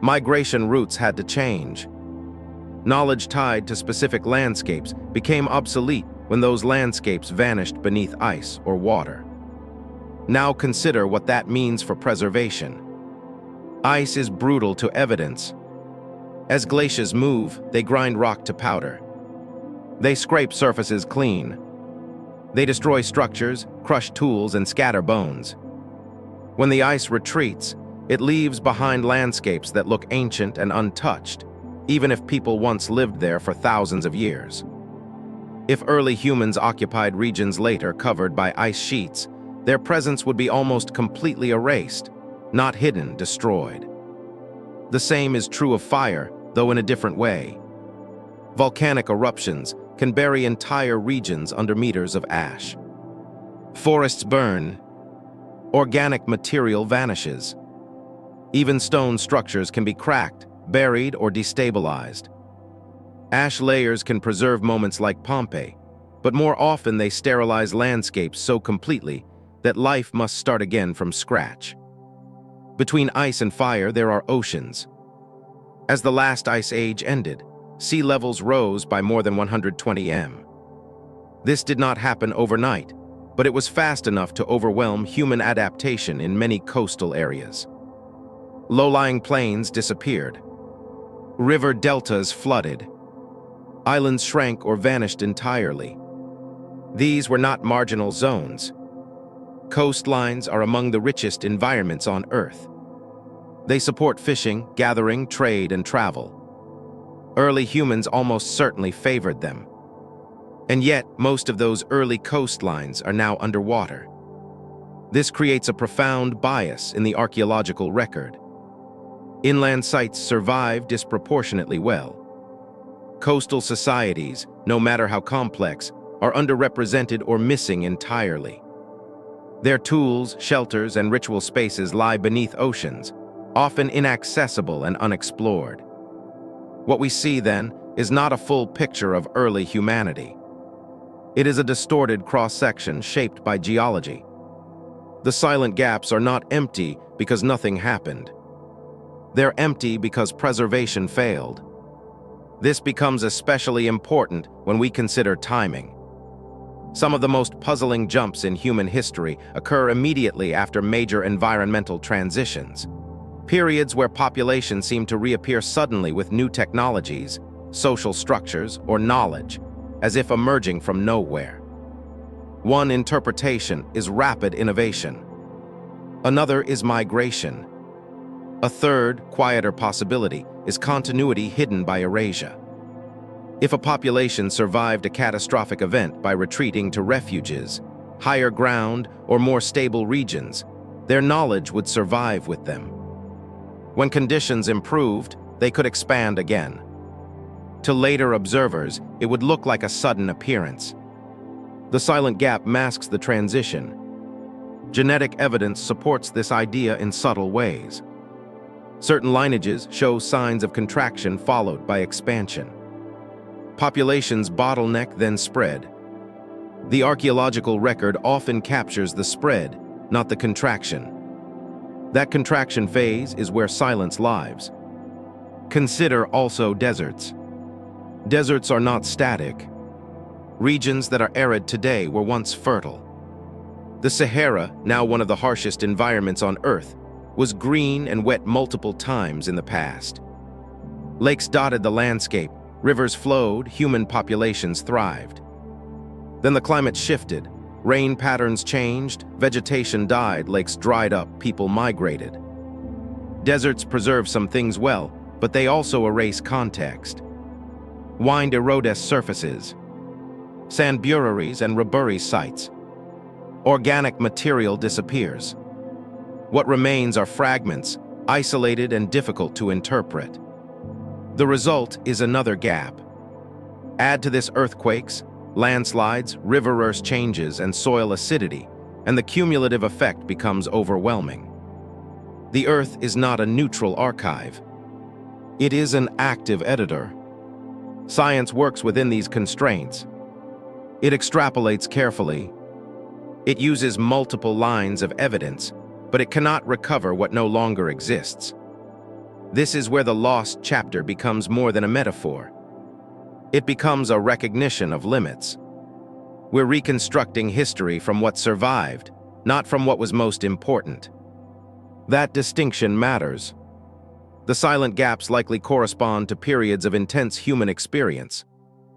Migration routes had to change. Knowledge tied to specific landscapes became obsolete when those landscapes vanished beneath ice or water. Now consider what that means for preservation. Ice is brutal to evidence. As glaciers move, they grind rock to powder. They scrape surfaces clean. They destroy structures, crush tools, and scatter bones. When the ice retreats, it leaves behind landscapes that look ancient and untouched, even if people once lived there for thousands of years. If early humans occupied regions later covered by ice sheets, their presence would be almost completely erased, not hidden, destroyed. The same is true of fire, though in a different way. Volcanic eruptions can bury entire regions under meters of ash. Forests burn. Organic material vanishes. Even stone structures can be cracked, buried, or destabilized. Ash layers can preserve moments like Pompeii, but more often they sterilize landscapes so completely that life must start again from scratch. Between ice and fire, there are oceans. As the last ice age ended, sea levels rose by more than 120 m. This did not happen overnight, but it was fast enough to overwhelm human adaptation in many coastal areas. Low-lying plains disappeared. River deltas flooded. Islands shrank or vanished entirely. These were not marginal zones. Coastlines are among the richest environments on Earth. They support fishing, gathering, trade, and travel. Early humans almost certainly favored them. And yet, most of those early coastlines are now underwater. This creates a profound bias in the archaeological record. Inland sites survive disproportionately well. Coastal societies, no matter how complex, are underrepresented or missing entirely. Their tools, shelters, and ritual spaces lie beneath oceans, often inaccessible and unexplored. What we see, then, is not a full picture of early humanity. It is a distorted cross-section shaped by geology. The silent gaps are not empty because nothing happened. They're empty because preservation failed. This becomes especially important when we consider timing. Some of the most puzzling jumps in human history occur immediately after major environmental transitions, periods where populations seem to reappear suddenly with new technologies, social structures, or knowledge, as if emerging from nowhere. One interpretation is rapid innovation. Another is migration. A third, quieter possibility is continuity hidden by erasure. If a population survived a catastrophic event by retreating to refuges, higher ground, or more stable regions, their knowledge would survive with them. When conditions improved, they could expand again. To later observers, it would look like a sudden appearance. The silent gap masks the transition. Genetic evidence supports this idea in subtle ways. Certain lineages show signs of contraction followed by expansion. Populations bottleneck, then spread. The archaeological record often captures the spread, not the contraction. That contraction phase is where silence lives. Consider also deserts. Deserts are not static. Regions that are arid today were once fertile. The Sahara, now one of the harshest environments on Earth, was green and wet multiple times in the past. Lakes dotted the landscape, rivers flowed, human populations thrived. Then the climate shifted, rain patterns changed, vegetation died, lakes dried up, people migrated. Deserts preserve some things well, but they also erase context. Wind erodes surfaces. Sand bureries and reburi sites. Organic material disappears. What remains are fragments, isolated and difficult to interpret. The result is another gap. Add to this earthquakes, landslides, river earth changes, and soil acidity, and the cumulative effect becomes overwhelming. The Earth is not a neutral archive. It is an active editor. Science works within these constraints. It extrapolates carefully. It uses multiple lines of evidence, but it cannot recover what no longer exists. This is where the lost chapter becomes more than a metaphor. It becomes a recognition of limits. We're reconstructing history from what survived, not from what was most important. That distinction matters. The silent gaps likely correspond to periods of intense human experience: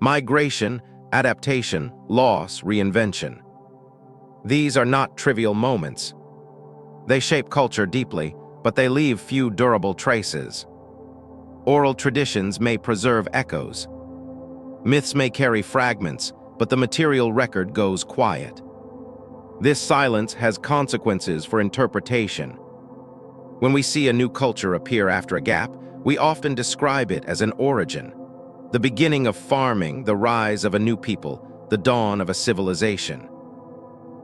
migration, adaptation, loss, reinvention. These are not trivial moments. They shape culture deeply, but they leave few durable traces. Oral traditions may preserve echoes. Myths may carry fragments, but the material record goes quiet. This silence has consequences for interpretation. When we see a new culture appear after a gap, we often describe it as an origin, the beginning of farming, the rise of a new people, the dawn of a civilization.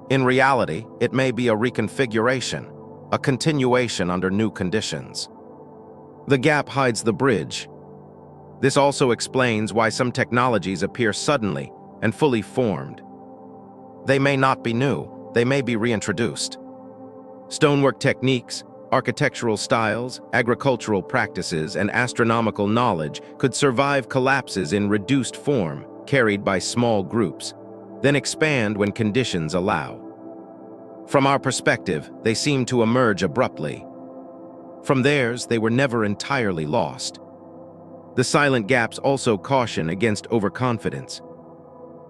In reality, it may be a reconfiguration, a continuation under new conditions. The gap hides the bridge. This also explains why some technologies appear suddenly and fully formed. They may not be new, they may be reintroduced. Stonework techniques, architectural styles, agricultural practices, and astronomical knowledge could survive collapses in reduced form, carried by small groups, then expand when conditions allow. From our perspective, they seem to emerge abruptly. From theirs, they were never entirely lost. The silent gaps also caution against overconfidence.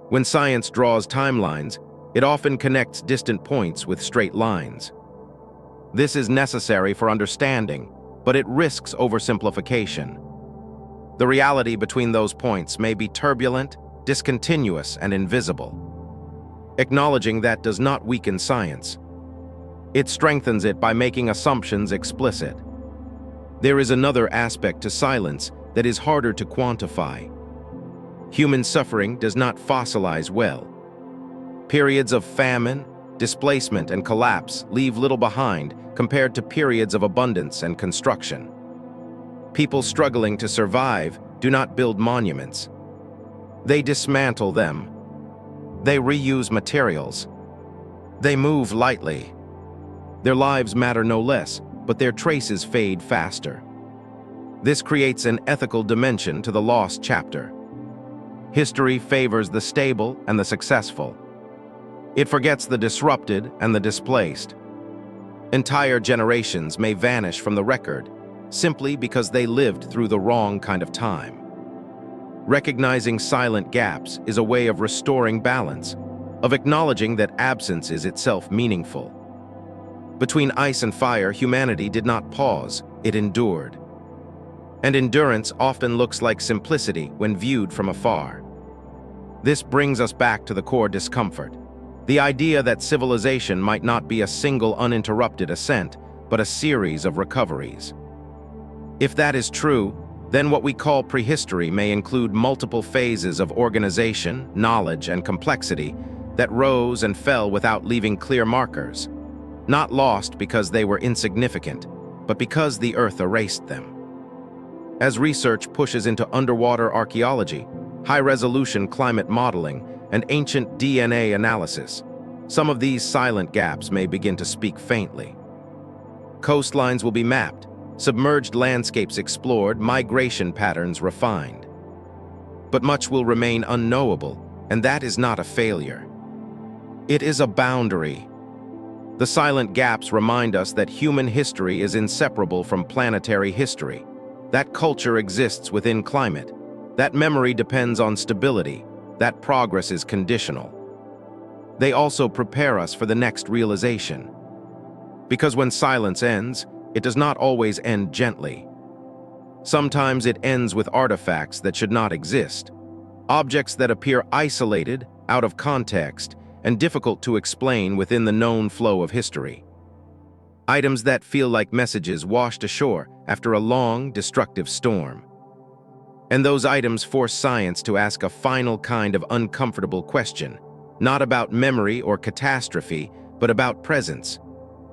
When science draws timelines, it often connects distant points with straight lines. This is necessary for understanding, but it risks oversimplification. The reality between those points may be turbulent, discontinuous, and invisible. Acknowledging that does not weaken science. It strengthens it by making assumptions explicit. There is another aspect to silence that is harder to quantify. Human suffering does not fossilize well. Periods of famine, displacement, and collapse leave little behind compared to periods of abundance and construction. People struggling to survive do not build monuments. They dismantle them. They reuse materials. They move lightly. Their lives matter no less, but their traces fade faster. This creates an ethical dimension to the lost chapter. History favors the stable and the successful. It forgets the disrupted and the displaced. Entire generations may vanish from the record simply because they lived through the wrong kind of time. Recognizing silent gaps is a way of restoring balance, of acknowledging that absence is itself meaningful. Between ice and fire, humanity did not pause, it endured. And endurance often looks like simplicity when viewed from afar. This brings us back to the core discomfort. The idea that civilization might not be a single uninterrupted ascent, but a series of recoveries. If that is true, Then what we call prehistory may include multiple phases of organization, knowledge, and complexity that rose and fell without leaving clear markers, not lost because they were insignificant, but because the Earth erased them. As research pushes into underwater archaeology, high-resolution climate modeling, and ancient DNA analysis, some of these silent gaps may begin to speak faintly. Coastlines will be mapped, submerged landscapes explored, migration patterns refined. But much will remain unknowable, and that is not a failure. It is a boundary. The silent gaps remind us that human history is inseparable from planetary history, that culture exists within climate, that memory depends on stability, that progress is conditional. They also prepare us for the next realization. Because when silence ends, it does not always end gently. Sometimes it ends with artifacts that should not exist, objects that appear isolated, out of context, and difficult to explain within the known flow of history. Items that feel like messages washed ashore after a long, destructive storm. And those items force science to ask a final kind of uncomfortable question, not about memory or catastrophe, but about presence.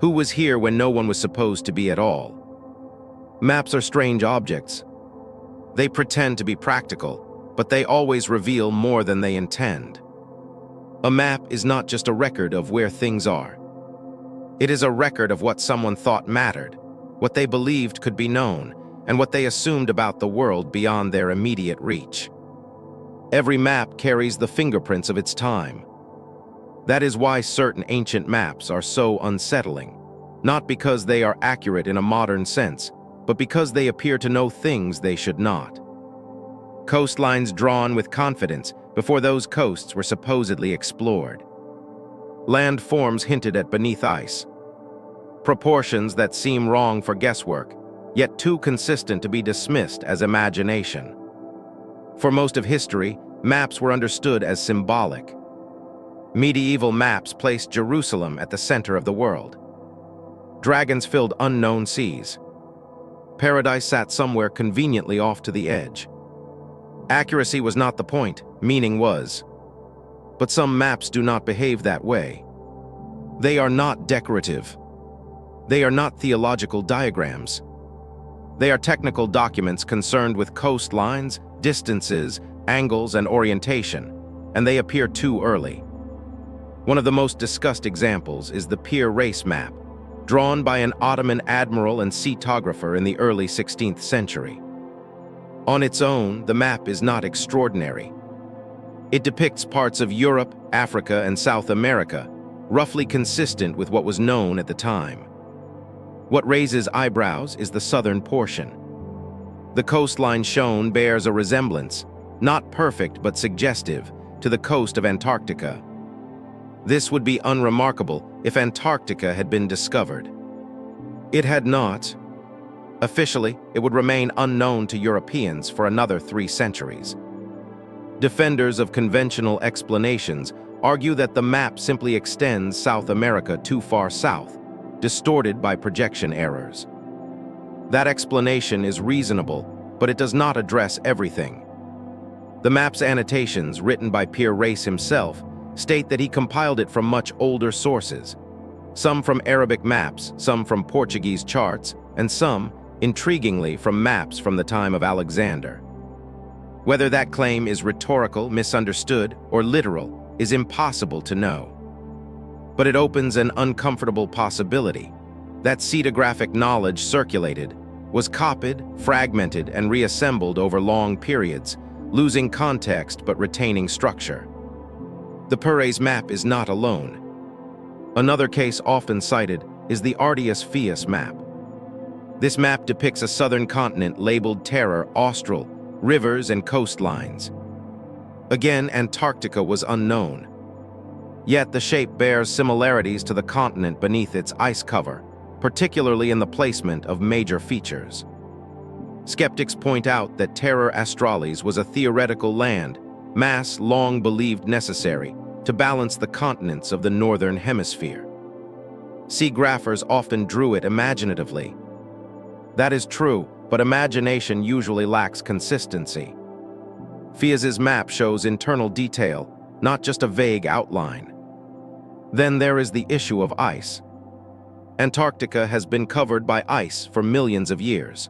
Who was here when no one was supposed to be at all? Maps are strange objects. They pretend to be practical, but they always reveal more than they intend. A map is not just a record of where things are. It is a record of what someone thought mattered, what they believed could be known, and what they assumed about the world beyond their immediate reach. Every map carries the fingerprints of its time. That is why certain ancient maps are so unsettling, not because they are accurate in a modern sense, but because they appear to know things they should not. Coastlines drawn with confidence before those coasts were supposedly explored. Land forms hinted at beneath ice. Proportions that seem wrong for guesswork, yet too consistent to be dismissed as imagination. For most of history, maps were understood as symbolic. Medieval maps placed Jerusalem at the center of the world. Dragons filled unknown seas. Paradise sat somewhere conveniently off to the edge. Accuracy was not the point, meaning was. But some maps do not behave that way. They are not decorative. They are not theological diagrams. They are technical documents concerned with coastlines, distances, angles, and orientation, and they appear too early. One of the most discussed examples is the Pier Race map, drawn by an Ottoman admiral and seaographer in the early 16th century. On its own, the map is not extraordinary. It depicts parts of Europe, Africa, and South America, roughly consistent with what was known at the time. What raises eyebrows is the southern portion. The coastline shown bears a resemblance, not perfect but suggestive, to the coast of Antarctica. This would be unremarkable if Antarctica had been discovered. It had not. Officially, it would remain unknown to Europeans for another 3 centuries. Defenders of conventional explanations argue that the map simply extends South America too far south, distorted by projection errors. That explanation is reasonable, but it does not address everything. The map's annotations, written by Pier Race himself, state that he compiled it from much older sources, some from Arabic maps, some from Portuguese charts, and some, intriguingly, from maps from the time of Alexander. Whether that claim is rhetorical, misunderstood, or literal is impossible to know. But it opens an uncomfortable possibility. That seaographic knowledge circulated, was copied, fragmented, and reassembled over long periods, losing context but retaining structure. The Pires map is not alone. Another case often cited is the Artius Fius map. This map depicts a southern continent labeled Terra, Austral, rivers and coastlines. Again, Antarctica was unknown. Yet the shape bears similarities to the continent beneath its ice cover, particularly in the placement of major features. Skeptics point out that Terra Australis was a theoretical land mass long believed necessary to balance the continents of the northern hemisphere. Seagraphers often drew it imaginatively. That is true, but imagination usually lacks consistency. Fies's map shows internal detail, not just a vague outline. Then there is the issue of ice. Antarctica has been covered by ice for millions of years.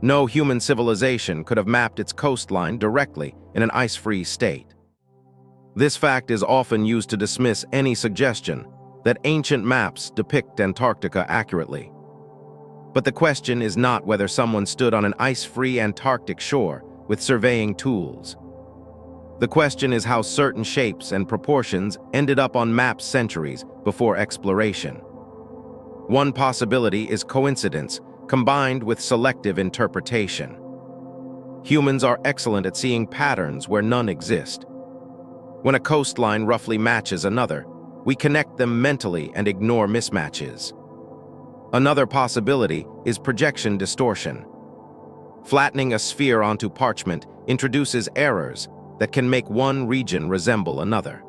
No human civilization could have mapped its coastline directly in an ice-free state. This fact is often used to dismiss any suggestion that ancient maps depict Antarctica accurately. But the question is not whether someone stood on an ice-free Antarctic shore with surveying tools. The question is how certain shapes and proportions ended up on maps centuries before exploration. One possibility is coincidence combined with selective interpretation. Humans are excellent at seeing patterns where none exist. When a coastline roughly matches another, we connect them mentally and ignore mismatches. Another possibility is projection distortion. Flattening a sphere onto parchment introduces errors that can make one region resemble another.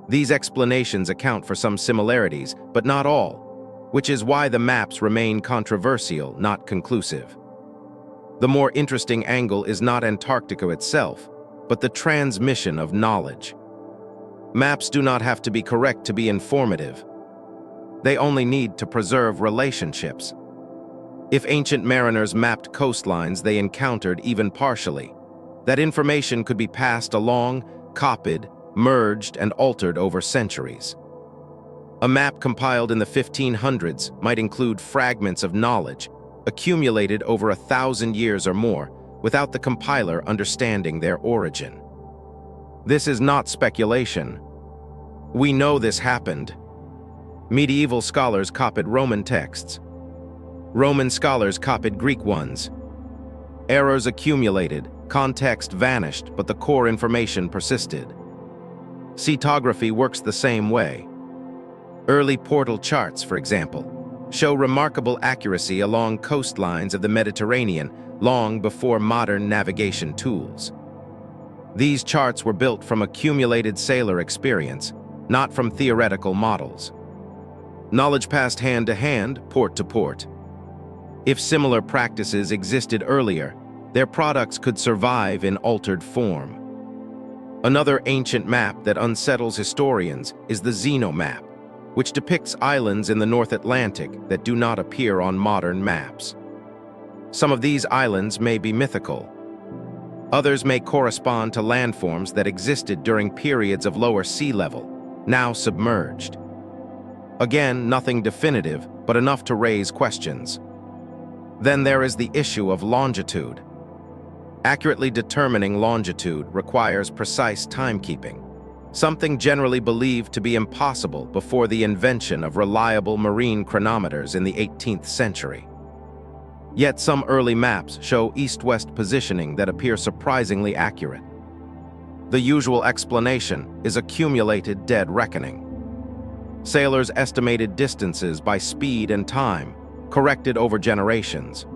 These explanations account for some similarities, but not all, which is why the maps remain controversial, not conclusive. The more interesting angle is not Antarctica itself, but the transmission of knowledge. Maps do not have to be correct to be informative. They only need to preserve relationships. If ancient mariners mapped coastlines they encountered even partially, that information could be passed along, copied, merged, and altered over centuries. A map compiled in the 1500s might include fragments of knowledge accumulated over 1,000 years or more without the compiler understanding their origin. This is not speculation. We know this happened. Medieval scholars copied Roman texts. Roman scholars copied Greek ones. Errors accumulated, context vanished, but the core information persisted. Cetography works the same way. Early portal charts, for example, show remarkable accuracy along coastlines of the Mediterranean long before modern navigation tools. These charts were built from accumulated sailor experience, not from theoretical models. Knowledge passed hand to hand, port to port. If similar practices existed earlier, their products could survive in altered form. Another ancient map that unsettles historians is the Zeno map, which depicts islands in the North Atlantic that do not appear on modern maps. Some of these islands may be mythical. Others may correspond to landforms that existed during periods of lower sea level, now submerged. Again, nothing definitive, but enough to raise questions. Then there is the issue of longitude. Accurately determining longitude requires precise timekeeping, something generally believed to be impossible before the invention of reliable marine chronometers in the 18th century. Yet some early maps show east-west positioning that appear surprisingly accurate. The usual explanation is accumulated dead reckoning. Sailors estimated distances by speed and time, corrected over generations.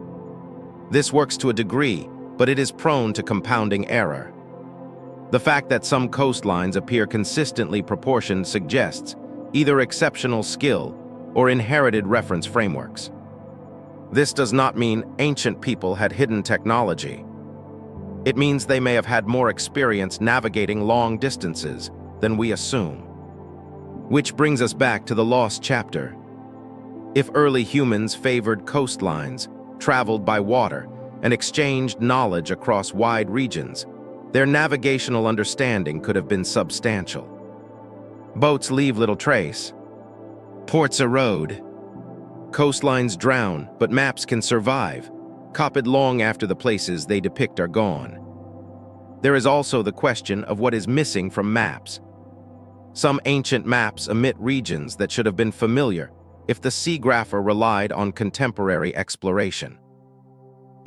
This works to a degree, but it is prone to compounding error. The fact that some coastlines appear consistently proportioned suggests either exceptional skill or inherited reference frameworks. This does not mean ancient people had hidden technology. It means they may have had more experience navigating long distances than we assume. Which brings us back to the lost chapter. If early humans favored coastlines, traveled by water, and exchanged knowledge across wide regions, their navigational understanding could have been substantial. Boats leave little trace. Ports erode. Coastlines drown, but maps can survive, copied long after the places they depict are gone. There is also the question of what is missing from maps. Some ancient maps omit regions that should have been familiar if the seagrapher relied on contemporary exploration.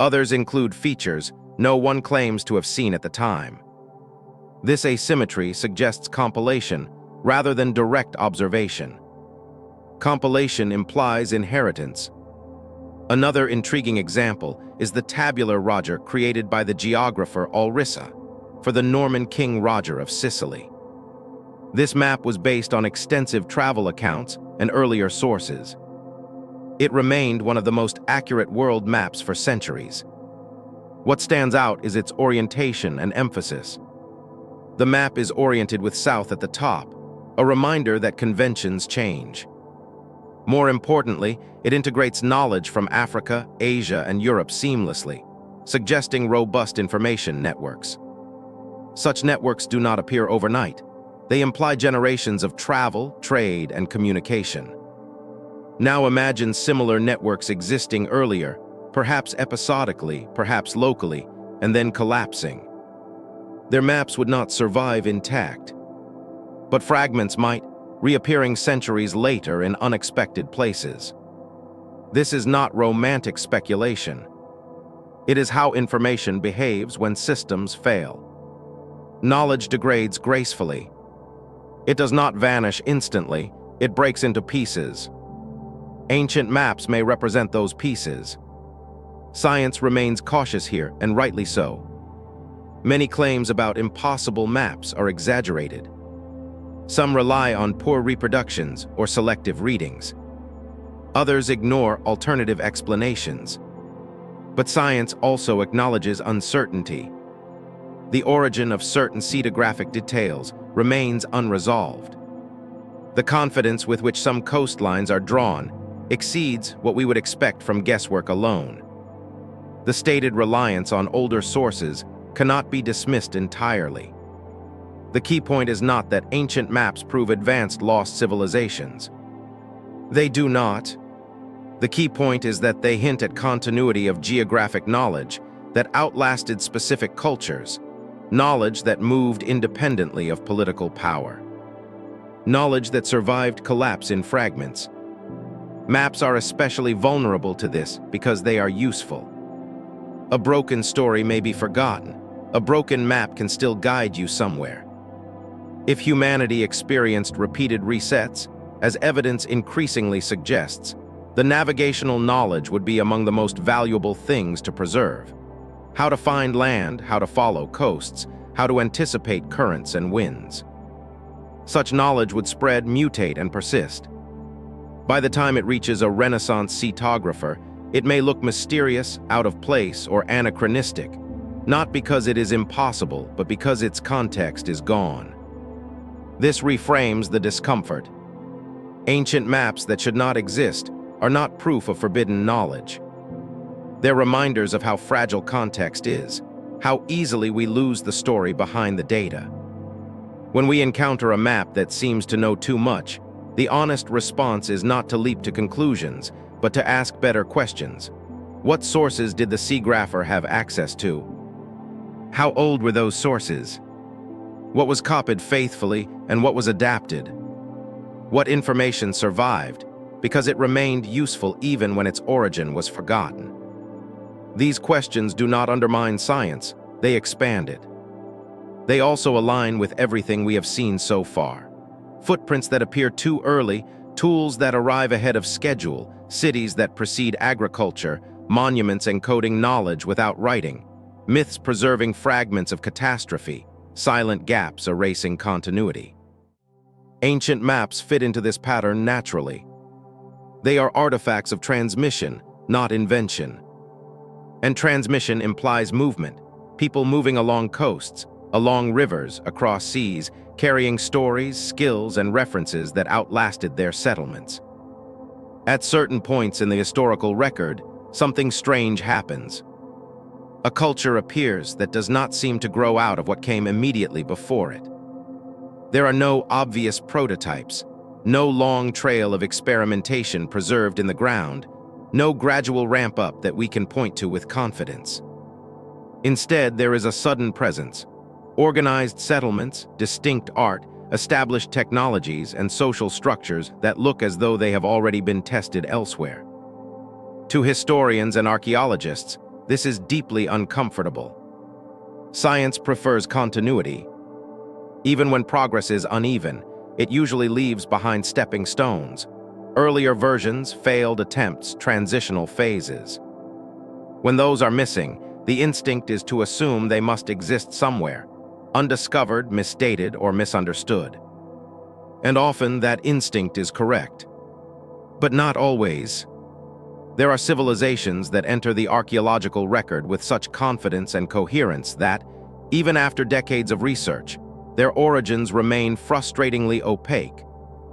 Others include features no one claims to have seen at the time. This asymmetry suggests compilation rather than direct observation. Compilation implies inheritance. Another intriguing example is the tabular Roger created by the geographer Ulrissa for the Norman King Roger of Sicily. This map was based on extensive travel accounts and earlier sources. It remained one of the most accurate world maps for centuries. What stands out is its orientation and emphasis. The map is oriented with south at the top, a reminder that conventions change. More importantly, it integrates knowledge from Africa, Asia, and Europe seamlessly, suggesting robust information networks. Such networks do not appear overnight. They imply generations of travel, trade, and communication. Now imagine similar networks existing earlier, perhaps episodically, perhaps locally, and then collapsing. Their maps would not survive intact, but fragments might, reappearing centuries later in unexpected places. This is not romantic speculation. It is how information behaves when systems fail. Knowledge degrades gracefully. It does not vanish instantly, it breaks into pieces. Ancient maps may represent those pieces. Science remains cautious here, and rightly so. Many claims about impossible maps are exaggerated. Some rely on poor reproductions or selective readings. Others ignore alternative explanations. But science also acknowledges uncertainty. The origin of certain stratigraphic details remains unresolved. The confidence with which some coastlines are drawn exceeds what we would expect from guesswork alone. The stated reliance on older sources cannot be dismissed entirely. The key point is not that ancient maps prove advanced lost civilizations. They do not. The key point is that they hint at continuity of geographic knowledge that outlasted specific cultures, knowledge that moved independently of political power, knowledge that survived collapse in fragments. Maps are especially vulnerable to this because they are useful. A broken story may be forgotten. A broken map can still guide you somewhere. If humanity experienced repeated resets, as evidence increasingly suggests, the navigational knowledge would be among the most valuable things to preserve. How to find land, how to follow coasts, how to anticipate currents and winds. Such knowledge would spread, mutate, and persist. By the time it reaches a Renaissance cartographer, it may look mysterious, out of place, or anachronistic, not because it is impossible, but because its context is gone. This reframes the discomfort. Ancient maps that should not exist are not proof of forbidden knowledge. They're reminders of how fragile context is, how easily we lose the story behind the data. When we encounter a map that seems to know too much, the honest response is not to leap to conclusions, but to ask better questions. What sources did the seagrapher have access to? How old were those sources? What was copied faithfully and what was adapted? What information survived because it remained useful even when its origin was forgotten? These questions do not undermine science, they expand it. They also align with everything we have seen so far. Footprints that appear too early, tools that arrive ahead of schedule, cities that precede agriculture, monuments encoding knowledge without writing, myths preserving fragments of catastrophe, silent gaps erasing continuity. Ancient maps fit into this pattern naturally. They are artifacts of transmission, not invention. And transmission implies movement, people moving along coasts, along rivers, across seas, carrying stories, skills, and references that outlasted their settlements. At certain points in the historical record, something strange happens. A culture appears that does not seem to grow out of what came immediately before it. There are no obvious prototypes, no long trail of experimentation preserved in the ground, no gradual ramp-up that we can point to with confidence. Instead, there is a sudden presence, organized settlements, distinct art, established technologies, and social structures that look as though they have already been tested elsewhere. To historians and archaeologists, this is deeply uncomfortable. Science prefers continuity. Even when progress is uneven, it usually leaves behind stepping stones, earlier versions, failed attempts, transitional phases. When those are missing, the instinct is to assume they must exist somewhere, undiscovered, misdated, or misunderstood. And often that instinct is correct. But not always. There are civilizations that enter the archaeological record with such confidence and coherence that, even after decades of research, their origins remain frustratingly opaque,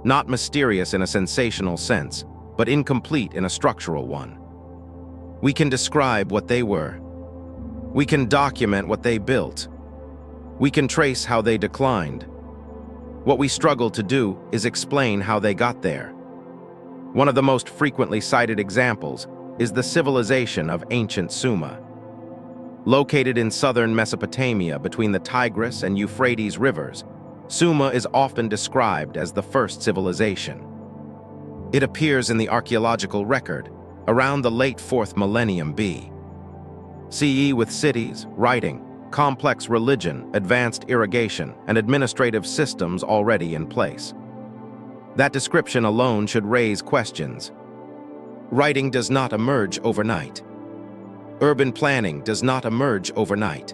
not mysterious in a sensational sense, but incomplete in a structural one. We can describe what they were. We can document what they built. We can trace how they declined. What we struggle to do is explain how they got there. One of the most frequently cited examples is the civilization of ancient Sumer. Located in southern Mesopotamia between the Tigris and Euphrates rivers, Sumer is often described as the first civilization. It appears in the archaeological record around the late 4th millennium BCE with cities, writing, complex religion, advanced irrigation, and administrative systems already in place. That description alone should raise questions. Writing does not emerge overnight. Urban planning does not emerge overnight.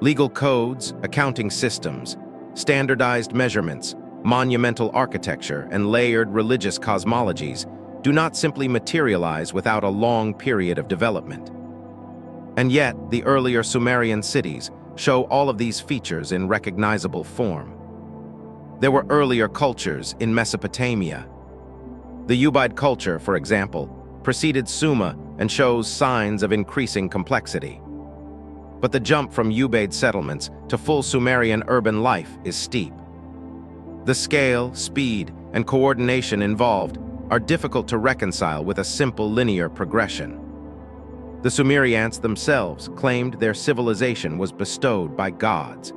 Legal codes, accounting systems, standardized measurements, monumental architecture, and layered religious cosmologies do not simply materialize without a long period of development. And yet, the earlier Sumerian cities show all of these features in recognizable form. There were earlier cultures in Mesopotamia. The Ubaid culture, for example, preceded Sumer and shows signs of increasing complexity. But the jump from Ubaid settlements to full Sumerian urban life is steep. The scale, speed, and coordination involved are difficult to reconcile with a simple linear progression. The Sumerians themselves claimed their civilization was bestowed by gods.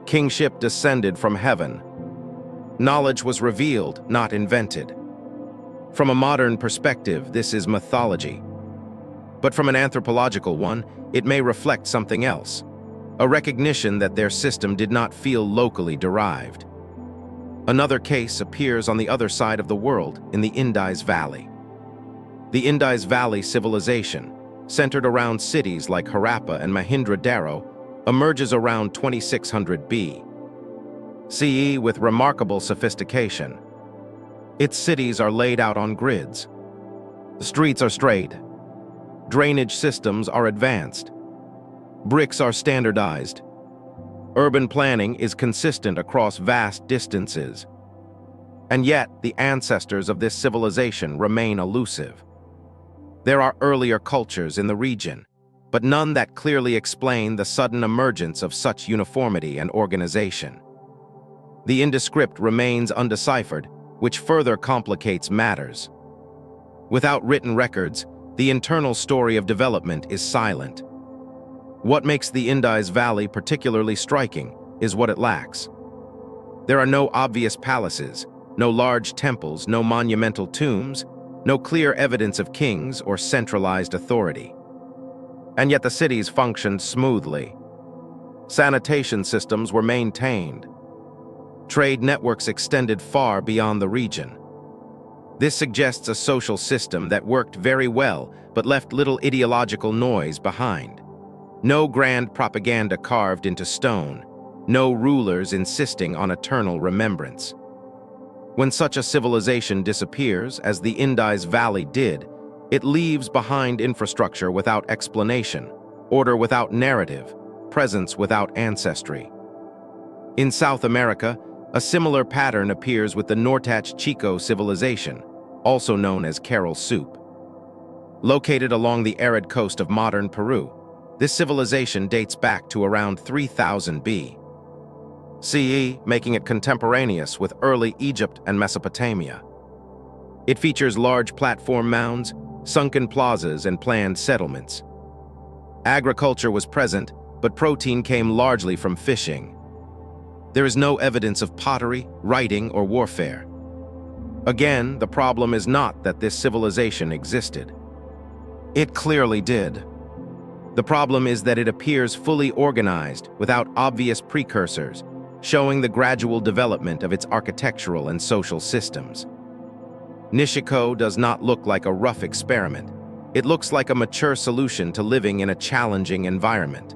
Kingship descended from heaven. Knowledge was revealed, not invented. From a modern perspective, this is mythology. But from an anthropological one, it may reflect something else, a recognition that their system did not feel locally derived. Another case appears on the other side of the world in the Indus Valley. The Indus Valley civilization, centered around cities like Harappa and Mohenjo-daro, emerges around 2600 BCE with remarkable sophistication. Its cities are laid out on grids. The streets are straight. Drainage systems are advanced. Bricks are standardized. Urban planning is consistent across vast distances. And yet, the ancestors of this civilization remain elusive. There are earlier cultures in the region, but none that clearly explain the sudden emergence of such uniformity and organization. The indescript remains undeciphered, which further complicates matters. Without written records, the internal story of development is silent. What makes the Indus Valley particularly striking is what it lacks. There are no obvious palaces, no large temples, no monumental tombs, no clear evidence of kings or centralized authority. And yet the cities functioned smoothly. Sanitation systems were maintained. Trade networks extended far beyond the region. This suggests a social system that worked very well but left little ideological noise behind. No grand propaganda carved into stone, no rulers insisting on eternal remembrance. When such a civilization disappears, as the Indus Valley did, it leaves behind infrastructure without explanation, order without narrative, presence without ancestry. In South America, a similar pattern appears with the Nortach Chico civilization, also known as Carol Soup. Located along the arid coast of modern Peru, this civilization dates back to around 3000 BCE, making it contemporaneous with early Egypt and Mesopotamia. It features large platform mounds, sunken plazas, and planned settlements. Agriculture was present, but protein came largely from fishing. There is no evidence of pottery, writing, or warfare. Again, the problem is not that this civilization existed. It clearly did. The problem is that it appears fully organized, without obvious precursors, showing the gradual development of its architectural and social systems. Nishiko does not look like a rough experiment. It looks like a mature solution to living in a challenging environment.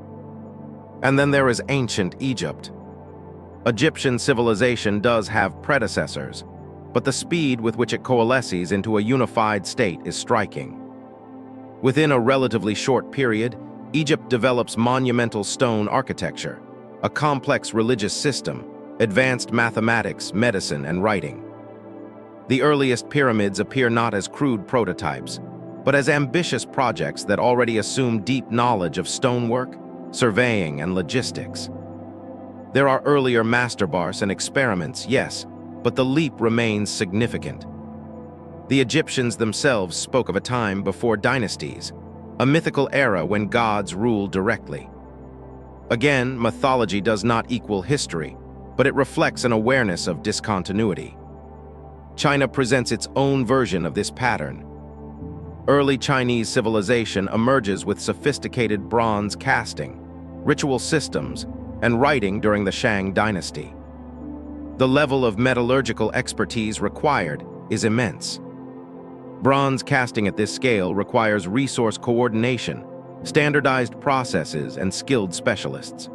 And then there is ancient Egypt. Egyptian civilization does have predecessors, but the speed with which it coalesces into a unified state is striking. Within a relatively short period, Egypt develops monumental stone architecture, a complex religious system, advanced mathematics, medicine, and writing. The earliest pyramids appear not as crude prototypes, but as ambitious projects that already assume deep knowledge of stonework, surveying, and logistics. There are earlier masterbars and experiments, yes, but the leap remains significant. The Egyptians themselves spoke of a time before dynasties, a mythical era when gods ruled directly. Again, mythology does not equal history, but it reflects an awareness of discontinuity. China presents its own version of this pattern. Early Chinese civilization emerges with sophisticated bronze casting, ritual systems, and writing during the Shang dynasty. The level of metallurgical expertise required is immense. Bronze casting at this scale requires resource coordination, standardized processes, and skilled specialists.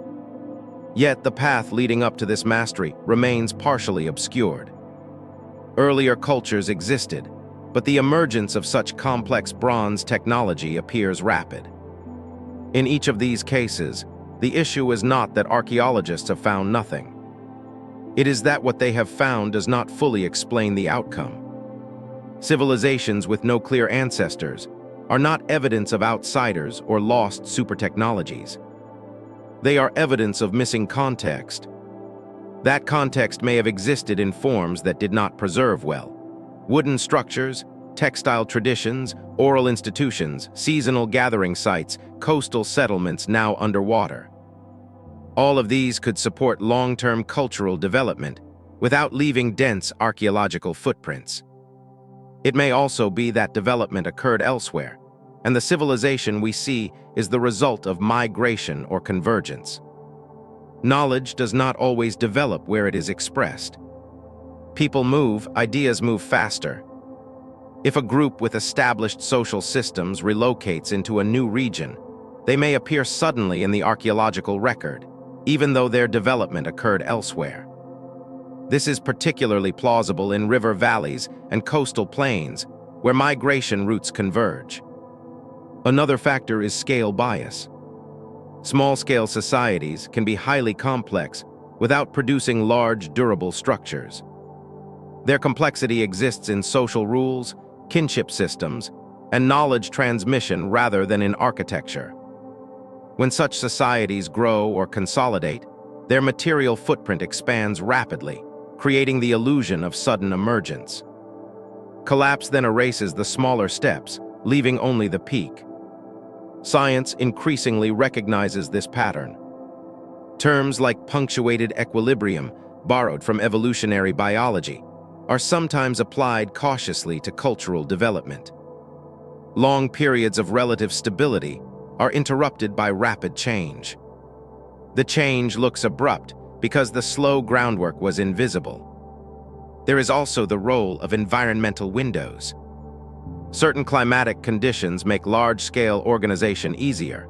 Yet the path leading up to this mastery remains partially obscured. Earlier cultures existed, but the emergence of such complex bronze technology appears rapid. In each of these cases, the issue is not that archaeologists have found nothing. It is that what they have found does not fully explain the outcome. Civilizations with no clear ancestors are not evidence of outsiders or lost super technologies. They are evidence of missing context. That context may have existed in forms that did not preserve well. Wooden structures, textile traditions, oral institutions, seasonal gathering sites, coastal settlements now underwater. All of these could support long-term cultural development without leaving dense archaeological footprints. It may also be that development occurred elsewhere, and the civilization we see is the result of migration or convergence. Knowledge does not always develop where it is expressed. People move, ideas move faster. If a group with established social systems relocates into a new region, they may appear suddenly in the archaeological record, even though their development occurred elsewhere. This is particularly plausible in river valleys and coastal plains, where migration routes converge. Another factor is scale bias. Small-scale societies can be highly complex without producing large, durable structures. Their complexity exists in social rules, kinship systems, and knowledge transmission rather than in architecture. When such societies grow or consolidate, their material footprint expands rapidly, creating the illusion of sudden emergence. Collapse then erases the smaller steps, leaving only the peak. Science increasingly recognizes this pattern. Terms like punctuated equilibrium, borrowed from evolutionary biology, are sometimes applied cautiously to cultural development. Long periods of relative stability are interrupted by rapid change. The change looks abrupt because the slow groundwork was invisible. There is also the role of environmental windows. Certain climatic conditions make large-scale organization easier.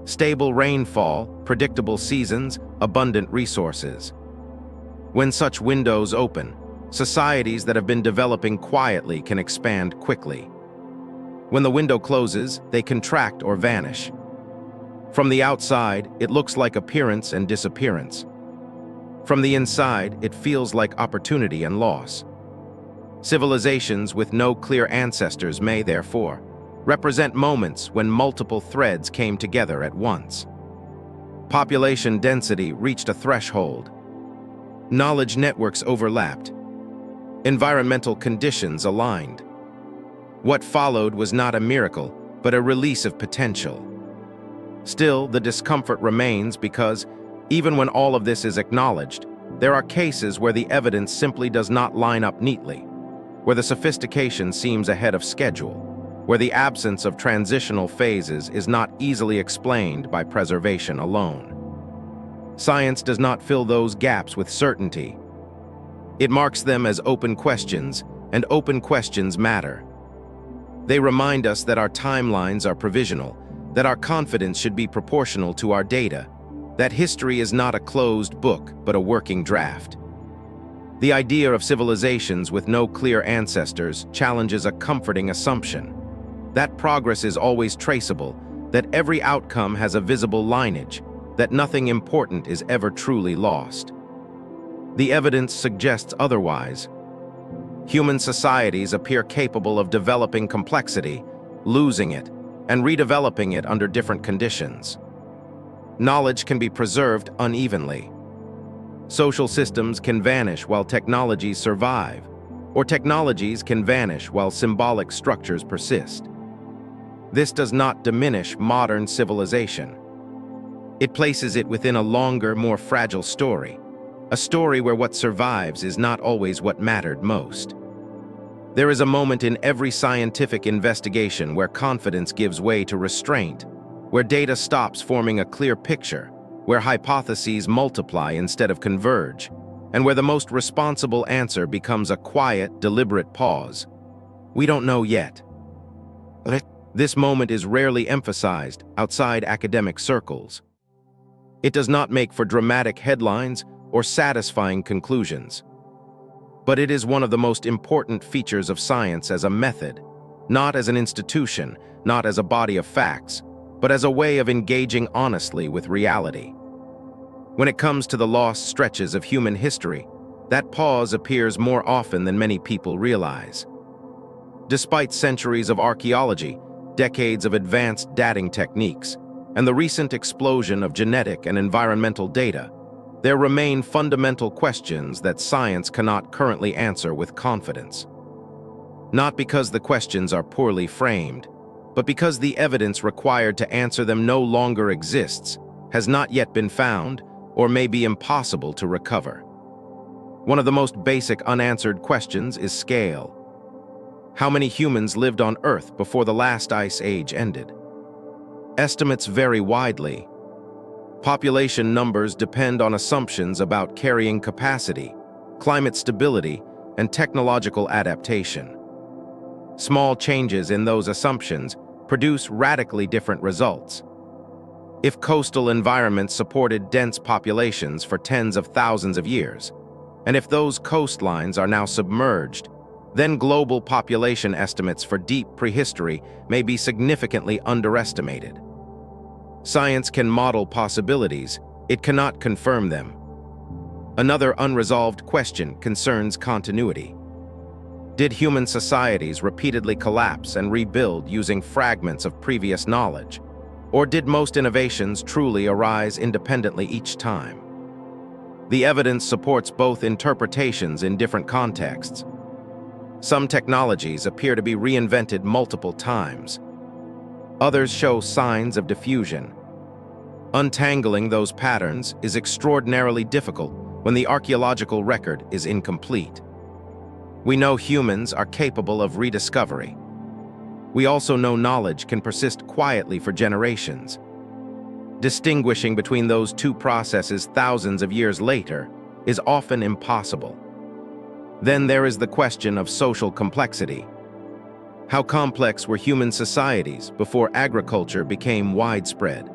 Stable rainfall, predictable seasons, abundant resources. When such windows open, societies that have been developing quietly can expand quickly. When the window closes, they contract or vanish. From the outside, it looks like appearance and disappearance. From the inside, it feels like opportunity and loss. Civilizations with no clear ancestors may, therefore, represent moments when multiple threads came together at once. Population density reached a threshold. Knowledge networks overlapped. Environmental conditions aligned. What followed was not a miracle, but a release of potential. Still, the discomfort remains because, even when all of this is acknowledged, there are cases where the evidence simply does not line up neatly, where the sophistication seems ahead of schedule, where the absence of transitional phases is not easily explained by preservation alone. Science does not fill those gaps with certainty. It marks them as open questions, and open questions matter. They remind us that our timelines are provisional, that our confidence should be proportional to our data, that history is not a closed book, but a working draft. The idea of civilizations with no clear ancestors challenges a comforting assumption. That progress is always traceable, that every outcome has a visible lineage, that nothing important is ever truly lost. The evidence suggests otherwise. Human societies appear capable of developing complexity, losing it, and redeveloping it under different conditions. Knowledge can be preserved unevenly. Social systems can vanish while technologies survive, or technologies can vanish while symbolic structures persist. This does not diminish modern civilization. It places it within a longer, more fragile story, a story where what survives is not always what mattered most. There is a moment in every scientific investigation where confidence gives way to restraint, where data stops forming a clear picture, where hypotheses multiply instead of converge, and where the most responsible answer becomes a quiet, deliberate pause. We don't know yet. This moment is rarely emphasized outside academic circles. It does not make for dramatic headlines or satisfying conclusions. But it is one of the most important features of science as a method, not as an institution, not as a body of facts, but as a way of engaging honestly with reality. When it comes to the lost stretches of human history, that pause appears more often than many people realize. Despite centuries of archaeology, decades of advanced dating techniques, and the recent explosion of genetic and environmental data, there remain fundamental questions that science cannot currently answer with confidence. Not because the questions are poorly framed, but because the evidence required to answer them no longer exists, has not yet been found, or may be impossible to recover. One of the most basic unanswered questions is scale. How many humans lived on Earth before the last ice age ended? Estimates vary widely. Population numbers depend on assumptions about carrying capacity, climate stability, and technological adaptation. Small changes in those assumptions produce radically different results. If coastal environments supported dense populations for tens of thousands of years, and if those coastlines are now submerged, then global population estimates for deep prehistory may be significantly underestimated. Science can model possibilities, it cannot confirm them. Another unresolved question concerns continuity. Did human societies repeatedly collapse and rebuild using fragments of previous knowledge? Or did most innovations truly arise independently each time? The evidence supports both interpretations in different contexts. Some technologies appear to be reinvented multiple times. Others show signs of diffusion. Untangling those patterns is extraordinarily difficult when the archaeological record is incomplete. We know humans are capable of rediscovery. We also know knowledge can persist quietly for generations. Distinguishing between those two processes thousands of years later is often impossible. Then there is the question of social complexity. How complex were human societies before agriculture became widespread?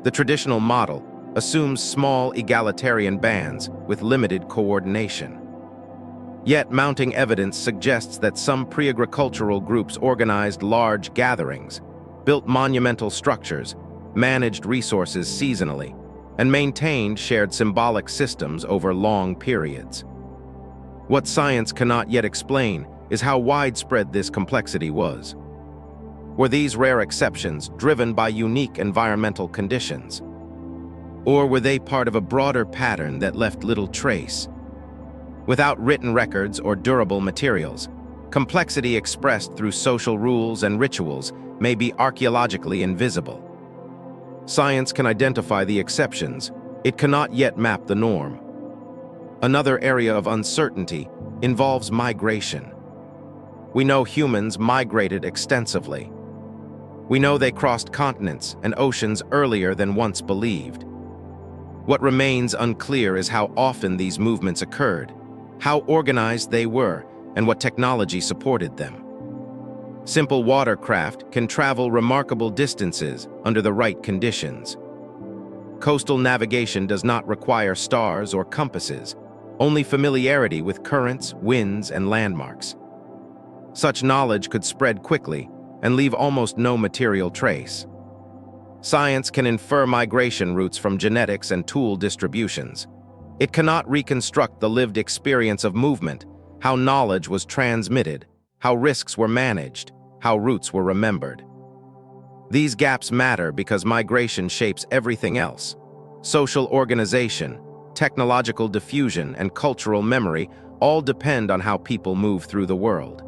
The traditional model assumes small egalitarian bands with limited coordination. Yet mounting evidence suggests that some pre-agricultural groups organized large gatherings, built monumental structures, managed resources seasonally, and maintained shared symbolic systems over long periods. What science cannot yet explain is how widespread this complexity was. Were these rare exceptions driven by unique environmental conditions? Or were they part of a broader pattern that left little trace? Without written records or durable materials, complexity expressed through social rules and rituals may be archaeologically invisible. Science can identify the exceptions, it cannot yet map the norm. Another area of uncertainty involves migration. We know humans migrated extensively. We know they crossed continents and oceans earlier than once believed. What remains unclear is how often these movements occurred, how organized they were, and what technology supported them. Simple watercraft can travel remarkable distances under the right conditions. Coastal navigation does not require stars or compasses. only familiarity with currents, winds, and landmarks. Such knowledge could spread quickly and leave almost no material trace. Science can infer migration routes from genetics and tool distributions. It cannot reconstruct the lived experience of movement, how knowledge was transmitted, how risks were managed, how routes were remembered. These gaps matter because migration shapes everything else. Social organization, technological diffusion, and cultural memory all depend on how people move through the world.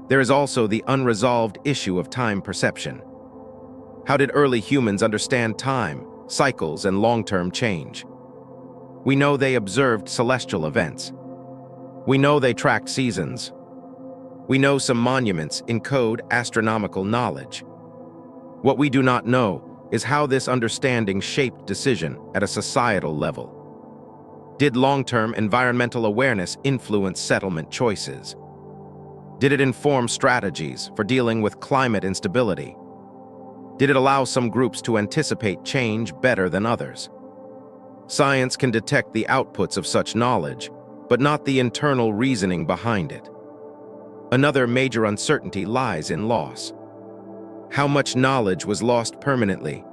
There is also the unresolved issue of time perception. How did early humans understand time, cycles, and long-term change? We know they observed celestial events. We know they tracked seasons. We know some monuments encode astronomical knowledge. What we do not know is how this understanding shaped decision at a societal level. Did long-term environmental awareness influence settlement choices? Did it inform strategies for dealing with climate instability? Did it allow some groups to anticipate change better than others? Science can detect the outputs of such knowledge, but not the internal reasoning behind it. Another major uncertainty lies in loss. How much knowledge was lost permanently?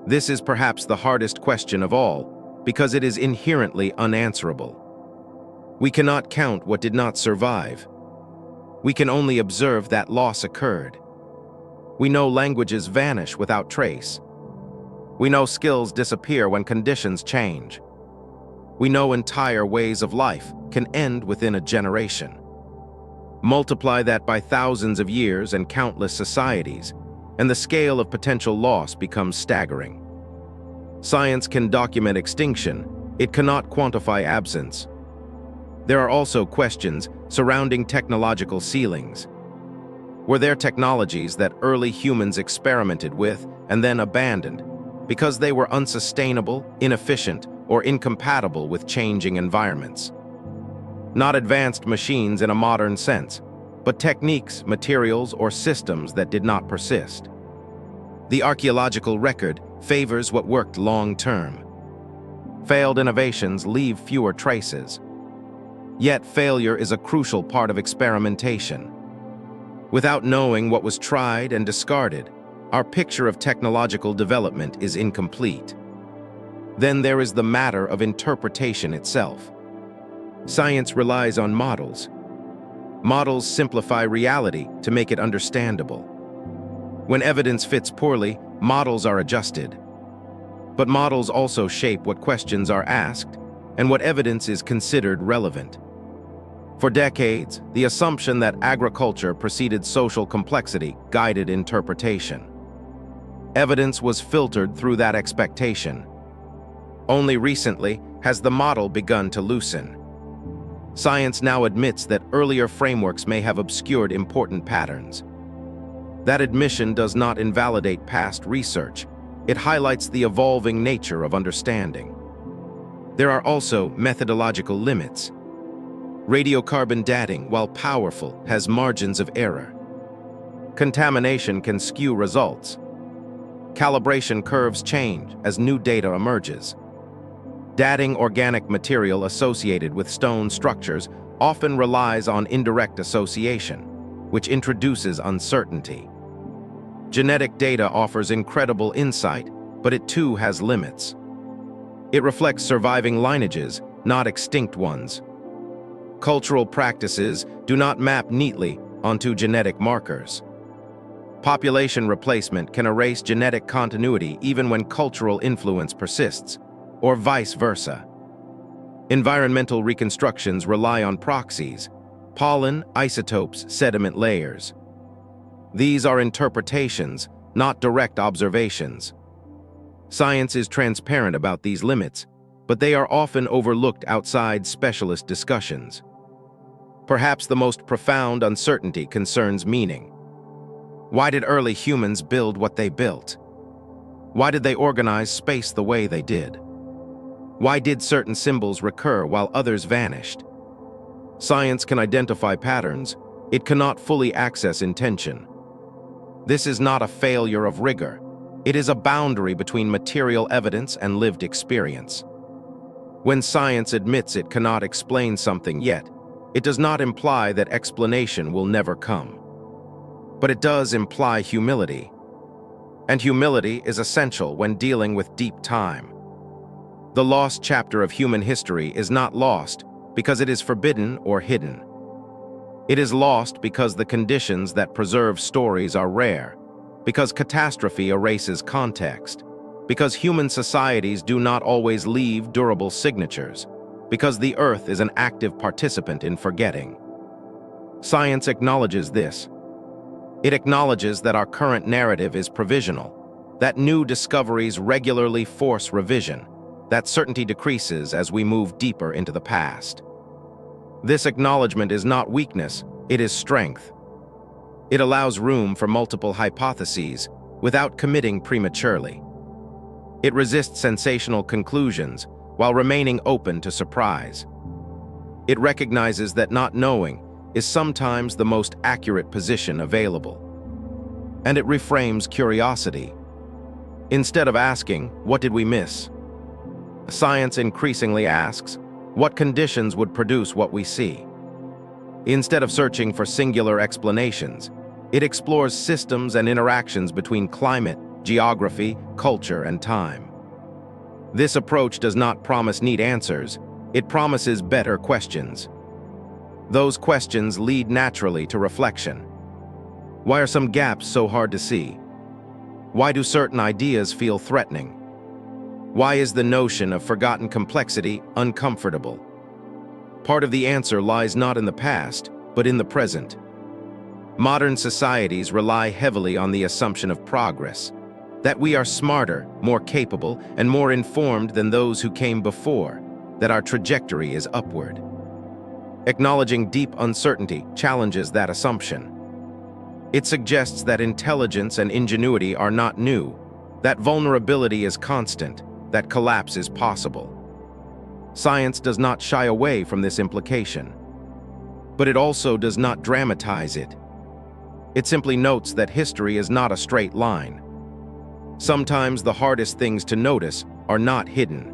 This is perhaps the hardest question of all, because it is inherently unanswerable. We cannot count what did not survive. We can only observe that loss occurred. We know languages vanish without trace. We know skills disappear when conditions change. We know entire ways of life can end within a generation. Multiply that by thousands of years and countless societies, and the scale of potential loss becomes staggering. Science can document extinction, it cannot quantify absence. There are also questions surrounding technological ceilings. Were there technologies that early humans experimented with and then abandoned because they were unsustainable, inefficient, or incompatible with changing environments? Not advanced machines in a modern sense, but techniques, materials, or systems that did not persist. The archaeological record favors what worked long-term. Failed innovations leave fewer traces. Yet failure is a crucial part of experimentation. Without knowing what was tried and discarded, our picture of technological development is incomplete. Then there is the matter of interpretation itself. Science relies on models. Models simplify reality to make it understandable. When evidence fits poorly, models are adjusted. But models also shape what questions are asked and what evidence is considered relevant. For decades, the assumption that agriculture preceded social complexity guided interpretation. Evidence was filtered through that expectation. Only recently has the model begun to loosen. Science now admits that earlier frameworks may have obscured important patterns. That admission does not invalidate past research. It highlights the evolving nature of understanding. There are also methodological limits. Radiocarbon dating, while powerful, has margins of error. Contamination can skew results. Calibration curves change as new data emerges. Dating organic material associated with stone structures often relies on indirect association, which introduces uncertainty. Genetic data offers incredible insight, but it too has limits. It reflects surviving lineages, not extinct ones. Cultural practices do not map neatly onto genetic markers. Population replacement can erase genetic continuity even when cultural influence persists, or vice versa. Environmental reconstructions rely on proxies, pollen, isotopes, sediment layers. These are interpretations, not direct observations. Science is transparent about these limits, but they are often overlooked outside specialist discussions. Perhaps the most profound uncertainty concerns meaning. Why did early humans build what they built? Why did they organize space the way they did? Why did certain symbols recur while others vanished? Science can identify patterns. It cannot fully access intention. This is not a failure of rigor. It is a boundary between material evidence and lived experience. When science admits it cannot explain something yet, it does not imply that explanation will never come. But it does imply humility. And humility is essential when dealing with deep time. The lost chapter of human history is not lost because it is forbidden or hidden. It is lost because the conditions that preserve stories are rare, because catastrophe erases context, because human societies do not always leave durable signatures, because the Earth is an active participant in forgetting. Science acknowledges this. It acknowledges that our current narrative is provisional, that new discoveries regularly force revision, that certainty decreases as we move deeper into the past. This acknowledgement is not weakness, it is strength. It allows room for multiple hypotheses without committing prematurely. It resists sensational conclusions while remaining open to surprise. It recognizes that not knowing is sometimes the most accurate position available. And it reframes curiosity. Instead of asking, "What did we miss?" science increasingly asks, "What conditions would produce what we see?" Instead of searching for singular explanations, it explores systems and interactions between climate, geography, culture, and time. This approach does not promise neat answers, it promises better questions. Those questions lead naturally to reflection. Why are some gaps so hard to see? Why do certain ideas feel threatening? Why is the notion of forgotten complexity uncomfortable? Part of the answer lies not in the past, but in the present. Modern societies rely heavily on the assumption of progress, that we are smarter, more capable, and more informed than those who came before, that our trajectory is upward. Acknowledging deep uncertainty challenges that assumption. It suggests that intelligence and ingenuity are not new, that vulnerability is constant, that collapse is possible. Science does not shy away from this implication, but it also does not dramatize it. It simply notes that history is not a straight line. Sometimes the hardest things to notice are not hidden.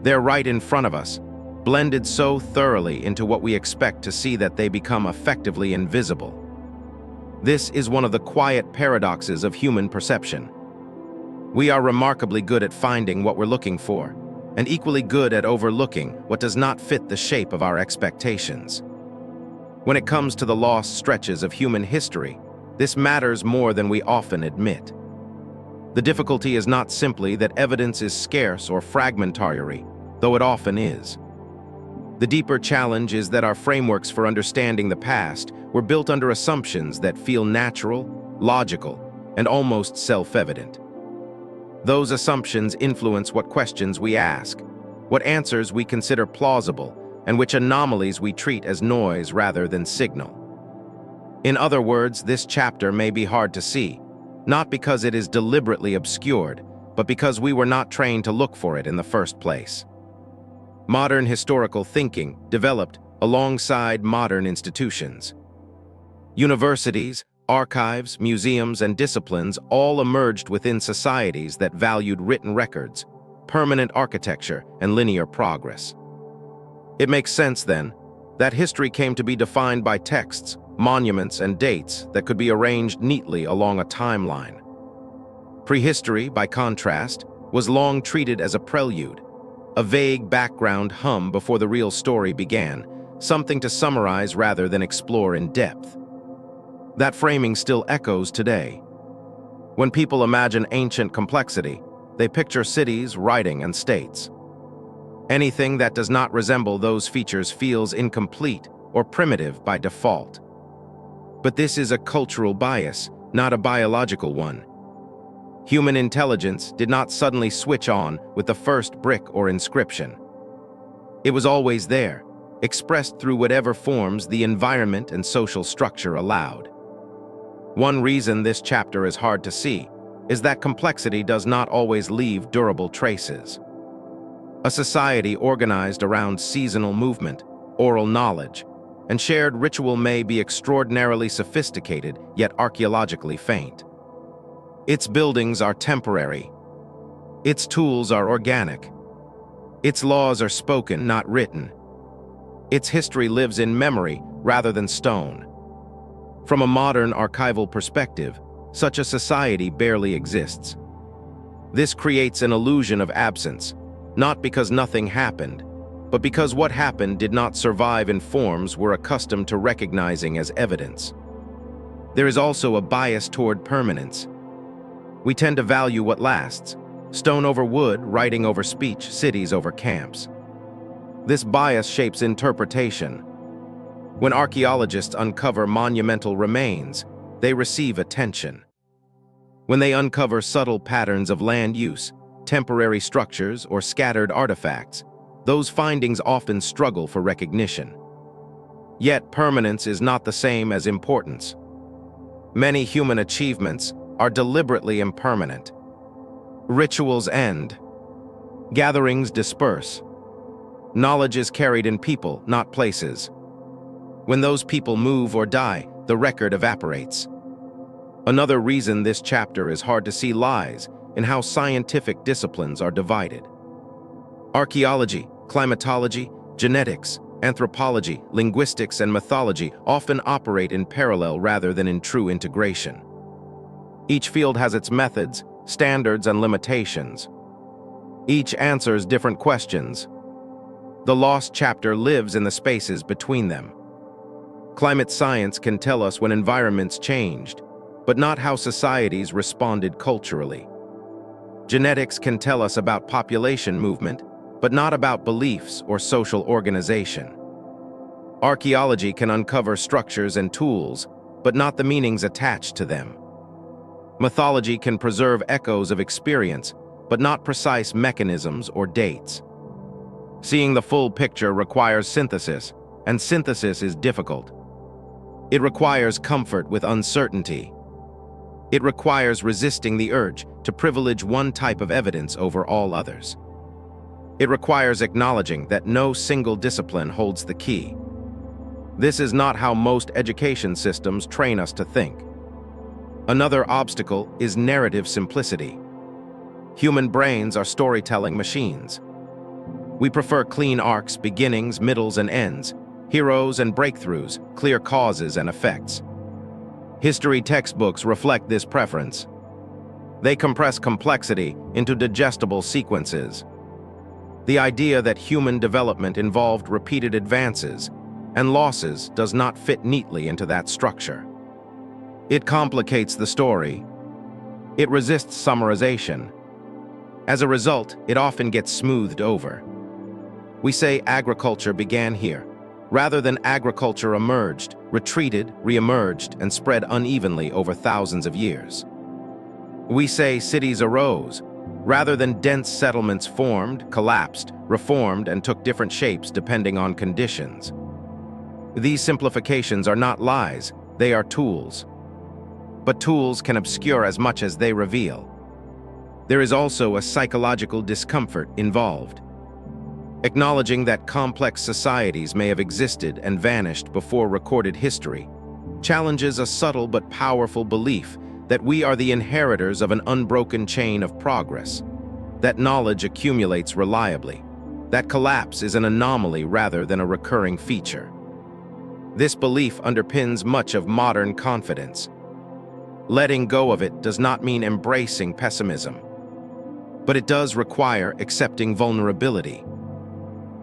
They're right in front of us, blended so thoroughly into what we expect to see that they become effectively invisible. This is one of the quiet paradoxes of human perception. We are remarkably good at finding what we're looking for, and equally good at overlooking what does not fit the shape of our expectations. When it comes to the lost stretches of human history, this matters more than we often admit. The difficulty is not simply that evidence is scarce or fragmentary, though it often is. The deeper challenge is that our frameworks for understanding the past were built under assumptions that feel natural, logical, and almost self-evident. Those assumptions influence what questions we ask, what answers we consider plausible, and which anomalies we treat as noise rather than signal. In other words, this chapter may be hard to see, not because it is deliberately obscured, but because we were not trained to look for it in the first place. Modern historical thinking developed alongside modern institutions. Universities, archives, museums, and disciplines all emerged within societies that valued written records, permanent architecture, and linear progress. It makes sense, then, that history came to be defined by texts, monuments, and dates that could be arranged neatly along a timeline. Prehistory, by contrast, was long treated as a prelude, a vague background hum before the real story began, something to summarize rather than explore in depth. That framing still echoes today. When people imagine ancient complexity, they picture cities, writing, and states. Anything that does not resemble those features feels incomplete or primitive by default. But this is a cultural bias, not a biological one. Human intelligence did not suddenly switch on with the first brick or inscription. It was always there, expressed through whatever forms the environment and social structure allowed. One reason this chapter is hard to see is that complexity does not always leave durable traces. A society organized around seasonal movement, oral knowledge, and shared ritual may be extraordinarily sophisticated yet archaeologically faint. Its buildings are temporary. Its tools are organic. Its laws are spoken, not written. Its history lives in memory rather than stone. From a modern archival perspective, such a society barely exists. This creates an illusion of absence, not because nothing happened, but because what happened did not survive in forms we're accustomed to recognizing as evidence. There is also a bias toward permanence. We tend to value what lasts: stone over wood, writing over speech, cities over camps. This bias shapes interpretation. When archaeologists uncover monumental remains, they receive attention. When they uncover subtle patterns of land use, temporary structures, or scattered artifacts, those findings often struggle for recognition. Yet permanence is not the same as importance. Many human achievements are deliberately impermanent. Rituals end. Gatherings disperse. Knowledge is carried in people, not places. When those people move or die, the record evaporates. Another reason this chapter is hard to see lies in how scientific disciplines are divided. Archaeology, climatology, genetics, anthropology, linguistics, and mythology often operate in parallel rather than in true integration. Each field has its methods, standards, and limitations. Each answers different questions. The lost chapter lives in the spaces between them. Climate science can tell us when environments changed, but not how societies responded culturally. Genetics can tell us about population movement, but not about beliefs or social organization. Archaeology can uncover structures and tools, but not the meanings attached to them. Mythology can preserve echoes of experience, but not precise mechanisms or dates. Seeing the full picture requires synthesis, and synthesis is difficult. It requires comfort with uncertainty. It requires resisting the urge to privilege one type of evidence over all others. It requires acknowledging that no single discipline holds the key. This is not how most education systems train us to think. Another obstacle is narrative simplicity. Human brains are storytelling machines. We prefer clean arcs, beginnings, middles, and ends, heroes and breakthroughs, clear causes and effects. History textbooks reflect this preference. They compress complexity into digestible sequences. The idea that human development involved repeated advances and losses does not fit neatly into that structure. It complicates the story. It resists summarization. As a result, it often gets smoothed over. We say agriculture began here, rather than agriculture emerged, retreated, re-emerged, and spread unevenly over thousands of years. We say cities arose, rather than dense settlements formed, collapsed, reformed, and took different shapes depending on conditions. These simplifications are not lies, they are tools. But tools can obscure as much as they reveal. There is also a psychological discomfort involved. Acknowledging that complex societies may have existed and vanished before recorded history challenges a subtle but powerful belief that we are the inheritors of an unbroken chain of progress, that knowledge accumulates reliably, that collapse is an anomaly rather than a recurring feature. This belief underpins much of modern confidence. Letting go of it does not mean embracing pessimism, but it does require accepting vulnerability.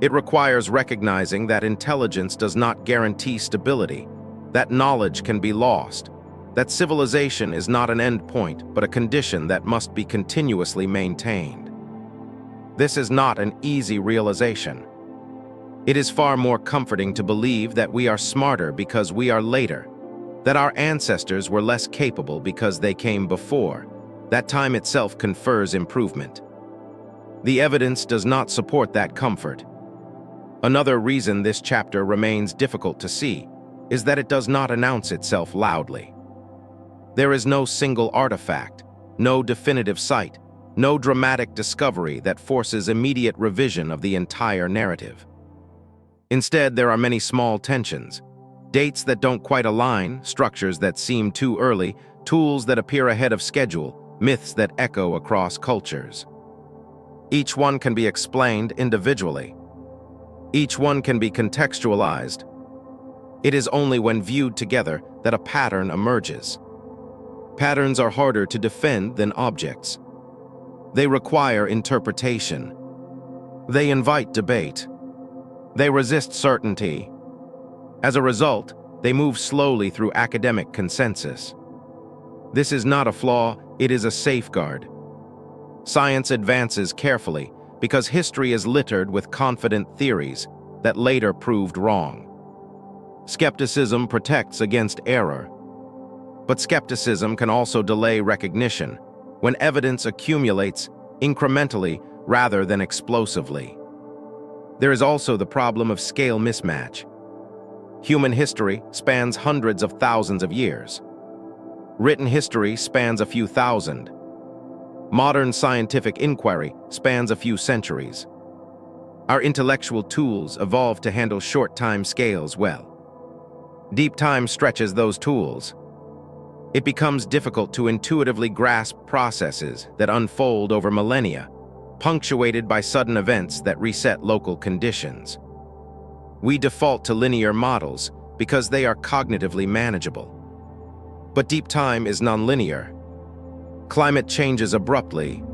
It requires recognizing that intelligence does not guarantee stability, that knowledge can be lost, that civilization is not an end point but a condition that must be continuously maintained. This is not an easy realization. It is far more comforting to believe that we are smarter because we are later, that our ancestors were less capable because they came before. That time itself confers improvement. The evidence does not support that comfort. Another reason this chapter remains difficult to see is that it does not announce itself loudly. There is no single artifact, no definitive site, no dramatic discovery that forces immediate revision of the entire narrative. Instead, there are many small tensions, dates that don't quite align, structures that seem too early, tools that appear ahead of schedule, myths that echo across cultures. Each one can be explained individually. Each one can be contextualized. It is only when viewed together that a pattern emerges. Patterns are harder to defend than objects. They require interpretation. They invite debate. They resist certainty. As a result, they move slowly through academic consensus. This is not a flaw, it is a safeguard. Science advances carefully because history is littered with confident theories that later proved wrong. Skepticism protects against error. But skepticism can also delay recognition when evidence accumulates incrementally rather than explosively. There is also the problem of scale mismatch. Human history spans hundreds of thousands of years. Written history spans a few thousand. Modern scientific inquiry spans a few centuries. Our intellectual tools evolved to handle short time scales well. Deep time stretches those tools. It becomes difficult to intuitively grasp processes that unfold over millennia, punctuated by sudden events that reset local conditions. We default to linear models because they are cognitively manageable. But deep time is nonlinear. Climate changes abruptly.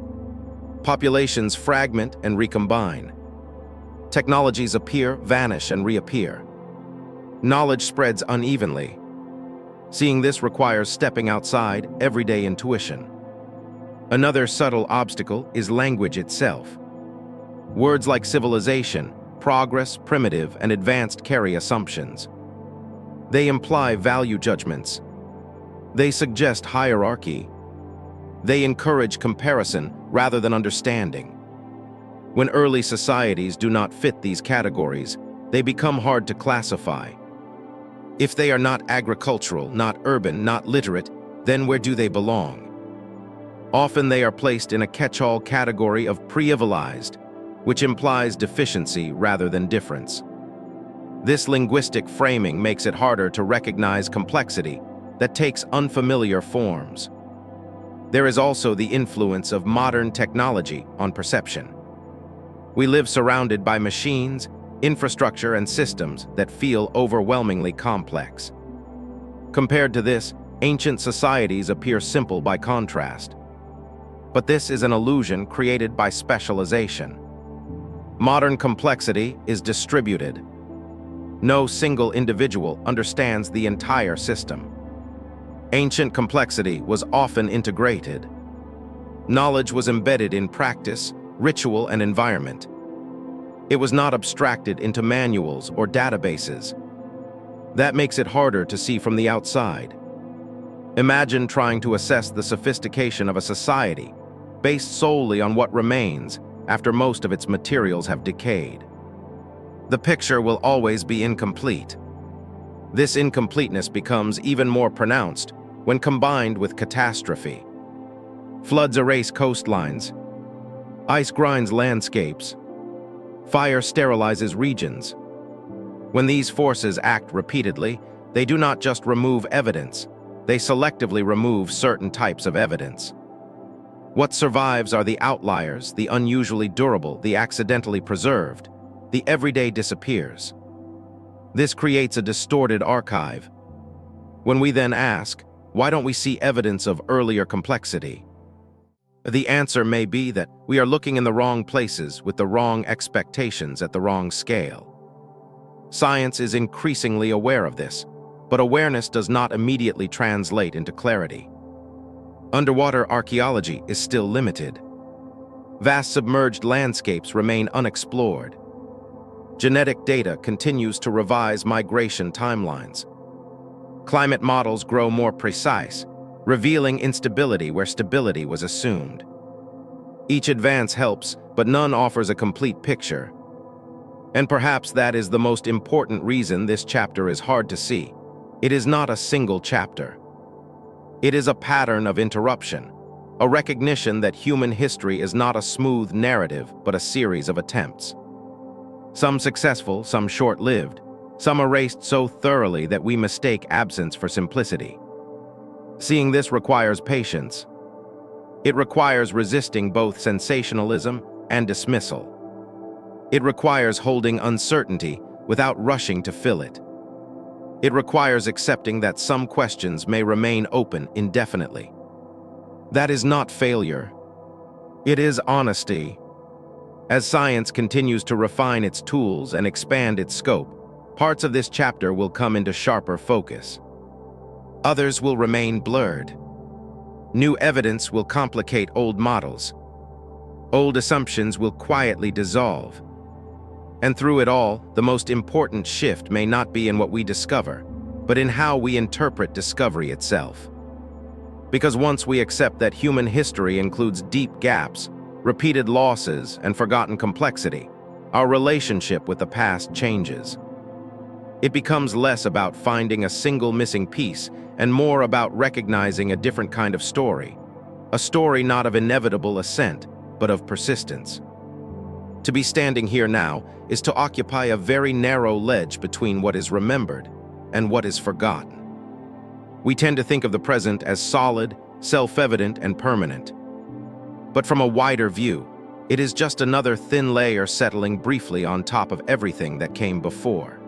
Populations fragment and recombine. Technologies appear, vanish, and reappear. Knowledge spreads unevenly. Seeing this requires stepping outside everyday intuition. Another subtle obstacle is language itself. Words like civilization, progress, primitive, and advanced carry assumptions. They imply value judgments. They suggest hierarchy. They encourage comparison rather than understanding. When early societies do not fit these categories, they become hard to classify. If they are not agricultural, not urban, not literate, then where do they belong? Often they are placed in a catch-all category of pre-civilized, which implies deficiency rather than difference. This linguistic framing makes it harder to recognize complexity that takes unfamiliar forms. There is also the influence of modern technology on perception. We live surrounded by machines, infrastructure, and systems that feel overwhelmingly complex. Compared to this, ancient societies appear simple by contrast. But this is an illusion created by specialization. Modern complexity is distributed. No single individual understands the entire system. Ancient complexity was often integrated. Knowledge was embedded in practice, ritual, and environment. It was not abstracted into manuals or databases. That makes it harder to see from the outside. Imagine trying to assess the sophistication of a society based solely on what remains after most of its materials have decayed. The picture will always be incomplete. This incompleteness becomes even more pronounced when combined with catastrophe. Floods erase coastlines. Ice grinds landscapes. Fire sterilizes regions. When these forces act repeatedly, they do not just remove evidence, they selectively remove certain types of evidence. What survives are the outliers, the unusually durable, the accidentally preserved. The everyday disappears. This creates a distorted archive. When we then ask, why don't we see evidence of earlier complexity? The answer may be that we are looking in the wrong places with the wrong expectations at the wrong scale. Science is increasingly aware of this, but awareness does not immediately translate into clarity. Underwater archaeology is still limited. Vast submerged landscapes remain unexplored. Genetic data continues to revise migration timelines. Climate models grow more precise, revealing instability where stability was assumed. Each advance helps, but none offers a complete picture. And perhaps that is the most important reason this chapter is hard to see. It is not a single chapter. It is a pattern of interruption, a recognition that human history is not a smooth narrative, but a series of attempts. Some successful, some short-lived, some erased so thoroughly that we mistake absence for simplicity. Seeing this requires patience. It requires resisting both sensationalism and dismissal. It requires holding uncertainty without rushing to fill it. It requires accepting that some questions may remain open indefinitely. That is not failure. It is honesty. As science continues to refine its tools and expand its scope, parts of this chapter will come into sharper focus. Others will remain blurred. New evidence will complicate old models. Old assumptions will quietly dissolve. And through it all, the most important shift may not be in what we discover, but in how we interpret discovery itself. Because once we accept that human history includes deep gaps, repeated losses, and forgotten complexity, our relationship with the past changes. It becomes less about finding a single missing piece and more about recognizing a different kind of story, a story not of inevitable ascent, but of persistence. To be standing here now is to occupy a very narrow ledge between what is remembered and what is forgotten. We tend to think of the present as solid, self-evident, and permanent. But from a wider view, it is just another thin layer settling briefly on top of everything that came before.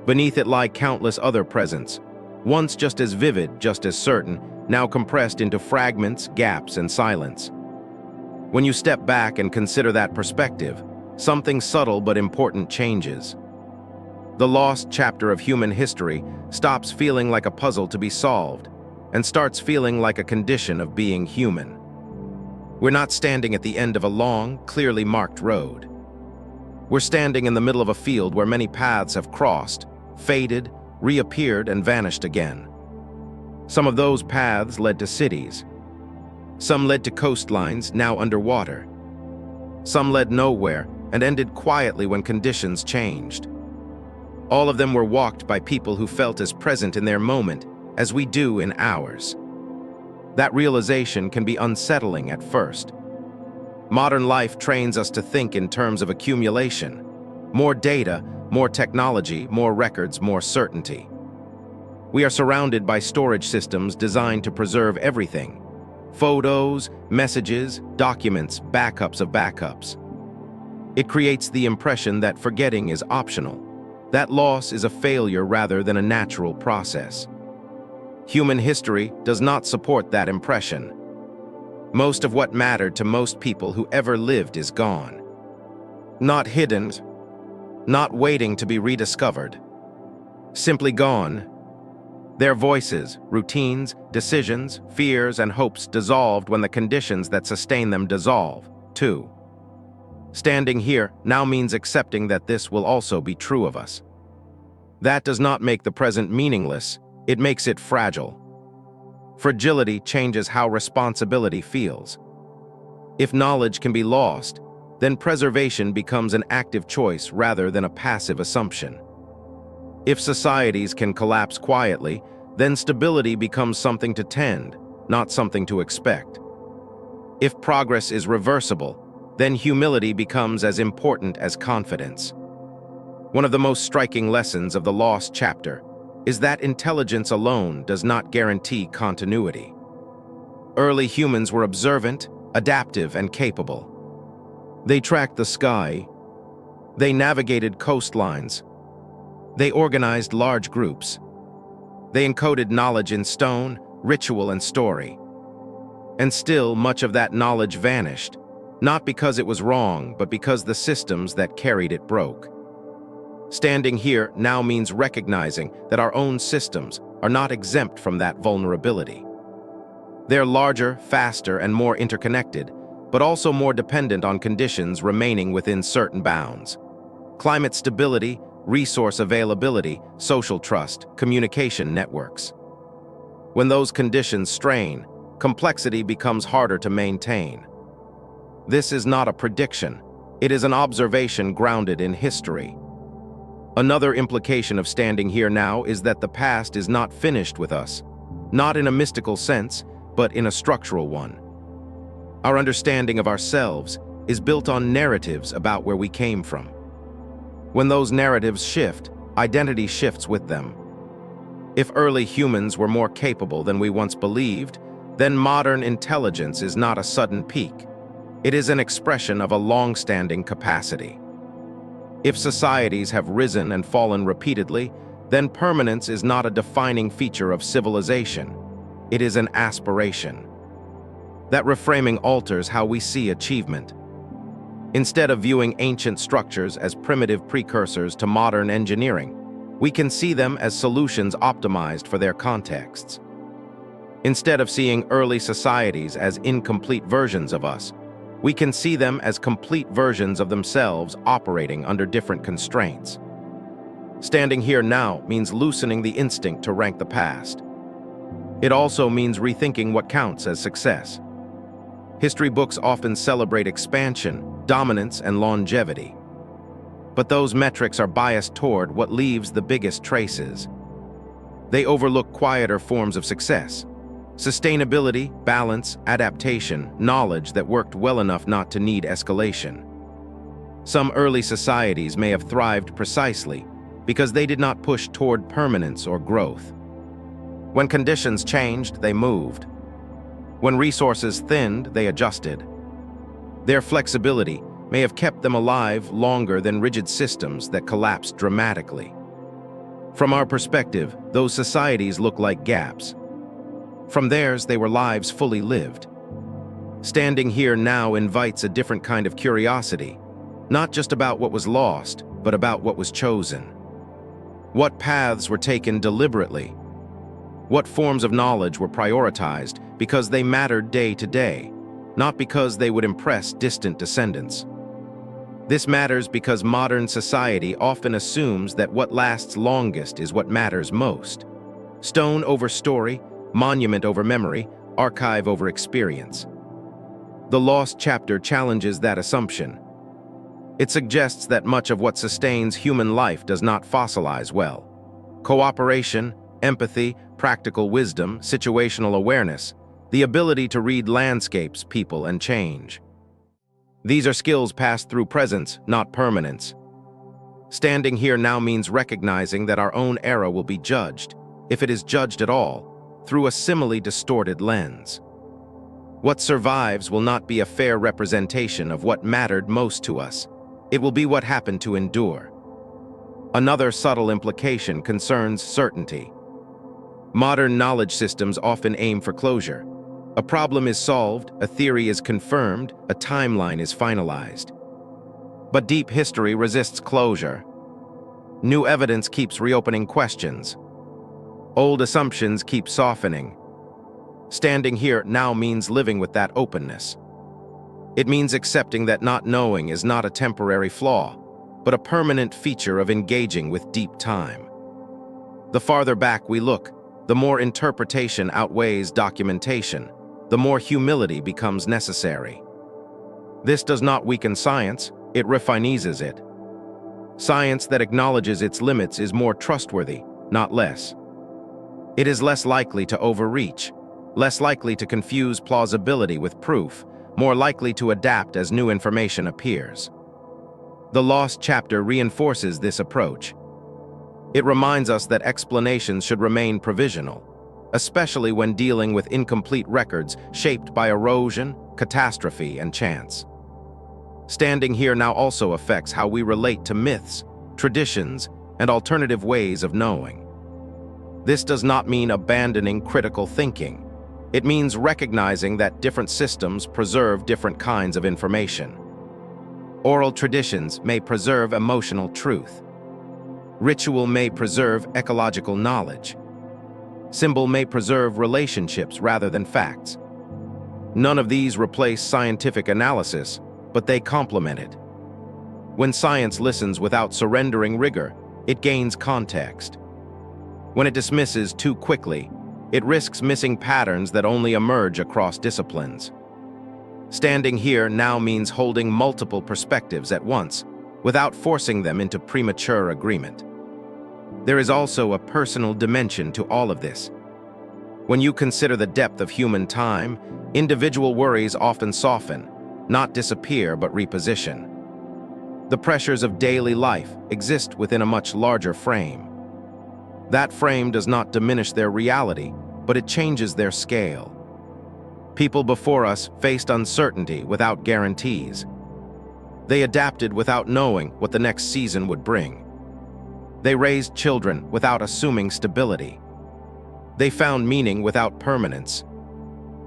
Beneath it lie countless other presents, once just as vivid, just as certain, now compressed into fragments, gaps, and silence. When you step back and consider that perspective, something subtle but important changes. The lost chapter of human history stops feeling like a puzzle to be solved and starts feeling like a condition of being human. We're not standing at the end of a long, clearly marked road. We're standing in the middle of a field where many paths have crossed, faded, reappeared, and vanished again. Some of those paths led to cities. Some led to coastlines, now underwater. Some led nowhere and ended quietly when conditions changed. All of them were walked by people who felt as present in their moment as we do in ours. That realization can be unsettling at first. Modern life trains us to think in terms of accumulation. More data, more technology, more records, more certainty. We are surrounded by storage systems designed to preserve everything. Photos, messages, documents, backups of backups. It creates the impression that forgetting is optional, that loss is a failure rather than a natural process. Human history does not support that impression. Most of what mattered to most people who ever lived is gone. Not hidden, not waiting to be rediscovered. Simply gone. Their voices, routines, decisions, fears, and hopes dissolved when the conditions that sustain them dissolve, too. Standing here now means accepting that this will also be true of us. That does not make the present meaningless, it makes it fragile. Fragility changes how responsibility feels. If knowledge can be lost, then preservation becomes an active choice rather than a passive assumption. If societies can collapse quietly, then stability becomes something to tend, not something to expect. If progress is reversible, then humility becomes as important as confidence. One of the most striking lessons of the lost chapter is that intelligence alone does not guarantee continuity. Early humans were observant, adaptive, and capable. They tracked the sky. They navigated coastlines. They organized large groups. They encoded knowledge in stone, ritual, and story. And still, much of that knowledge vanished, not because it was wrong, but because the systems that carried it broke. Standing here now means recognizing that our own systems are not exempt from that vulnerability. They're larger, faster, and more interconnected, but also more dependent on conditions remaining within certain bounds. Climate stability, resource availability, social trust, communication networks. When those conditions strain, complexity becomes harder to maintain. This is not a prediction. It is an observation grounded in history. Another implication of standing here now is that the past is not finished with us, not in a mystical sense, but in a structural one. Our understanding of ourselves is built on narratives about where we came from. When those narratives shift, identity shifts with them. If early humans were more capable than we once believed, then modern intelligence is not a sudden peak. It is an expression of a long-standing capacity. If societies have risen and fallen repeatedly, then permanence is not a defining feature of civilization. It is an aspiration. That reframing alters how we see achievement. Instead of viewing ancient structures as primitive precursors to modern engineering, we can see them as solutions optimized for their contexts. Instead of seeing early societies as incomplete versions of us, we can see them as complete versions of themselves operating under different constraints. Standing here now means loosening the instinct to rank the past. It also means rethinking what counts as success. History books often celebrate expansion, dominance, and longevity. But those metrics are biased toward what leaves the biggest traces. They overlook quieter forms of success: sustainability, balance, adaptation, knowledge that worked well enough not to need escalation. Some early societies may have thrived precisely because they did not push toward permanence or growth. When conditions changed, they moved. When resources thinned, they adjusted. Their flexibility may have kept them alive longer than rigid systems that collapsed dramatically. From our perspective, those societies look like gaps. From theirs, they were lives fully lived. Standing here now invites a different kind of curiosity, not just about what was lost, but about what was chosen. What paths were taken deliberately? What forms of knowledge were prioritized because they mattered day to day, not because they would impress distant descendants? This matters because modern society often assumes that what lasts longest is what matters most. Stone over story, monument over memory, archive over experience. The Lost Chapter challenges that assumption. It suggests that much of what sustains human life does not fossilize well. Cooperation, empathy, practical wisdom, situational awareness, the ability to read landscapes, people, and change. These are skills passed through presence, not permanence. Standing here now means recognizing that our own era will be judged, if it is judged at all, through a similarly distorted lens. What survives will not be a fair representation of what mattered most to us. It will be what happened to endure. Another subtle implication concerns certainty. Modern knowledge systems often aim for closure. A problem is solved, a theory is confirmed, a timeline is finalized. But deep history resists closure. New evidence keeps reopening questions. Old assumptions keep softening. Standing here now means living with that openness. It means accepting that not knowing is not a temporary flaw, but a permanent feature of engaging with deep time. The farther back we look, the more interpretation outweighs documentation, the more humility becomes necessary. This does not weaken science, it refinizes it. Science that acknowledges its limits is more trustworthy, not less. It is less likely to overreach, less likely to confuse plausibility with proof, more likely to adapt as new information appears. The Lost Chapter reinforces this approach. It reminds us that explanations should remain provisional, especially when dealing with incomplete records shaped by erosion, catastrophe, and chance. Standing here now also affects how we relate to myths, traditions, and alternative ways of knowing. This does not mean abandoning critical thinking. It means recognizing that different systems preserve different kinds of information. Oral traditions may preserve emotional truth. Ritual may preserve ecological knowledge. Symbol may preserve relationships rather than facts. None of these replace scientific analysis, but they complement it. When science listens without surrendering rigor, it gains context. When it dismisses too quickly, it risks missing patterns that only emerge across disciplines. Standing here now means holding multiple perspectives at once, without forcing them into premature agreement. There is also a personal dimension to all of this. When you consider the depth of human time, individual worries often soften, not disappear but reposition. The pressures of daily life exist within a much larger frame. That frame does not diminish their reality, but it changes their scale. People before us faced uncertainty without guarantees. They adapted without knowing what the next season would bring. They raised children without assuming stability. They found meaning without permanence.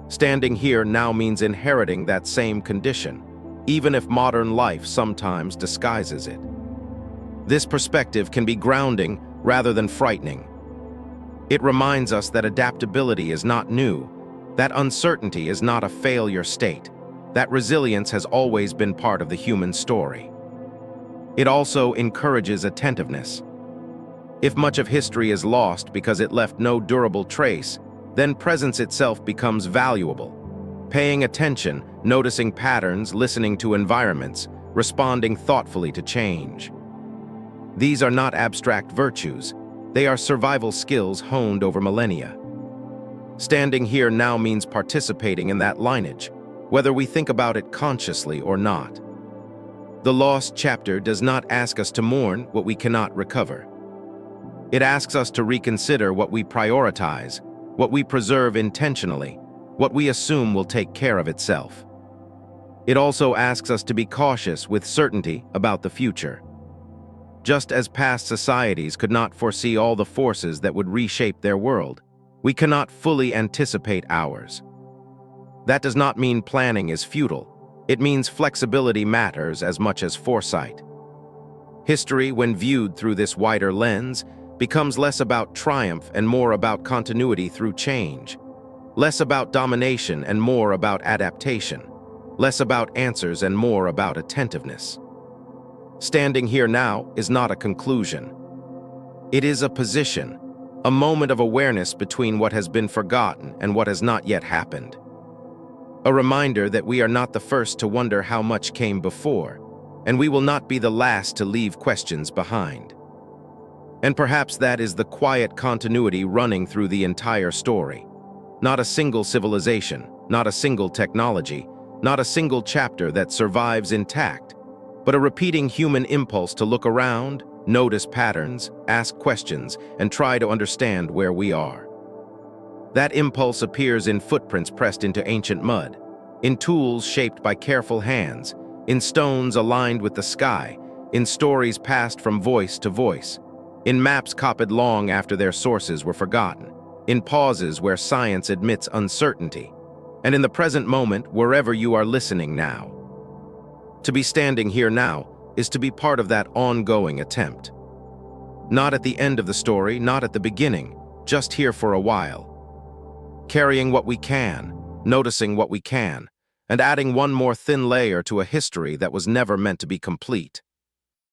Standing here now means inheriting that same condition, even if modern life sometimes disguises it. This perspective can be grounding rather than frightening. It reminds us that adaptability is not new, that uncertainty is not a failure state, that resilience has always been part of the human story. It also encourages attentiveness. If much of history is lost because it left no durable trace, then presence itself becomes valuable. Paying attention, noticing patterns, listening to environments, responding thoughtfully to change. These are not abstract virtues. They are survival skills honed over millennia. Standing here now means participating in that lineage, whether we think about it consciously or not. The lost chapter does not ask us to mourn what we cannot recover. It asks us to reconsider what we prioritize, what we preserve intentionally, what we assume will take care of itself. It also asks us to be cautious with certainty about the future. Just as past societies could not foresee all the forces that would reshape their world, we cannot fully anticipate ours. That does not mean planning is futile. It means flexibility matters as much as foresight. History, when viewed through this wider lens, becomes less about triumph and more about continuity through change, less about domination and more about adaptation, less about answers and more about attentiveness. Standing here now is not a conclusion. It is a position, a moment of awareness between what has been forgotten and what has not yet happened. A reminder that we are not the first to wonder how much came before, and we will not be the last to leave questions behind. And perhaps that is the quiet continuity running through the entire story. Not a single civilization, not a single technology, not a single chapter that survives intact, but a repeating human impulse to look around, notice patterns, ask questions, and try to understand where we are. That impulse appears in footprints pressed into ancient mud, in tools shaped by careful hands, in stones aligned with the sky, in stories passed from voice to voice, in maps copied long after their sources were forgotten, in pauses where science admits uncertainty, and in the present moment wherever you are listening now. To be standing here now is to be part of that ongoing attempt. Not at the end of the story, not at the beginning, just here for a while. Carrying what we can, noticing what we can, and adding one more thin layer to a history that was never meant to be complete.